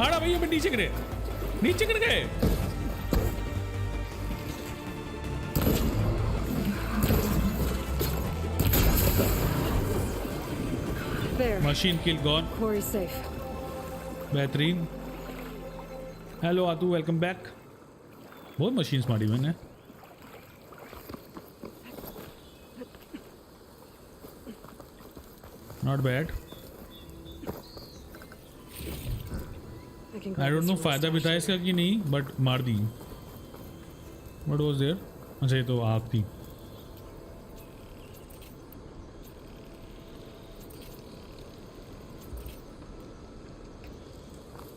अरे भैया मैं नीचे गिर गए। Machine kill gone. Quarry's safe. बेहतरीन। हेलो आतू, वेलकम बैक। बहुत मशीन्स मारी मैंने। Not bad. I don't know फायदा भी था इसका कि नहीं, बट मार दी। What was there? अच्छा ये तो आग थी।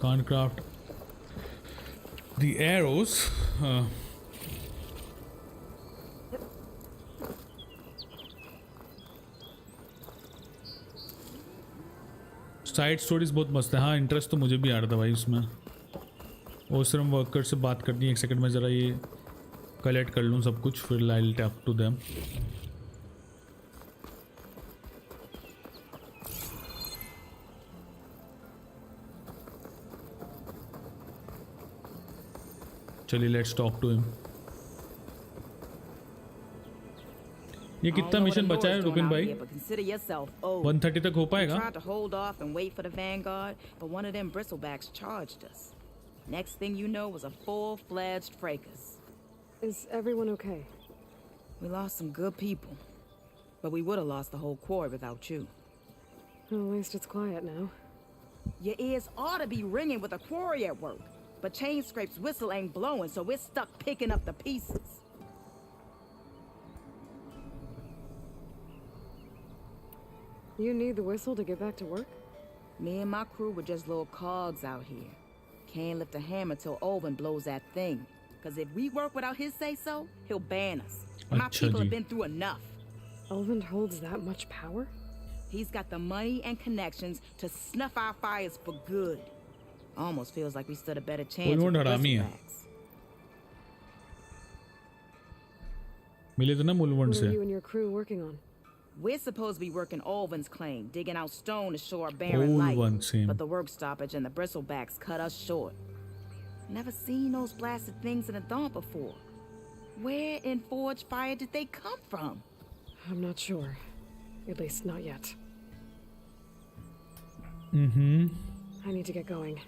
Can't craft the arrows. Side stories बहुत मस्त है। हाँ इंटरेस्ट तो मुझे भी आ रहा था भाई उसमें। ओसरम वर्कर से बात करनी है, एक सेकंड में ज़रा ये कलेक्ट कर लूँ सब कुछ, फिर I will talk to them. चलिए लेट्स टॉक टू हिम। ये कितना मिशन बचा है रुपिन भाई? 130 तक हो पाएगा? Tried to hold off and wait for the vanguard, but one of them bristlebacks charged us. Next thing you know was a full-fledged fracas. Is everyone okay? We lost some good people, but we would have lost the whole quarry without you. Well, at least it's quiet now. Your ears ought to be ringing with a quarry at work, but Chain Scrape's whistle ain't blowing, so we're stuck picking up the pieces. You need the whistle to get back to work? Me and my crew were just little cogs out here. Can't lift a hammer till Olvin blows that thing. Cause if we work without his say-so, he'll ban us. And my people have been through enough. Olvin holds that much power? He's got the money and connections to snuff our fires for good. Almost feels like we stood a better chance with bristlebacks. मिले तो ना मुलवंड से। What are you and your crew working on? We're supposed to be working Olvin's claim, digging out stone to show our barren light. But the work stoppage and the bristlebacks cut us short. Never seen those blasted things in a dawn before. Where in Forge Fire did they come from? I'm not sure. At least not yet. I need to get going.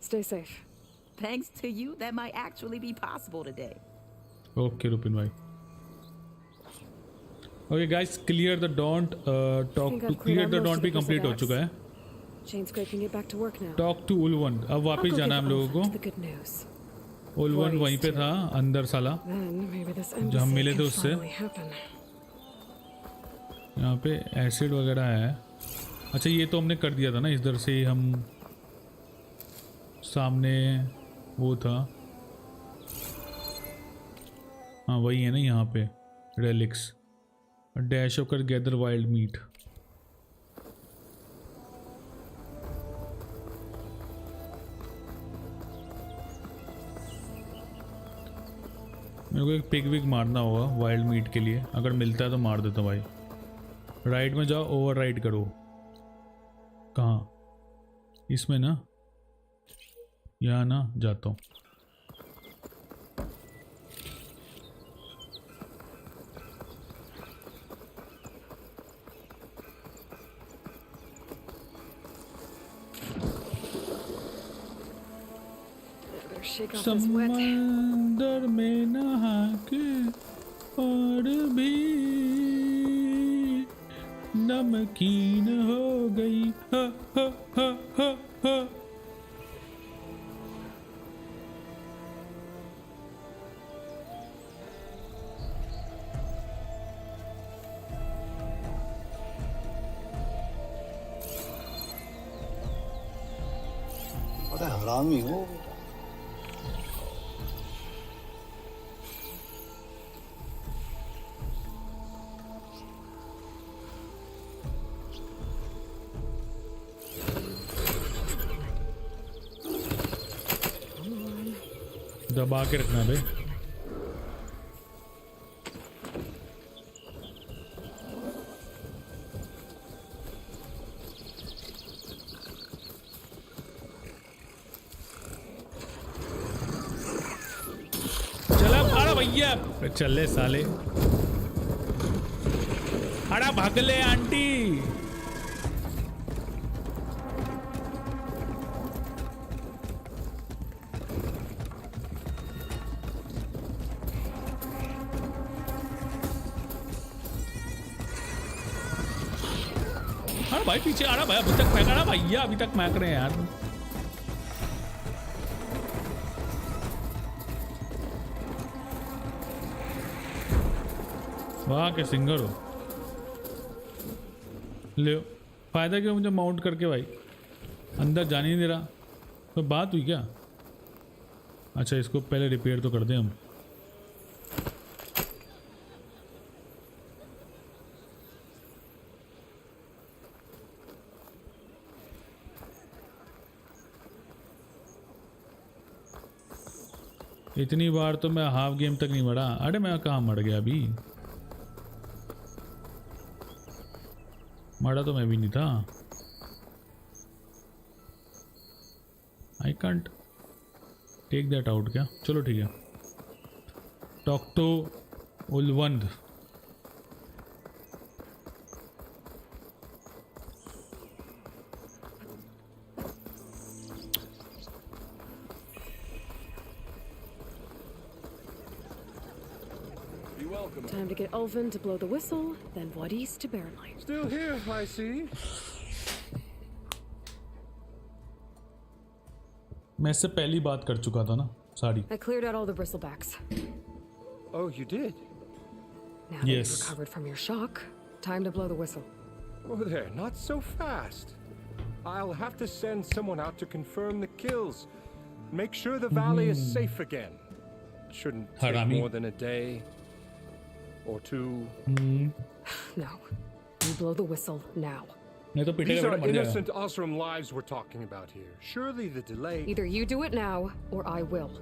Stay safe. Thanks to you, that might actually be possible today. Okay, Rupin bhai. Okay guys, clear the don't be complete हो चुका है। Chain Scrape can get back to work now. Talk to Ulvan. अब वापस जाना है हम लोगों को। उल्वन वहीं पे था अंदर साला, जो हम मिले थे उससे। यहाँ पे एसिड वगैरह है। अच्छा ये तो हमने कर दिया था ना, इधर से ही हम सामने वो था। हाँ वही है ना यहाँ पे रेलिक्स। डैश होकर गैदर वाइल्ड मीट। मेरे को एक पिग विग मारना होगा वाइल्ड मीट के लिए, अगर मिलता है तो मार देता भाई। राइट में जाओ, ओवर राइट करो। कहाँ? इसमें ना, यहाँ ना जाता हूँ। समंदर में नहा के और भी नमकीन हो गई। हा हा हा हा हा। अरे हरामी हो। दबा के रखना बे। चला अरे भैया चले साले, अड़ा भागले आंटी। अरे भाई पीछे आ रहा भाई, अभी तक फेंक रहा भैया, अभी तक फेंक रहे हैं यार। वाह के सिंगर हो। ले फायदा क्यों मुझे माउंट करके भाई, अंदर जाने नहीं दे रहा। तो बात हुई क्या? अच्छा इसको पहले रिपेयर तो कर दें हम। इतनी बार तो मैं हाफ गेम तक नहीं मरा। अरे मैं कहाँ मर गया अभी, मरा तो मैं भी नहीं था। I can't take that out क्या? चलो ठीक है। टॉक टू उलवंद। Time to get Ulvin to blow the whistle, then what east to Bearline. Still here, I see. मैं इससे पहली बात कर चुका था ना सारी। I cleared out all the bristlebacks. Oh, you did? Now that you've recovered from your shock, time to blow the whistle. Oh, there, not so fast. I'll have to send someone out to confirm the kills. Make sure the valley is safe again. Shouldn't take more than a day. Or two. No. You blow the whistle now. These are innocent Osram lives we're talking about here. Surely the delay. Either you do it now, or I will.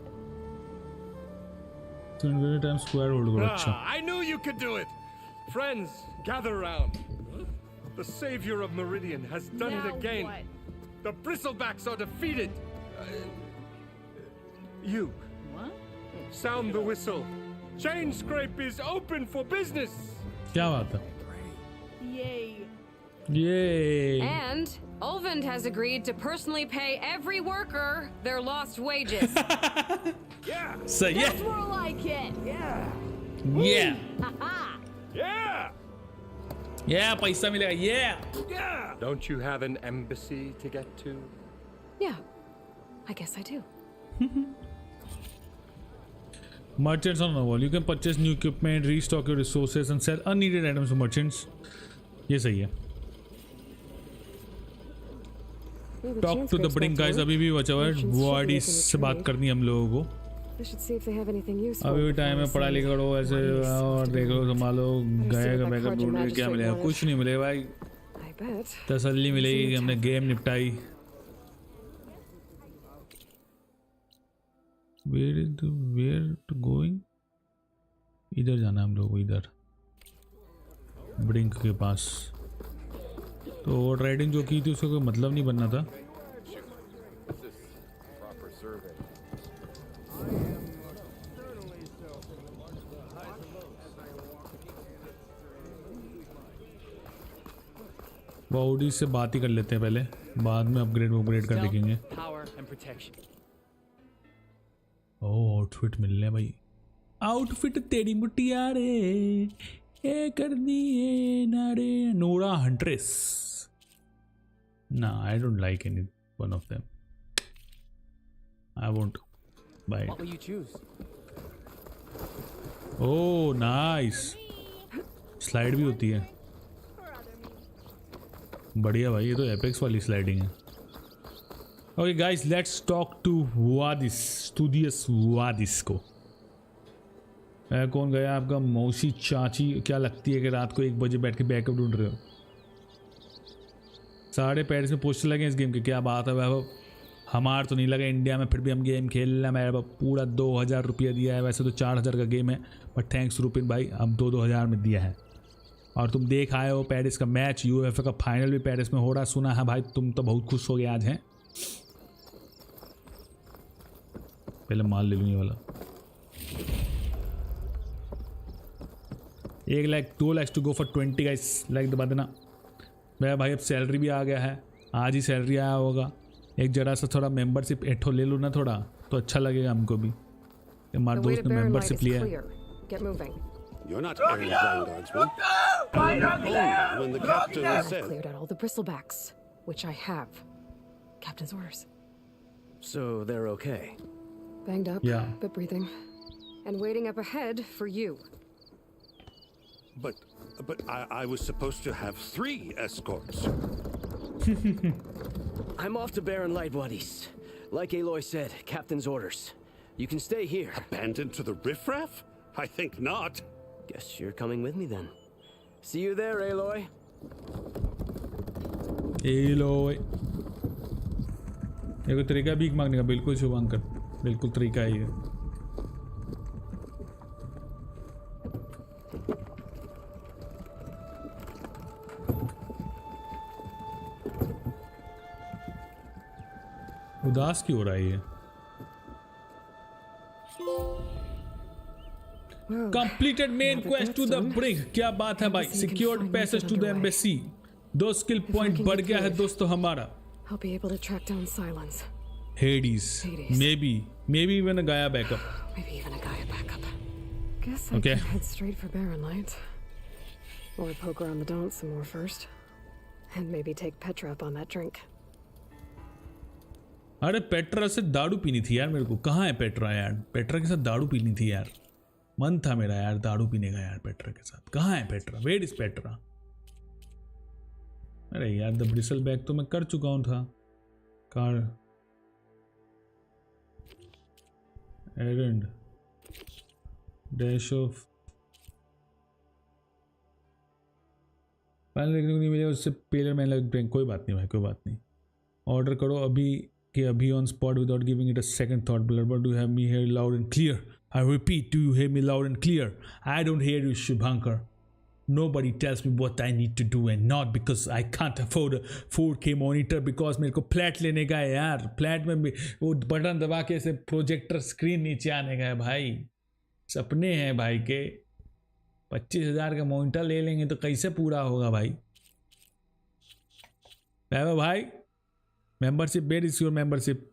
I knew you could do it. Friends, gather around. The savior of Meridian has done it again. What? The bristlebacks are defeated. You. What? Sound the whistle. Chain Scrape is open for business. क्या बात है? Yay. Yay. And Ulvin has agreed to personally pay every worker their lost wages. Yeah. So yeah. That's more like it. Yeah. Yeah. Yeah. Yeah, पैसा मिलेगा. Yeah. Yeah. Don't you have an embassy to get to? Yeah. I guess I do. Merchants on the wall. You can purchase new equipment, restock your resources, and sell unneeded items to merchants. ये सही है. Talk to the Brink guys. अभी भी बचा हुआ है. Body से बात करनी है हम लोगों को. अभी भी टाइम है, पढ़ा लिखा करो ऐसे और देख लो, संभालो, गए का बैकअप ढूंढ के क्या मिलेगा? कुछ नहीं मिलेगा भाई. तसल्ली मिलेगी कि हमने गेम निपटाई. Where to going? इधर जाना है हम लोग को, इधर ब्रिंक के पास. तो वो राइडिंग जो की थी उसका कोई मतलब नहीं बनना था. बॉडी से बात ही कर लेते हैं पहले, बाद में अपग्रेड कर देखेंगे. ओ आउटफिट मिल रहे भाई. आउटफिट तेरी मुटिया रे ये करनी है ना रे. Nora huntress. ना I don't like any one of them. I won't buy. What will you choose? Oh nice. Slide भी होती है. बढ़िया भाई, ये तो एपेक्स वाली स्लाइडिंग है. Okay guys, let's talk to वादिस, स्टूडियस वादिस को. कौन गया आपका? मौसी चाची. क्या लगती है कि रात को 1 बजे बैठ के बैकअप ढूंढ रहे हो? सारे पेरेंट्स में पोस्टर लगे इस गेम के. क्या बात है वैभव? हमार तो नहीं लगा इंडिया में, फिर भी हम गेम खेल रहे हैं। मेरा पूरा 2000 रुपया दिया है, वैसे तो 4000 का गेम है, बट थैंक्स रुपिन भाई, अब 2-2000 में दिया है। और तुम देख आए हो पेरिस का मैच, यूएफए का फाइनल भी पेरिस में हो रहा, सुना है भाई, तुम तो बहुत खुश हो गए आज हैं। पहले माल ले लूँ ये वाला। 1 lakh 2 lakh to go for 20 guys, like दबा देना। मेरा भाई अब सैलरी भी आ गया है, आज ही सैलरी आया होगा। एक जरा सा थोड़ा मेंबरशिप एठो ले लो ना थोड़ा, तो अच्छा लगेगा हमको भी। हमारे दोस्त ने मेंबरशिप लिया है। You're not Aaron's vanguardsman. When the captain said... Cleared out all the bristlebacks, which I have. Captain's orders. So they're okay? Banged up, but breathing. And waiting up ahead for you. But I was supposed to have 3 escorts. I'm off to Baron Lightwaddy's. Like Aloy said, Captain's orders. You can stay here. Abandoned to the riffraff? I think not. Guess you're coming with me then. See you there, Aloy. Aloy. ये कोई तरीका भीख मांगने का? बिल्कुल शुभांकर, बिल्कुल तरीका ही है। उदास क्यों हो रहा है ये? Completed main quest to the Brink। क्या बात है भाई। Secured passage to the embassy। 2 skill point बढ़ गया है दोस्तों हमारा। I'll be able to track down Silence. Hades. Maybe even a Gaia backup. Maybe even a Gaia backup. Guess I can head straight for Baron Light. Or poke around the Daunt some more first. And maybe take Petra up on that drink. अरे Petra से दारू पीनी थी यार मेरे को। कहाँ है पेट्रा यार? पेट्रा के साथ दारू पीनी थी यार, मन था मेरा यार दारू पीने का यार पेट्रा के साथ। कहाँ है पेट्रा? Where is Petra? अरे यार द ब्रिसल बैग तो मैं कर चुका हूँ था। कार एरेंड डैश ऑफ नहीं मिले उससे पेलर मैन लग ब्रेक। कोई बात नहीं भाई, कोई बात नहीं। ऑर्डर करो अभी के अभी on spot without giving it a second thought. Bloodbot do have me hear loud and clear? I repeat, do you hear me loud and clear? I don't hear you, Shubhankar. Nobody tells me what I need to do, and not because I can't afford a 4K monitor, because मेरे को flat लेने का है यार। Flat में भी वो button दबा के ऐसे प्रोजेक्टर स्क्रीन नीचे आने का है भाई। सपने हैं भाई के। 25,000 का मॉनिटर ले लेंगे तो कैसे पूरा होगा भाई? भाई membership, where is your membership?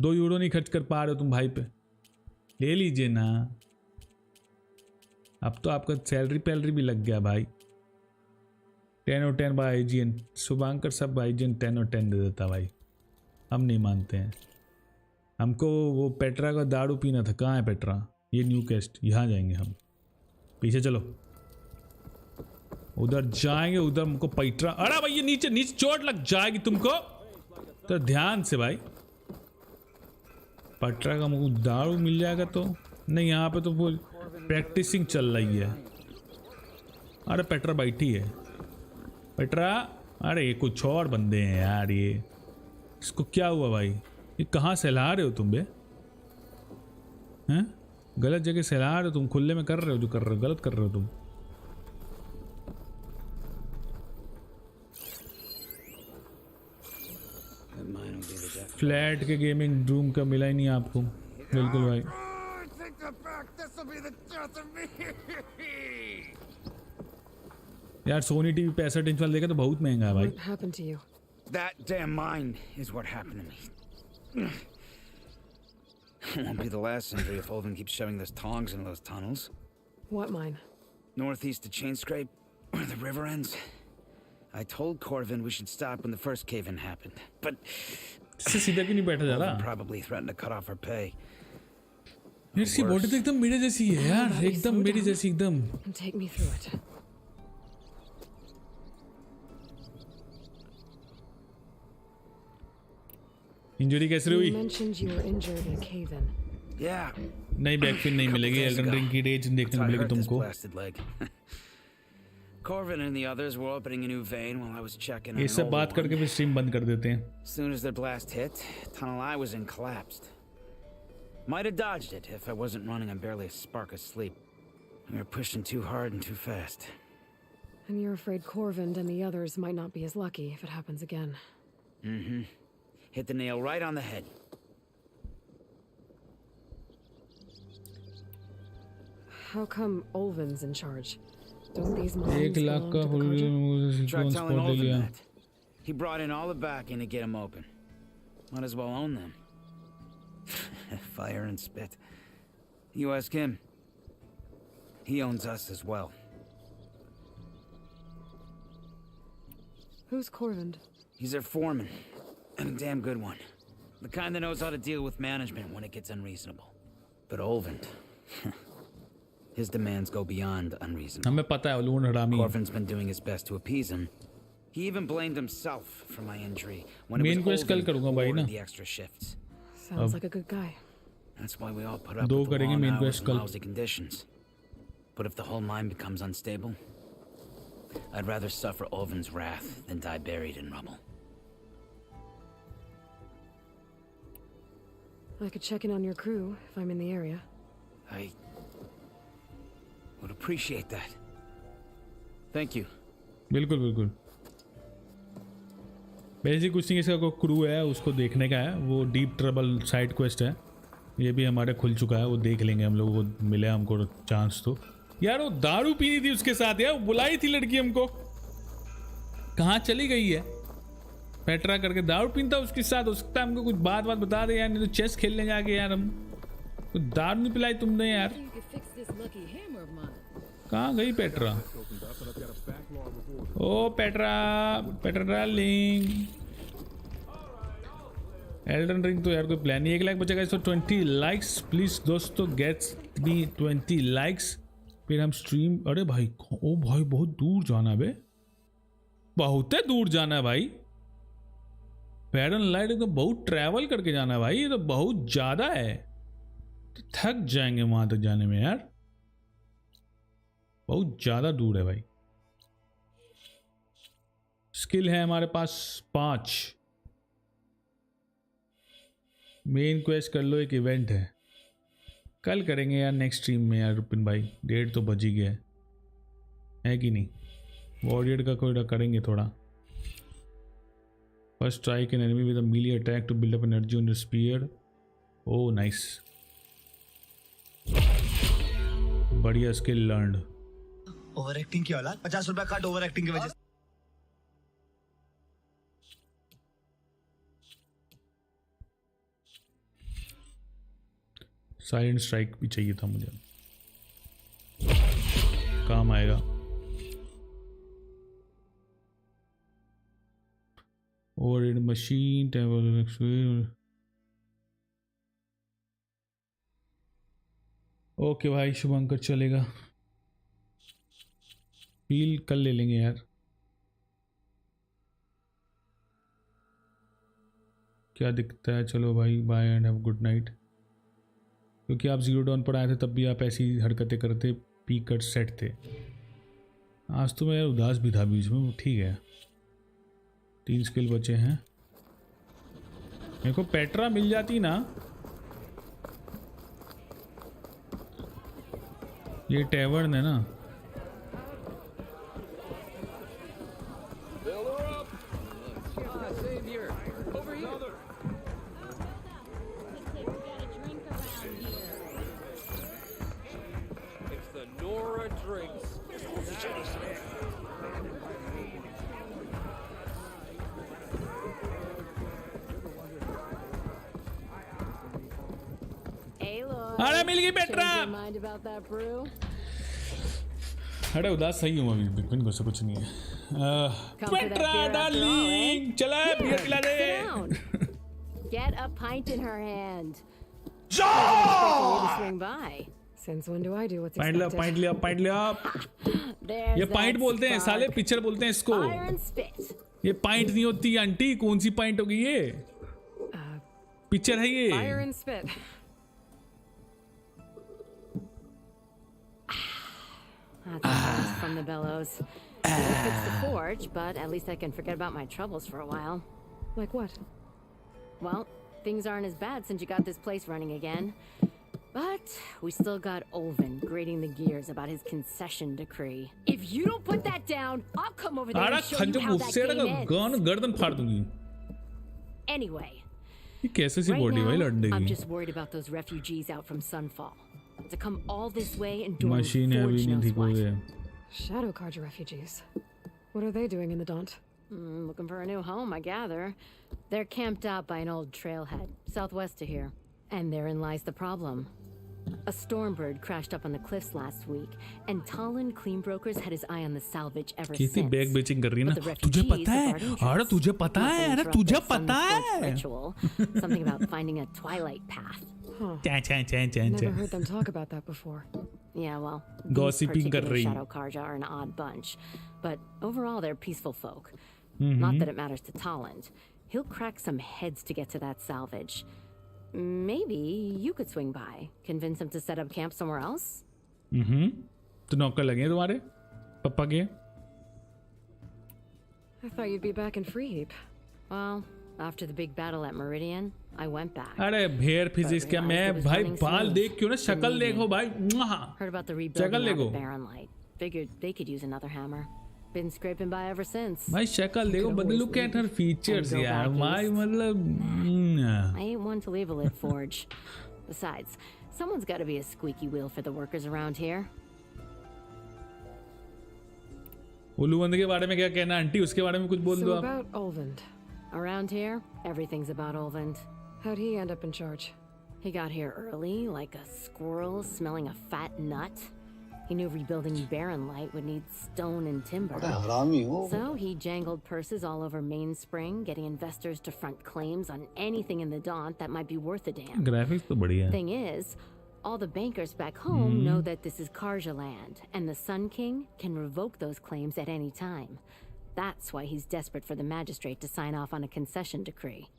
2 euro नहीं खर्च कर पा रहे हो तुम भाई पे, ले लीजिए ना। अब तो आपका सैलरी पैलरी भी लग गया भाई। 10 और 10 बाई IGN। शुभांकर सब IGN 10 और 10 दे देता भाई। हम नहीं मानते हैं। हमको वो पेट्रा का दारू पीना था। कहाँ है पेट्रा? ये न्यू कैस्ट, यहाँ जाएंगे हम। पीछे चलो, उधर जाएंगे, उधर हमको पेट्रा। अरे भाई ये नीचे नीचे चोट लग जाएगी तुमको, तो ध्यान से भाई। पेट्रा का मुझे दारू मिल जाएगा तो नहीं। यहाँ पे तो वो प्रैक्टिसिंग चल रही है। अरे पेट्रा बैठी है। पेट्रा, अरे ये कुछ और बंदे हैं यार ये। इसको क्या हुआ भाई? ये कहाँ सहला रहे हो तुम बे? हैं? गलत जगह सहला रहे हो तुम। खुले में कर रहे हो जो कर रहे हो, गलत कर रहे हो तुम। फ्लैट के गेमिंग रूम का मिला ही नहीं आपको। बिल्कुल भाई। यार सोनी टीवी 65 इंच वाला देखा तो बहुत महंगा है भाई। What happened to you? That damn mine is what happened to me. Won't be the last injury if Olven keeps shoving those tongs into those tunnels. What mine? Northeast of Chainscrape, where the river ends. I told Corvin we should stop when the first cave-in happened, but सीधा क्यों नहीं बैठा जा रहा? Probably threatened to cut off her pay. यार इसकी body तो एकदम मेरे जैसी है यार, एकदम मेरी जैसी एकदम। Take me through it. Injury कैसे हुई? You mentioned you were injured in a cave-in. Yeah. नहीं बैकफिन नहीं मिलेगी। एल्डन रिंग की रेज देखने को मिलेगी तुमको। Corvin and the others were opening a new vein while I was checking on ये an सब older बात करके one. फिर स्ट्रीम बंद कर देते हैं. As soon as their blast hit, tunnel I was in collapsed. Might have dodged it if I wasn't running on barely a spark of sleep. We were pushing too hard and too fast. And you're afraid Corvind and the others might not be as lucky if it happens again. Mm-hmm. Hit the nail right on the head. How come Olvin's in charge? Don't these 1 mines lakh belong का to the Kharja? Try telling spot ले Olvin लिया. that. He brought in all the backing to get him open. Might as well own them. Fire and spit. You ask him. He owns us as well. Who's Corvind? He's their foreman. And a damn good one. The kind that knows how to deal with management when it gets unreasonable. But Olvind... his demands go beyond unreasonable. हमें पता है वो हरामी है. Corvin's been doing his best to appease him. He even blamed himself for my injury when Main it was quest कल Olvin करूँगा who भाई ना. ordered the extra shifts. Sounds like a good guy. That's why we all put up दो with the करेंगे long main hours quest and कल. lousy conditions. But if the whole mine becomes unstable, I'd rather suffer Olvin's wrath than die buried in rubble. I could check in on your crew if I'm in the area. I would appreciate that. Thank you. बिल्कुल बिल्कुल. Basic कुछ नहीं, इसका कोई crew है उसको देखने का है. वो डीप ट्रबल साइड क्वेस्ट है. ये भी हमारे खुल चुका है, वो देख लेंगे हम लोग. वो मिले हमको चांस तो. यार वो दारू पीनी थी उसके साथ यार. बुलाई थी लड़की हमको. कहाँ चली गई है? पेट्रा करके दारू पीता उसके साथ. हो सकता है हमको कुछ बात बता दे यार. नहीं तो चेस खेलने जाके यार हम कुछ दारू नहीं पिलाई तुमने यार. कहाँ गई पेट्रा? ओ पेट्रा डार्लिंग. एल्डन रिंग तो यार कोई प्लान नहीं. 1 लाख बचेगा इसको 20 लाइक्स प्लीज दोस्तों. गेट्स मी 20 लाइक्स फिर हम स्ट्रीम. अरे भाई ओ भाई बहुत दूर जाना है बे. बहुत दूर जाना है भाई. पैरन लाइट तो बहुत ट्रैवल करके जाना है भाई. ये तो बहुत ज्यादा है. तो थक जाएंगे वहां तक जाने में यार. बहुत ज्यादा दूर है भाई. स्किल है हमारे पास 5. मेन क्वेस्ट कर लो. एक इवेंट है कल करेंगे यार नेक्स्ट स्ट्रीम में यार. रुपिन भाई 1:30 तो बज ही गया है कि नहीं. वॉरियर का कोई करेंगे थोड़ा. First strike an enemy with a melee attack to build up energy on your spear. Oh nice. बढ़िया स्किल लर्नड. ओवरएक्टिंग की औलाद 50 रुपया काट ओवरएक्टिंग की वजह से. साइलेंट स्ट्राइक भी चाहिए था मुझे. काम आएगा. Override machine table. ओके भाई शुभंकर चलेगा. फील कल ले लेंगे यार. क्या दिखता है. चलो भाई bye and have good night. क्योंकि आप जीरो डाउन पर आए थे तब भी आप ऐसी हरकतें करते. पी कट सेट थे. आज तो मैं यार उदास भी था बीच में. ठीक है 3 स्किल बचे हैं. मेरे को पेट्रा मिल जाती ना. ये टैवर्न है ना. अरे मिल गई पेट्रा. अरे उदास सही हूँ अभी. बिल्कुल गुस्सा कुछ नहीं है. पेट्रा डार्लिंग चला बियर पिला दे. Get a pint in her hand. Swing by. Since when do I do what's expected? Point लिया. ये पाइंट बोलते हैं साले. पिक्चर बोलते हैं इसको. ये पाइंट नहीं होती आंटी. कौन सी पाइंट होगी ये? पिक्चर है ये. Fire and spit. That's from the bellows. Didn't fix the forge, but at least I can forget about my troubles for a while. Like what? Well, things aren't as bad since you got this place running again. But we still got Olvin grating the gears about his concession decree. If you don't put that down, I'll come over there and show you how that game ends. Anyway, right now, I'm just worried about those refugees out from Sunfall. To come all this way and do Forge knows what. Shadow Carja refugees. What are they doing in the Daunt? Looking for a new home, I gather. They're camped out by an old trailhead, southwest of here. And therein lies the problem. A Stormbird crashed up on the cliffs last week, and Talon Cleanbrokers had his eye on the salvage ever since. कितनी bag batching कर रही है ना? तुझे पता है? अरे तुझे पता है? अरे तुझे पता है? Something about finding a twilight path. Never heard them talk about that before. Yeah, well, gossiping कर रही. Shadow Carja are an odd bunch, but overall they're peaceful folk. Not that it matters to Talon. He'll crack some heads to get to that salvage. Maybe you could swing by, convince him to set up camp somewhere else. तो नौकर लगे हैं तुम्हारे पापा के? I thought you'd be back in Freeheap. Well, after the big battle at Meridian, I went back. अरे भेड़ physics क्या मैं भाई बाल देख क्यों ना शक्ल देखो भाई. Heard about the rebuilding of the Barren Light. Figured they could use another hammer. Been scraping by ever since. भाई शक्ल देखो but look at her features यार. भाई मतलब I ain't one to leave a lit forge. Besides, someone's got to be a squeaky wheel for the workers around here. उल्लूबंद के बारे में क्या कहना आंटी? उसके बारे में कुछ बोल दो आप. So about Olvend. Around here, everything's about Olvend. How'd he end up in charge? He got here early, like a squirrel smelling a fat nut. He knew rebuilding Barren Light would need stone and timber. So he jangled purses all over Mainspring, getting investors to front claims on anything in the Daunt that might be worth a damn. Graphics तो बढ़िया. Thing is, all the bankers back home know that this is Carja land, and the Sun King can revoke those claims at any time. That's why he's desperate for the magistrate to sign off on a concession decree.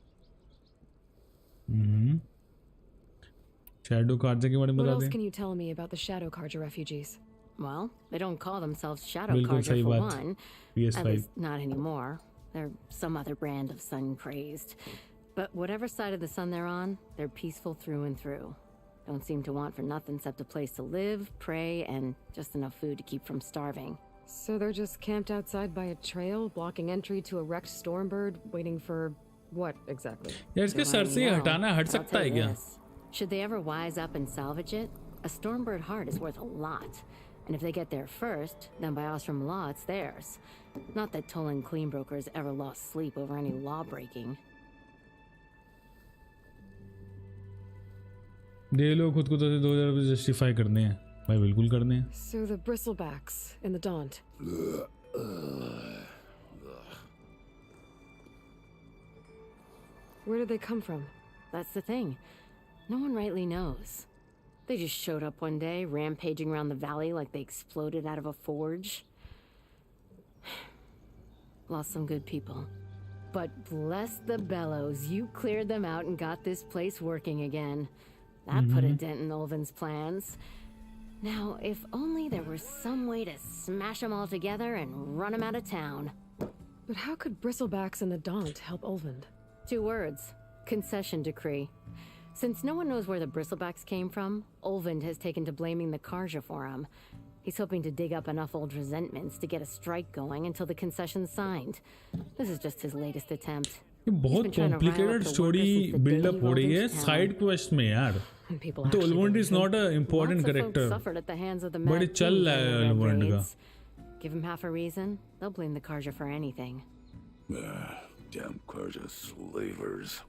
Shadow Carja के बारे में बता दे. What else can you tell me about the Shadow Carja refugees? Well, they don't call themselves Shadow Carja for one. PS5. At least not anymore. They're some other brand of sun crazed. But whatever side of the sun they're on, they're peaceful through and through. Don't seem to want for nothing except a place to live, pray, and just enough food to keep from starving. So they're just camped outside by a trail, blocking entry to a wrecked Stormbird, waiting for what exactly? यार इसके sir से हटाना हट सकता है क्या? Should they ever wise up and salvage it, a Stormbird heart is worth a lot. And if they get there first, then by Ostrom law, it's theirs. Not that Tolan Cleanbrokers ever lost sleep over any law breaking. दे लो खुद को तो 2000 रुपए justify करने हैं भाई. बिल्कुल करने हैं. So the bristlebacks in the Daunt. Where did they come from? That's the thing. No one rightly knows. They just showed up one day, rampaging around the valley like they exploded out of a forge. Lost some good people. But bless the bellows, you cleared them out and got this place working again. That put a dent in Olvin's plans. Now, if only there was some way to smash them all together and run them out of town. But how could bristlebacks in the Daunt help Olvind? 2 words. Concession decree. Since no one knows where the bristlebacks came from, Olvind has taken to blaming the Carja for him. He's hoping to dig up enough old resentments to get a strike going until the concession's signed. This is just his latest attempt. ये बहुत complicated story build up हो रही है side quest में यार. तो Olvind is not an important character. बड़े चल रहा है Olvind का. Give him half a reason, they'll blame the Carja for anything. Damn Carja slavers.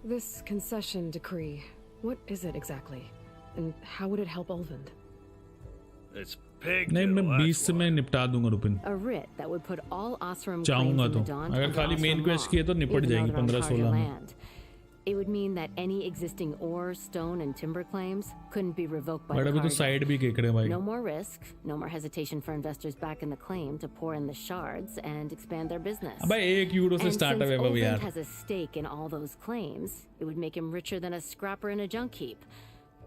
This concession decree, what is it exactly? And how would it help Olvind? It's pig. नहीं मैं 20 से मैं निपटा दूंगा Rupin. A writ that would put all Osram चाहूंगा तो. अगर खाली main quest किए तो निपट जाएंगे 15-16 में. It would mean that any existing ore, stone, and timber claims couldn't be revoked by the Carja. Side भी केक रहे भाई. No more risk, no more hesitation for investors back in the claim to pour in the shards and expand their business. अबे €1 से start है बाबू यार. Has a stake in all those claims. It would make him richer than a scrapper in a junk heap.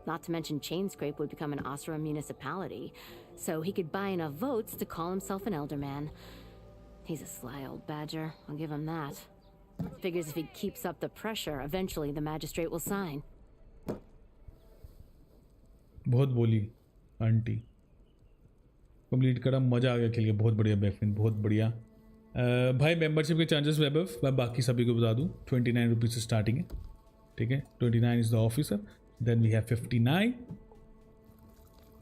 Not to mention Chainscrape would become an Asura municipality, so he could buy enough votes to call himself an elderman. He's a sly old badger, I'll give him that. Figures if he keeps up the pressure, eventually the magistrate will sign. बहुत बोली aunty, complete करा, मज़ा आ गया खेल के, बहुत बढ़िया Baffin, बहुत बढ़िया। भाई मेंबरशिप के चार्जेस वैभव मैं बाकी सभी को बता दूँ, 29 रुपीज़ से स्टार्टिंग है, ठीक है। 29 is the officer, then we have 59,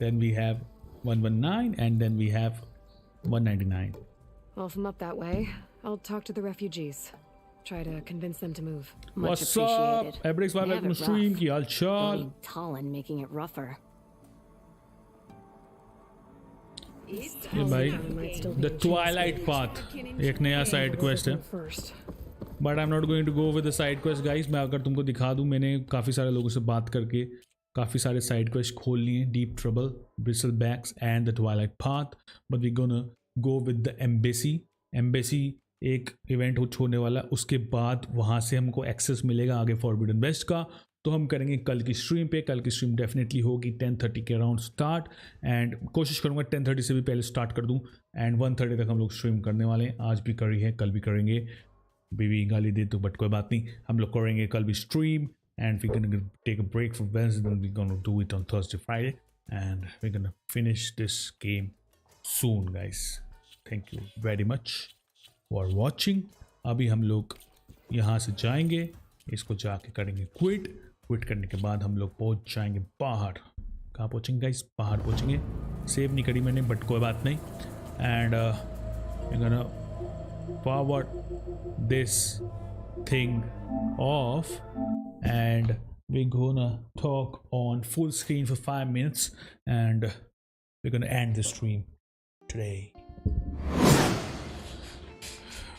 then we have 119 and then we have 199। Well, if I'm up that way, I'll talk to the refugees. Try to convince them to move. Much What's appreciated. up? Everybody's welcome to stream. Ki hal chal? Talon making it rougher. ये भाई The Twilight Path एक नया side quest है, but I am not going to go with the side quest guys. मैं अगर तुमको दिखा दूँ, मैंने काफ़ी सारे लोगों से बात करके काफ़ी सारे साइड क्वेस्ट खोल लिए, deep trouble, bristle backs and the twilight path, but we gonna go with the embassy एक इवेंट हो छोड़ने वाला, उसके बाद वहाँ से हमको एक्सेस मिलेगा आगे फॉरबिडन वेस्ट का, तो हम करेंगे कल की स्ट्रीम पे। कल की स्ट्रीम डेफिनेटली होगी 10:30 के अराउंड स्टार्ट, एंड कोशिश करूँगा 10:30 से भी पहले स्टार्ट कर दूँ, एंड 1:30 तक हम लोग स्ट्रीम करने वाले हैं। आज भी करी है, कल भी करेंगे, बीवी गाली दे तो बट कोई बात नहीं, हम लोग करेंगे कल भी stream, and we gonna take a break for Wednesday, then we gonna do it on Thursday Friday, and we gonna finish this game soon guys. Thank you very much for watching. अभी हम लोग यहाँ से जाएंगे, इसको जाके करेंगे quit करने के बाद हम लोग पहुँच जाएंगे बाहर। कहाँ पहुँचेंगे गाइस? बाहर पहुँचेंगे। सेव नहीं करी मैंने बट कोई बात नहीं, and we gonna forward this thing off and we're gonna talk on full screen for 5 minutes and we're gonna end the stream today.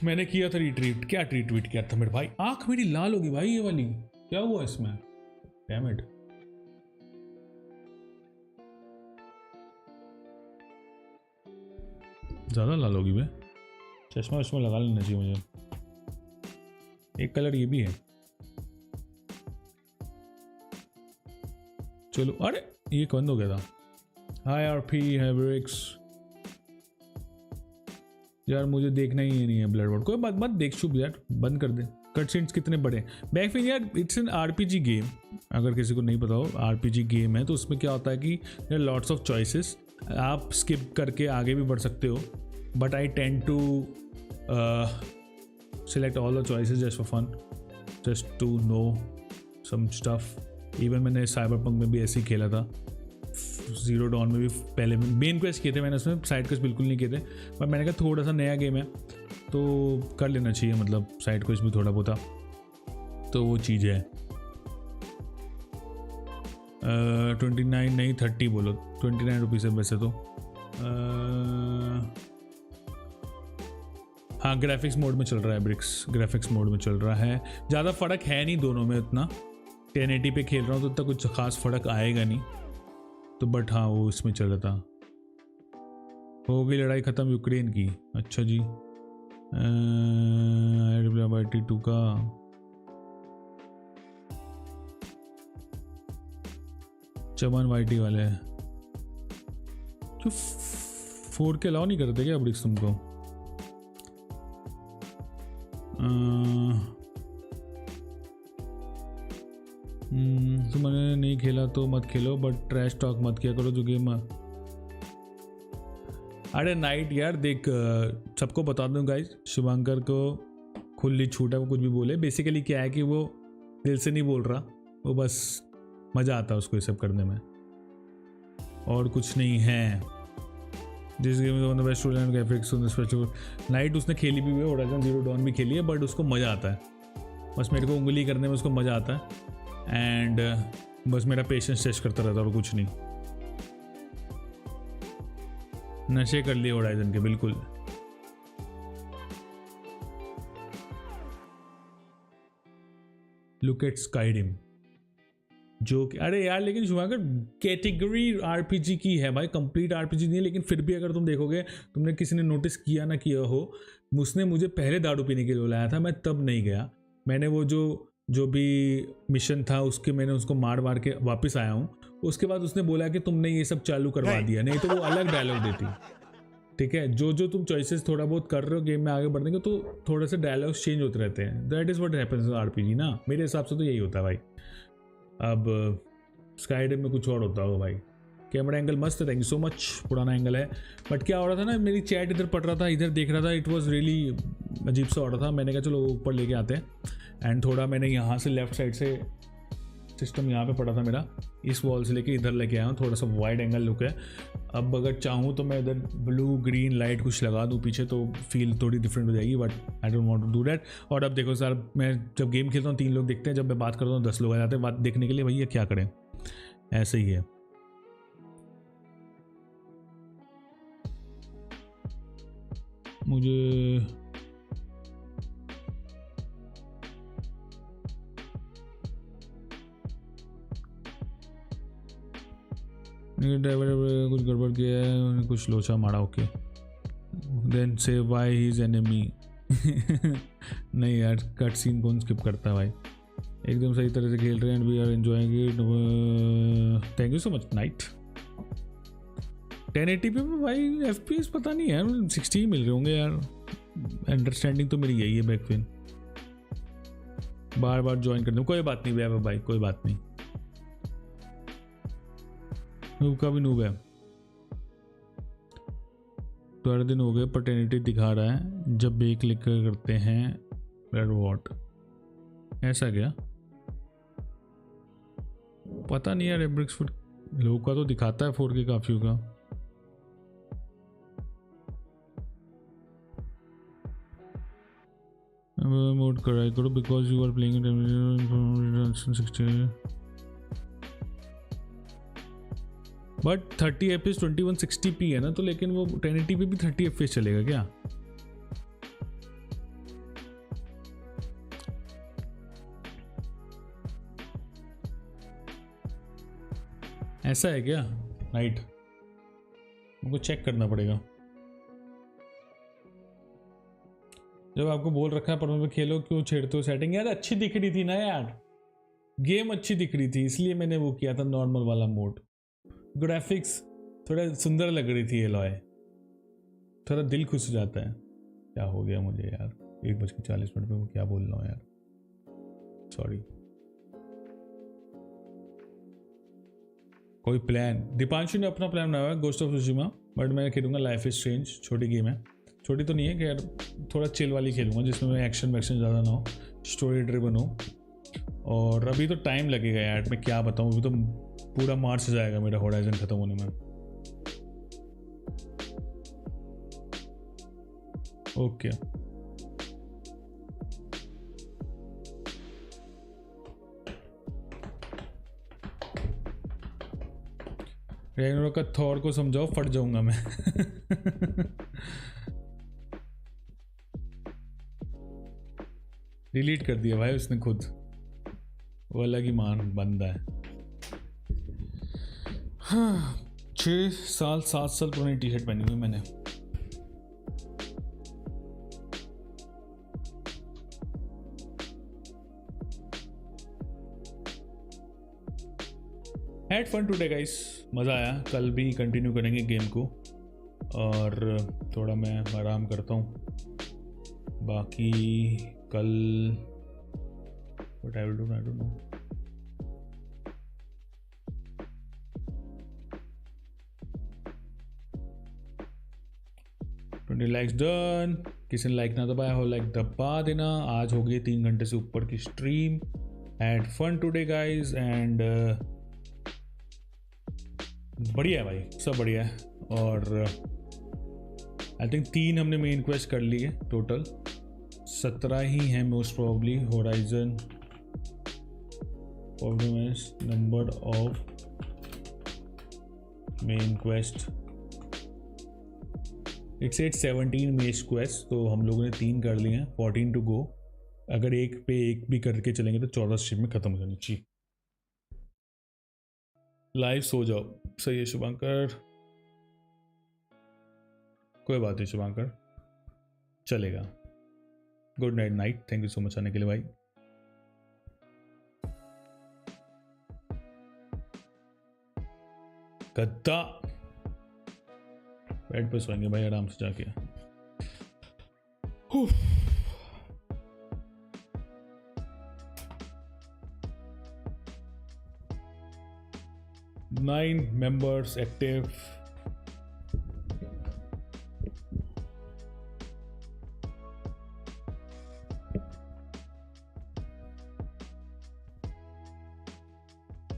मैंने किया था रिट्रीट, क्या रिट्वीट किया था मेरे भाई? आंख मेरी लाल होगी भाई, ये वाली क्या हुआ इसमें? Damn it. ज़्यादा लाल होगी भाई, चश्मा वश्मा लगा लेना चाहिए मुझे। एक कलर ये भी है, चलो। अरे ये बंद हो गया था। हाय आरपी हैवरिक्स, यार मुझे देखना ही नहीं है ब्लडबॉट, कोई बात मत देख, शुभ यार बंद कर दे। कट सीन्स कितने बड़े बैकफिन यार, इट्स एन आरपीजी गेम, अगर किसी को नहीं पता हो आरपीजी गेम है, तो उसमें क्या होता है कि देयर लॉट्स ऑफ चॉइसेस, आप स्किप करके आगे भी बढ़ सकते हो, but I tend to select all the choices just for fun, just to know some stuff. Even मैंने साइबरपंक में भी ऐसे ही खेला था, ज़ीरो डॉन में भी पहले मेन क्वेस्ट किए थे मैंने, उसमें साइड क्वेस्ट बिल्कुल नहीं किए थे, पर मैंने कहा थोड़ा सा नया गेम है तो कर लेना चाहिए, मतलब साइड क्वेस्ट भी थोड़ा बहुत था, तो वो चीज़ है। 29 नहीं 30 बोलो, 29 रुपीज़ है वैसे तो। हाँ ग्राफिक्स मोड में चल रहा है, ब्रिक्स ग्राफिक्स मोड में चल रहा है, ज़्यादा फ़र्क है नहीं दोनों में उतना। 1080 पे खेल रहा हूँ तो इतना कुछ खास फ़र्क आएगा नहीं, तो बट हाँ वो इसमें चल रहा था। हो गई लड़ाई ख़त्म यूक्रेन की, अच्छा जी। T2 का चमन YT वाले क्यों 4K अलाउ नहीं करते क्या ब्रिक्स तुमको? तो मैंने नहीं खेला तो मत खेलो, बट ट्रैश टॉक मत किया करो जो गेम। अरे नाइट यार देख, सबको बता दूं गाइस, शिवांकर को खुली छूट है, वो कुछ भी बोले। बेसिकली क्या है कि वो दिल से नहीं बोल रहा, वो बस मज़ा आता है उसको ये सब करने में, और कुछ नहीं है। जिस गेम में best story graphics special night उसने खेली भी हुई है, होराइजन ज़ीरो डॉन भी खेली है, बट उसको मज़ा आता है, बस मेरे को उंगली करने में उसको मज़ा आता है, एंड बस मेरा पेशेंस टेस्ट करता रहता है और कुछ नहीं। नशे कर लिए होराइजन के बिल्कुल। लुक एट स्काईरिम जो कि अरे यार, लेकिन शुभाकर कैटेगरी आरपीजी की है भाई, कंप्लीट आरपीजी नहीं है, लेकिन फिर भी अगर तुम देखोगे, तुमने किसी ने नोटिस किया ना किया हो, उसने मुझे पहले दारू पीने के लिए बुलाया था, मैं तब नहीं गया। मैंने वो जो भी मिशन था उसके मैंने उसको मार के वापस आया हूँ, उसके बाद उसने बोला कि तुमने ये सब चालू करवा दिया, नहीं तो वो अलग डायलॉग देती। ठीक है, जो तुम चॉइसेस थोड़ा बहुत कर रहे हो गेम में आगे बढ़ने के, तो थोड़े से डायलॉग्स चेंज होते रहते हैं। That is what happens in RPG ना, मेरे हिसाब से तो यही होता है भाई। अब स्काईडेम में कुछ और होता होगा भाई। कैमरा एंगल मस्त है, थैंक यू सो मच, पुराना एंगल है। बट क्या हो रहा था ना, मेरी चैट इधर पढ़ रहा था, इधर देख रहा था, इट वाज रियली अजीब सा हो रहा था। मैंने कहा चलो ऊपर लेके आते हैं, एंड थोड़ा मैंने यहाँ से लेफ्ट साइड से सिस्टम यहाँ पे पड़ा था मेरा, इस वॉल से लेके इधर लेके आया हूँ, थोड़ा सा वाइड एंगल लुक है। अब अगर चाहूँ तो मैं इधर ब्लू ग्रीन लाइट कुछ लगा दूँ पीछे, तो फील थोड़ी डिफरेंट हो जाएगी, but I don't want to do that. और अब देखो सर, मैं जब गेम खेलता हूँ 3 लोग देखते हैं, जब मैं बात करता हूँ 10 लोग आ जाते हैं बात देखने के लिए। भैया क्या करें, ऐसे ही है। मुझे ड्राइवर कुछ गड़बड़ किया है, कुछ लोचा मारा, ओके देन से वाई ही इज एनिमी। नहीं यार, कट सीन कौन स्किप करता है भाई, एकदम सही तरह से खेल रहे हैं, we are enjoying it, thank you so much night. 1080p पे भाई FPS पता नहीं यार, 60 मिल रहे होंगे यार, अंडरस्टैंडिंग तो मेरी यही है। बैकपिन बार बार ज्वाइन कर दूँ, कोई बात नहीं भैया भाई, कोई बात नहीं, नूब का भी नूब है। 12 दिन हो गए, पैटर्निटी दिखा रहा है जब भी क्लिक करते हैं, ब्लडबॉट ऐसा क्या पता नहीं यार। एब्रिक्स लोग का तो दिखाता है 4K काफी का। मोड कराई करो because you are playing 60 but 30 FPS 2160p है ना, तो लेकिन वो 1080p भी 30 FPS चलेगा क्या? ऐसा है क्या? राइट, मुझको चेक करना पड़ेगा। जब आपको बोल रखा है पर खेलो, क्यों छेड़ते हो सेटिंग? यार अच्छी दिख रही थी ना यार, गेम अच्छी दिख रही थी, इसलिए मैंने वो किया था नॉर्मल वाला मोड। ग्राफिक्स थोड़ा सुंदर लग रही थी, एलॉय थोड़ा दिल खुश हो जाता है। क्या हो गया मुझे यार, 1:40 पे मैं क्या बोल रहा हूँ यार, सॉरी। कोई प्लान? दीपांशु ने अपना प्लान बनाया है गोस्ट ऑफ सुशिमा, बट मैं खेलूंगा लाइफ इज स्ट्रेंज। छोटी गेम है, छोटी तो नहीं है कि यार, थोड़ा चिल वाली खेलूंगा जिसमें मैं एक्शन ज़्यादा ना हो, स्टोरी ड्रिवन हो। और अभी तो टाइम लगेगा यार, मैं क्या बताऊँ, अभी तो पूरा मार्च जाएगा मेरा होराइजन खत्म होने में। ओके रैग्नारोक का थॉर को समझाओ, फट जाऊंगा मैं। डिलीट कर दिया भाई उसने खुद, वो अलग ही मान बंदा है। हाँ, 6 साल 7 साल पुरानी टी शर्ट पहनी हुई मैंने। हैड फन टुडे गाइस, मज़ा आया। कल भी कंटिन्यू करेंगे गेम को, और थोड़ा मैं आराम करता हूँ। बाकी कल what I will do I don't no. Likes done, किसी ने लाइक ना दबाया हो लाइक दबा देना। आज हो गई 3 घंटे से ऊपर की stream. Had fun today guys, and बढ़िया है भाई, सब बढ़िया है। और आई थिंक 3 हमने मेन क्वेस्ट कर ली है, टोटल 17 ही हैं most probably. Horizon number of main quest, it's 17 main quest, तो हम लोगों ने 3 कर लिए हैं, 14 टू गो। अगर एक पे एक भी करके चलेंगे तो 14 स्ट्रीम में खत्म हो जानी चाहिए। लाइव सो जाओ, सही है शुभांकर, कोई बात नहीं शुभांकर, चलेगा। Good night night, thank you so much आने के लिए भाई। गद्दा। बेड पे सोएंगे भाई आराम से जाके। 9 members active.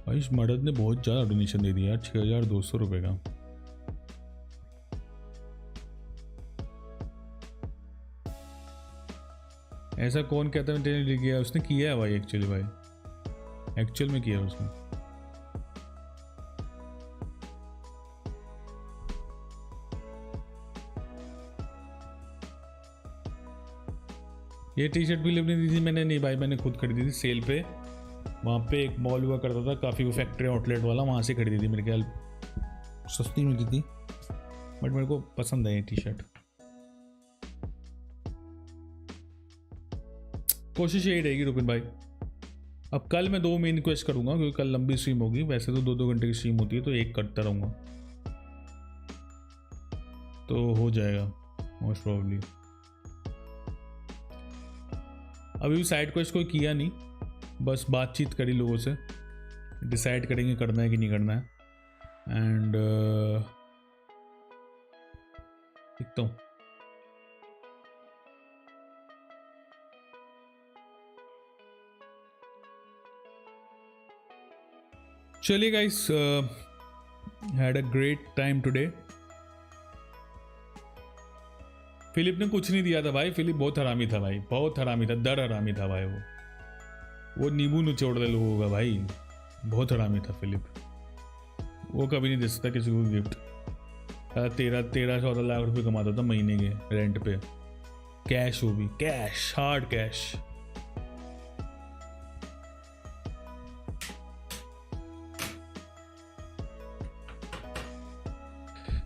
भाई इस मर्द ने बहुत ज़्यादा डोनेशन दे दिया यार, 6200 रुपये का। ऐसा कौन कहता है मैंने किया? उसने किया है भाई, एक्चुअली भाई एक्चुअल में किया उसने। ये टी शर्ट भी लिपने दी थी मैंने, नहीं भाई मैंने खुद खरीदी थी सेल पे। वहाँ पे एक मॉल हुआ करता था काफ़ी, वो फैक्ट्री आउटलेट वाला, वहाँ से खरीदी थी, मेरे ख्याल सस्ती मिलती थी, बट मेरे को पसंद है ये टी शर्ट। कोशिश यही रहेगी रुपिन भाई। अब कल मैं 2 मेन क्वेस्ट करूँगा क्योंकि कल लंबी स्ट्रीम होगी, वैसे तो 2-2 घंटे की स्ट्रीम होती है तो एक करता रहूँगा तो हो जाएगा मोस्ट प्रोबेबली। अभी भी साइड क्वेस्ट कोई किया नहीं, बस बातचीत करी लोगों से, डिसाइड करेंगे करना है कि नहीं करना है। एंड देखता हूँ। चलिए guys, had a great time today. Philip ने कुछ नहीं दिया था भाई, फिलिप बहुत हरामी था भाई, बहुत हरामी था, दर हरामी था भाई। वो नींबू निचोड़ दे लोगों का भाई, बहुत हरामी था फिलिप। वो कभी नहीं दे सकता किसी को गिफ्ट। 13-14 लाख रुपए कमाता था महीने के रेंट पे, कैश, वो भी कैश, हार्ड कैश।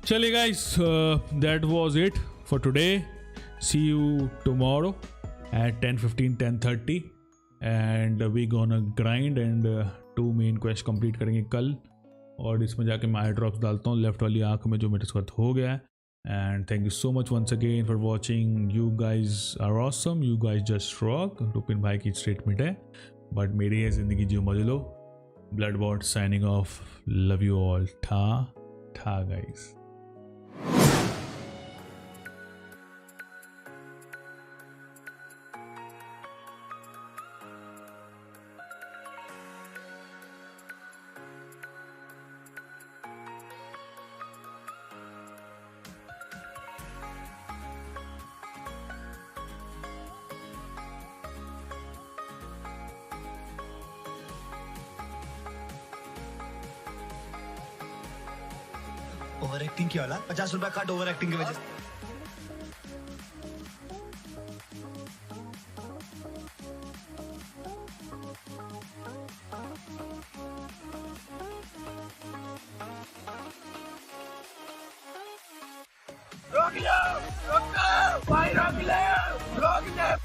चलिए guys, that was it for today. See you tomorrow at 10:15, 10:30 and we gonna grind and 2 main quest complete करेंगे कल। और इसमें जाके मैं आई ड्रॉप्स डालता हूँ लेफ्ट वाली आँख में जो मेरे साथ हो गया है। And thank you so much once again for watching. You guys are awesome, you guys just rock. Rupin भाई की स्टेटमेंट है, बट मेरी है ज़िंदगी जियो मजे लो। Bloodbot signing off, love you all, था गाइज। ओवरएक्टिंग किया वाला 50 रुपया काट ओवरएक्टिंग की वजह से। रोक लो भाई, रोक ले, रोक ले।